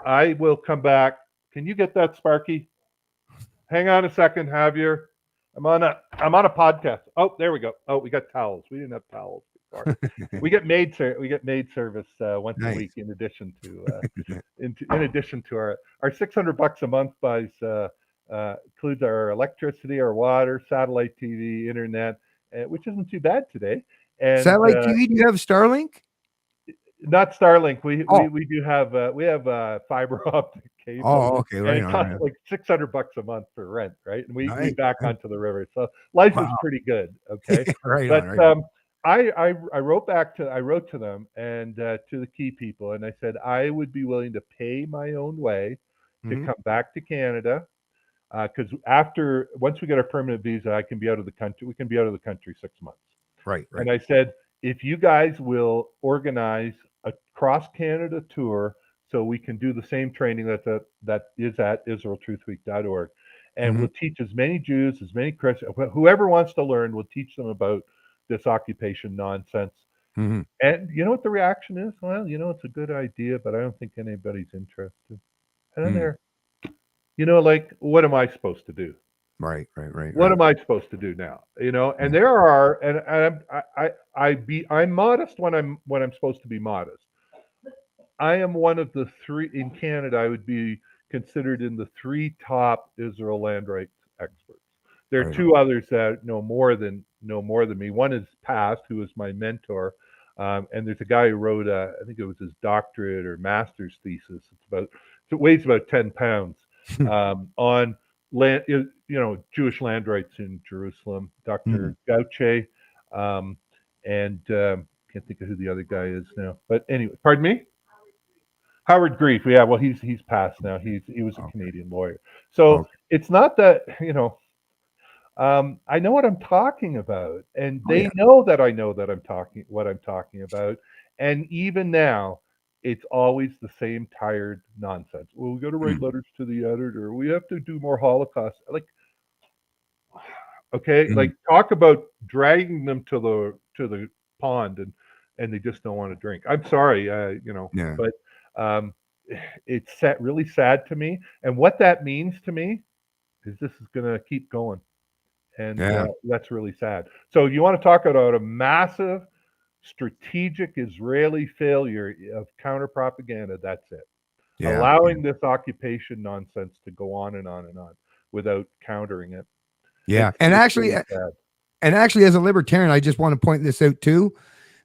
I will come back. Can you get that, Sparky? Hang on a second, Javier. I'm on a podcast. Oh, there we go. Oh, we got towels. We didn't have towels before. we get maid service once a week in addition to in addition to our $600 a month buys includes our electricity, our water, satellite TV, internet, which isn't too bad today. And satellite TV, do you have Starlink? Not Starlink. We do have fiber optic cable. Oh, okay. Right. And it costs like $600 a month for rent, right? And we back onto the river, so life is pretty good. Okay, I wrote to them and to the key people, and I said I would be willing to pay my own way to come back to Canada. Because once we get our permanent visa, I can be out of the country. We can be out of the country 6 months. Right. And I said, if you guys will organize a cross-Canada tour so we can do the same training that is at IsraelTruthWeek.org, and we'll teach as many Jews, as many Christians, whoever wants to learn, we'll teach them about this occupation nonsense. And you know what the reaction is? Well, it's a good idea, but I don't think anybody's interested. And then they're, like, what am I supposed to do? Right. What am I supposed to do now? And there are, and I'm modest when I'm supposed to be modest. I am one of the three in Canada. I would be considered in the 3 top Israel land rights experts. There are 2 others that know more than me. One is Past, who was my mentor, and there's a guy who wrote I think it was his doctorate or master's thesis. It weighs about 10 pounds on land, Jewish land rights in Jerusalem, Dr. Gauche, and can't think of who the other guy is now. But anyway, pardon me? Howard Grief. Yeah, well, he's passed now. He was a Canadian lawyer. So it's not that, I know what I'm talking about, and they know that I know that what I'm talking about. And even now, it's always the same tired nonsense. Well, we got to write letters to the editor. We have to do more Holocaust. Like, okay, like talk about dragging them to the pond, and they just don't want to drink. I'm sorry, but it's really sad to me. And what that means to me is this is going to keep going, and that's really sad. So you want to talk about a massive strategic Israeli failure of counter propaganda? That's it. Allowing this occupation nonsense to go on and on and on without countering it. And actually, as a libertarian, I just want to point this out too.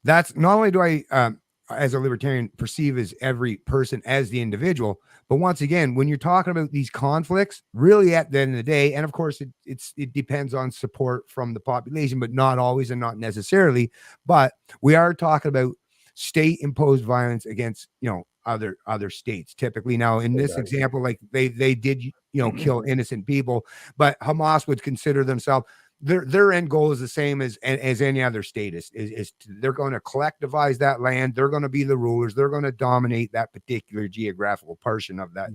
That's not only do I as a libertarian, perceive as every person as the individual. But once again, when you're talking about these conflicts, really at the end of the day, and of course it depends on support from the population, but not always and not necessarily. But we are talking about state imposed violence against other states typically. Now in this example, like they did kill innocent people, but Hamas would consider themselves, their end goal is the same as any other state is they're going to collectivize that land. They're going to be the rulers. They're going to dominate that particular geographical portion of that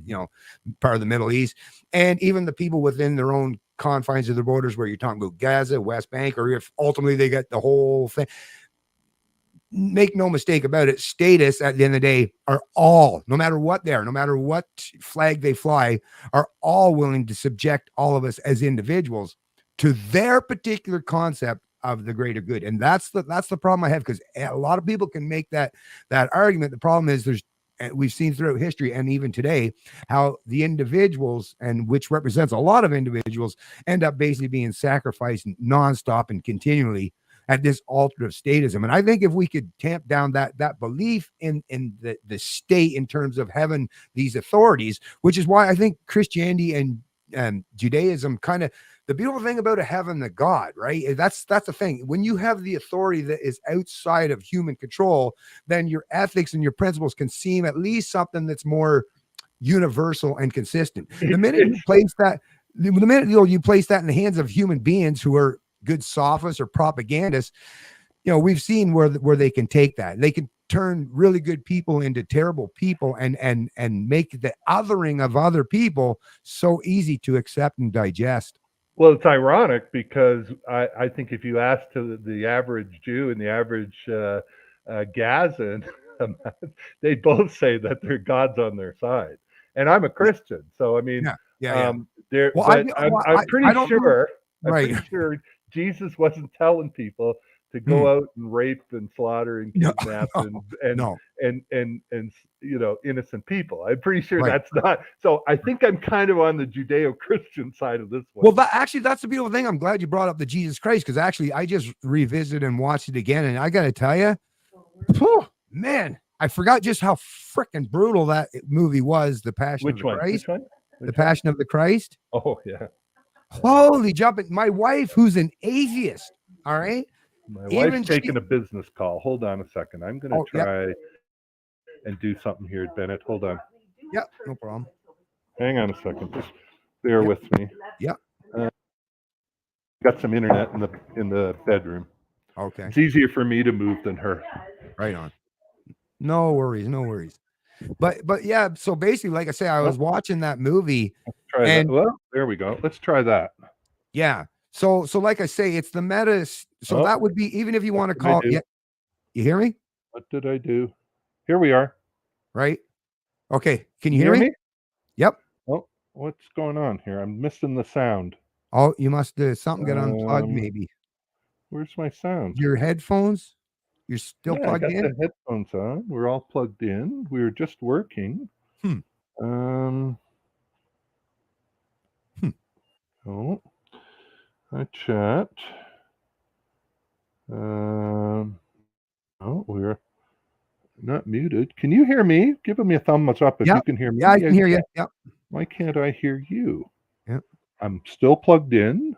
part of the Middle East. And even the people within their own confines of the borders, where you're talking about Gaza, West Bank, or if ultimately they get the whole thing. Make no mistake about it, statists at the end of the day are all, no matter what they are, no matter what flag they fly, are all willing to subject all of us as individuals to their particular concept of the greater good. And that's the problem I have, because a lot of people can make that argument. The problem is we've seen throughout history and even today how the individuals, and which represents a lot of individuals, end up basically being sacrificed nonstop and continually at this altar of statism. And I think if we could tamp down that belief in the state in terms of having these authorities, which is why I think Christianity and Judaism kind of, the beautiful thing about having the God, right? That's the thing. When you have the authority that is outside of human control, then your ethics and your principles can seem at least something that's more universal and consistent. The minute you place that in the hands of human beings who are good sophists or propagandists, we've seen where they can take that. They can turn really good people into terrible people and make the othering of other people so easy to accept and digest. Well, it's ironic because I think if you ask to the average Jew and the average Gazan, they both say that their God's on their side. And I'm a Christian, so I mean, I'm pretty sure. Right. I'm pretty sure Jesus wasn't telling people to go out and rape and slaughter and kidnap and innocent people. I'm pretty sure that's not. So I think I'm kind of on the Judeo-Christian side of this one. Well, that's the beautiful thing. I'm glad you brought up the Jesus Christ, because actually I just revisited and watched it again, and I got to tell you, man, I forgot just how freaking brutal that movie was. The Passion of the Christ. The Passion of the Christ. Oh yeah. Holy jumping! My wife, who's an atheist, all right. My wife's taking a business call. Hold on a second. I'm going to try and do something here, Bennett. Hold on. Yeah, no problem. Hang on a second. Just bear with me. Yeah. Got some internet in the bedroom. Okay. It's easier for me to move than her. Right on. No worries. But yeah, so basically, like I say, I was watching that movie. Let's try that. Well, there we go. Let's try that. Yeah. So like I say, it's the meta. So that would be, even if you want to call it. Yeah. You hear me? What did I do? Here we are. Right. Okay. Can you hear me? Yep. Oh, what's going on here? I'm missing the sound. Oh, you must something get unplugged maybe. Where's my sound? Your headphones? You're still plugged in? I got the headphones on. We're all plugged in. We were just working. Oh, I chat. Oh, we're not muted. Can you hear me? Give me a thumbs up if you can hear me. Yeah, I can hear you. Yep. Why can't I hear you? Yep. I'm still plugged in.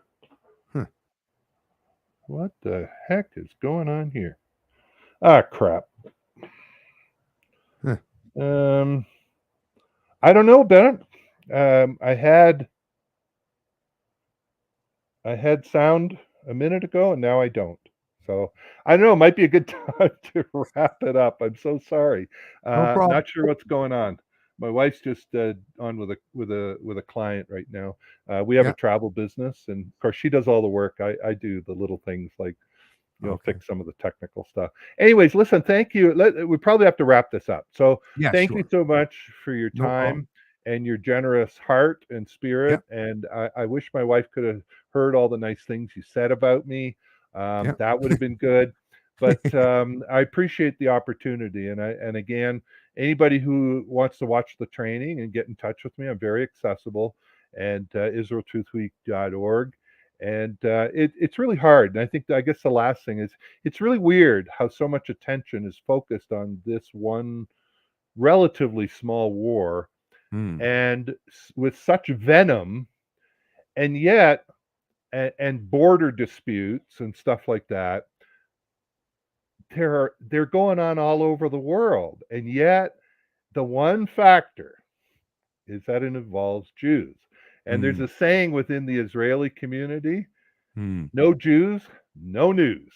What the heck is going on here? Ah, crap. I don't know, Bennett. I had sound a minute ago, and now I don't. So I don't know. It might be a good time to wrap it up. I'm so sorry. No problem. Not sure what's going on. My wife's just on with a client right now. We have a travel business, and of course she does all the work. I do the little things like fix some of the technical stuff. Anyways, listen, thank you. We probably have to wrap this up. So thank you so much for your time and your generous heart and spirit. And I wish my wife could have heard all the nice things you said about me. That would have been good. But I appreciate the opportunity. And again, anybody who wants to watch the training and get in touch with me, I'm very accessible. And IsraelTruthWeek.org. And it's really hard. And I guess the last thing is it's really weird how so much attention is focused on this one relatively small war, Mm, and with such venom, and yet and border disputes and stuff like that, they're going on all over the world, and yet the one factor is that it involves Jews. And there's mm, a saying within the Israeli community: mm. no Jews, no news.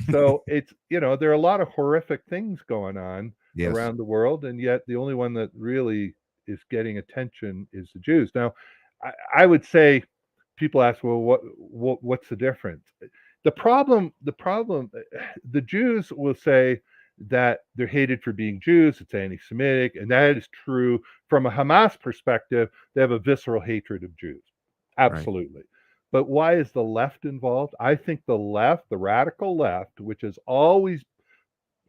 So it's, there are a lot of horrific things going on Yes. around the world, and yet the only one that really is getting attention is the Jews. Now, I would say, people ask, well, what's the difference? The problem, the Jews will say that they're hated for being Jews. It's anti-Semitic, and that is true from a Hamas perspective. They have a visceral hatred of Jews, Right. absolutely. But why is the left involved? I think the left, the radical left, which has always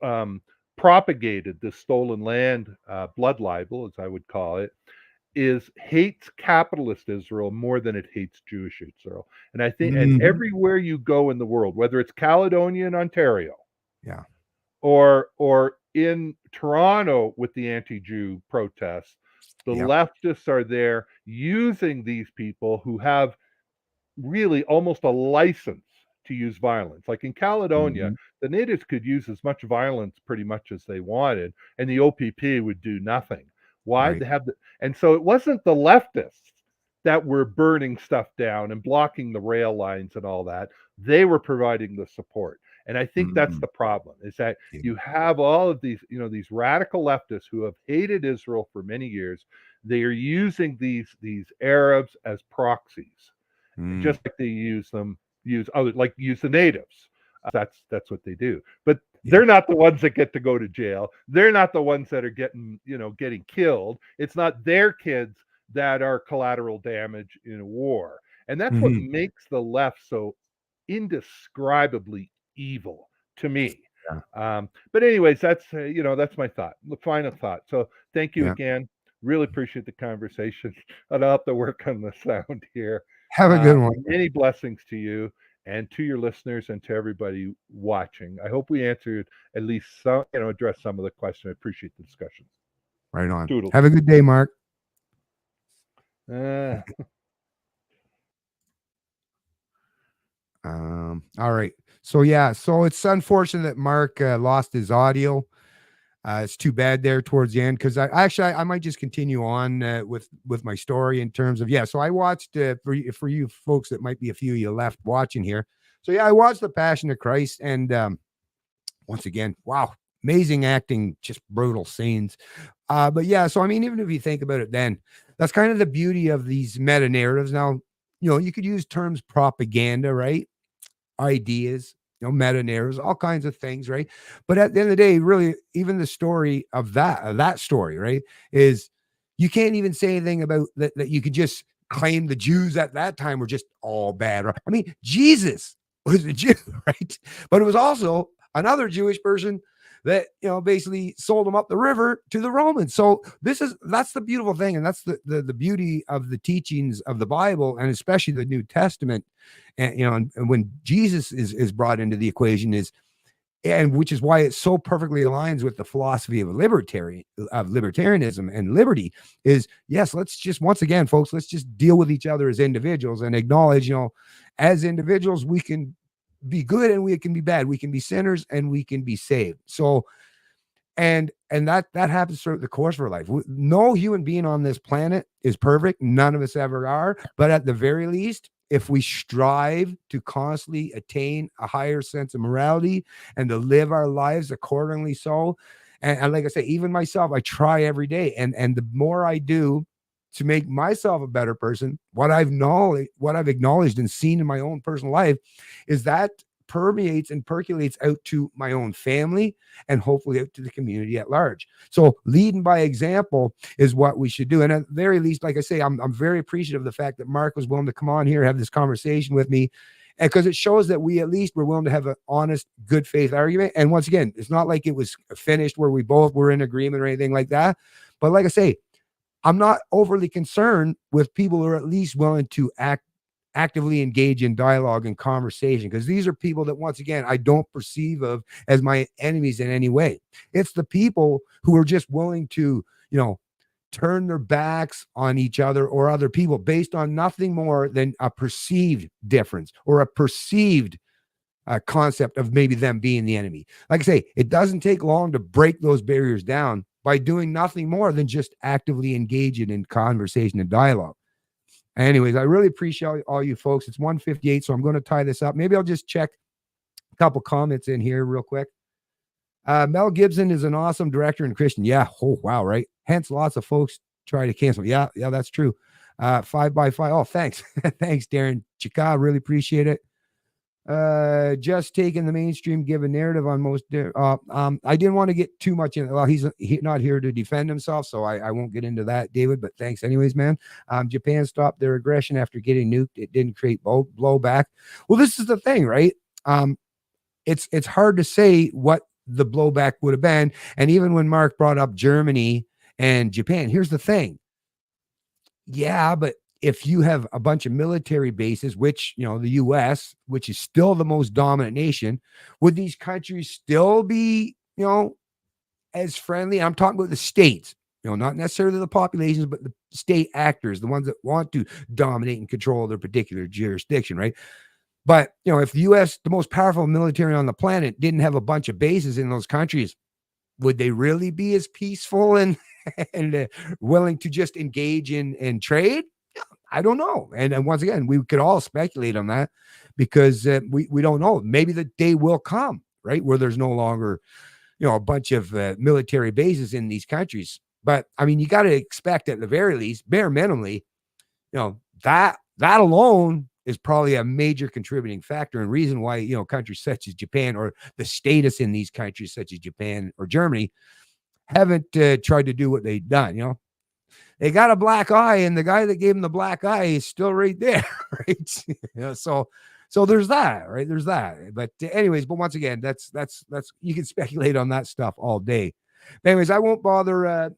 um, propagated this stolen land blood libel, as I would call it, is hates capitalist Israel more than it hates Jewish Israel. And I think, and Mhm. everywhere you go in the world, whether it's Caledonia and Ontario, Yeah. or in Toronto with the anti-Jew protests, the Yep. leftists are there using these people who have really almost a license to use violence. Like in Caledonia, Mhm. the natives could use as much violence pretty much as they wanted, and the OPP would do nothing. Why? Right. They have the, and so it wasn't the leftists that were burning stuff down and blocking the rail lines and all that. They were providing the support. And I think that's Mhm. the problem, is that Yeah. you have all of these, these radical leftists who have hated Israel for many years. They are using these Arabs as proxies, Mm. just like they use the natives. That's what they do. But Yeah. they're not the ones that get to go to jail. They're not the ones that are getting killed. It's not their kids that are collateral damage in a war. And that's what Mhm. makes the left so indescribably evil to me. Yeah. But anyways, that's my thought, the final thought. So thank you Yeah. again. Really appreciate the conversation. And I'll have to work on the sound here. Have a good one. Many blessings to you and to your listeners and to everybody watching. I hope we answered at least some, addressed some of the questions. I appreciate the discussion. Right on. Toodles. Have a good day, Mark. Uh, All right. So yeah, so it's unfortunate that Mark lost his audio. It's too bad there towards the end, because I might just continue on with my story in terms of, yeah. So I watched for you folks that might be a few of you left watching here. So yeah, I watched The Passion of Christ, and once again, wow, amazing acting, just brutal scenes. But yeah, so I mean, even if you think about it, then that's kind of the beauty of these meta narratives. Now, you could use terms propaganda, right? Ideas, meta narratives, all kinds of things, right? But at the end of the day, really, even the story of that story, right, is you can't even say anything about that you could just claim the Jews at that time were just all bad. Right? I mean, Jesus was a Jew, right? But it was also another Jewish person that basically sold them up the river to the Romans. So that's the beautiful thing, and that's the beauty of the teachings of the Bible, and especially the New Testament. And when Jesus is brought into the equation, and which is why it so perfectly aligns with the philosophy of libertarianism and liberty, is, yes, let's just, once again, folks, let's just deal with each other as individuals and acknowledge, as individuals, we can be good and we can be bad, we can be sinners and we can be saved. So and that happens throughout the course of our life. No human being on this planet is perfect. None of us ever are. But at the very least, if we strive to constantly attain a higher sense of morality and to live our lives accordingly, so, and like I say, even myself, I try every day, and the more I do to make myself a better person, what I've acknowledged and seen in my own personal life, is that permeates and percolates out to my own family and hopefully out to the community at large. So leading by example is what we should do. And at the very least, like I say, I'm very appreciative of the fact that Mark was willing to come on here, have this conversation with me, and because it shows that we at least were willing to have an honest, good faith argument. And once again, it's not like it was finished where we both were in agreement or anything like that. But like I say, I'm not overly concerned with people who are at least willing to act actively engage in dialogue and conversation, because these are people that, once again, I don't perceive of as my enemies in any way. It's the people who are just willing to, turn their backs on each other or other people based on nothing more than a perceived difference or a perceived concept of maybe them being the enemy. Like I say, it doesn't take long to break those barriers down by doing nothing more than just actively engaging in conversation and dialogue. Anyways, I really appreciate all you folks. It's 1:58, so I'm going to tie this up. Maybe I'll just check a couple comments in here real quick. Mel Gibson is an awesome director and Christian. Yeah. Oh, wow. Right. Hence, lots of folks try to cancel. Yeah, that's true. 5x5. Oh, thanks. Thanks, Darren Chika. Really appreciate it. Just taking the mainstream, give a narrative on most. I didn't want to get too much in. Well, he's not here to defend himself, so I won't get into that, David. But thanks, anyways, man. Japan stopped their aggression after getting nuked. It didn't create blowback. Well, this is the thing, right? It's hard to say what the blowback would have been. And even when Mark brought up Germany and Japan, here's the thing. Yeah, but if you have a bunch of military bases, which, the US, which is still the most dominant nation, would these countries still be, as friendly? I'm talking about the states, not necessarily the populations, but the state actors, the ones that want to dominate and control their particular jurisdiction, right? But, if the US, the most powerful military on the planet, didn't have a bunch of bases in those countries, would they really be as peaceful and willing to just engage in trade? I don't know. And once again, we could all speculate on that because we don't know. Maybe the day will come, right, where there's no longer, a bunch of military bases in these countries. But, I mean, you got to expect at the very least, bare minimally, that alone is probably a major contributing factor and reason why, countries such as Japan or the status in these countries such as Japan or Germany haven't tried to do what they've done. They got a black eye, and the guy that gave him the black eye is still right there, right? So there's that, right? There's that. But anyways, but once again, that's you can speculate on that stuff all day. But anyways, I won't bother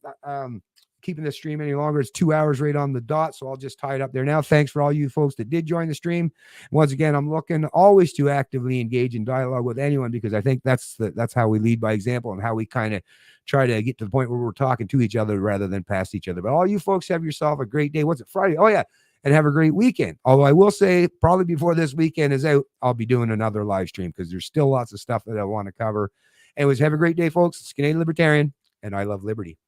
keeping the stream any longer. It's 2 hours right on the dot, so I'll just tie it up there now. Thanks for all you folks that did join the stream. Once again, I'm looking always to actively engage in dialogue with anyone because I think that's how we lead by example and how we kind of try to get to the point where we're talking to each other rather than past each other. But all you folks have yourself a great day. What's it, Friday? Oh, yeah. And have a great weekend. Although I will say probably before this weekend is out, I'll be doing another live stream because there's still lots of stuff that I want to cover. Anyways, have a great day, folks. It's Canadian Libertarian, and I love liberty.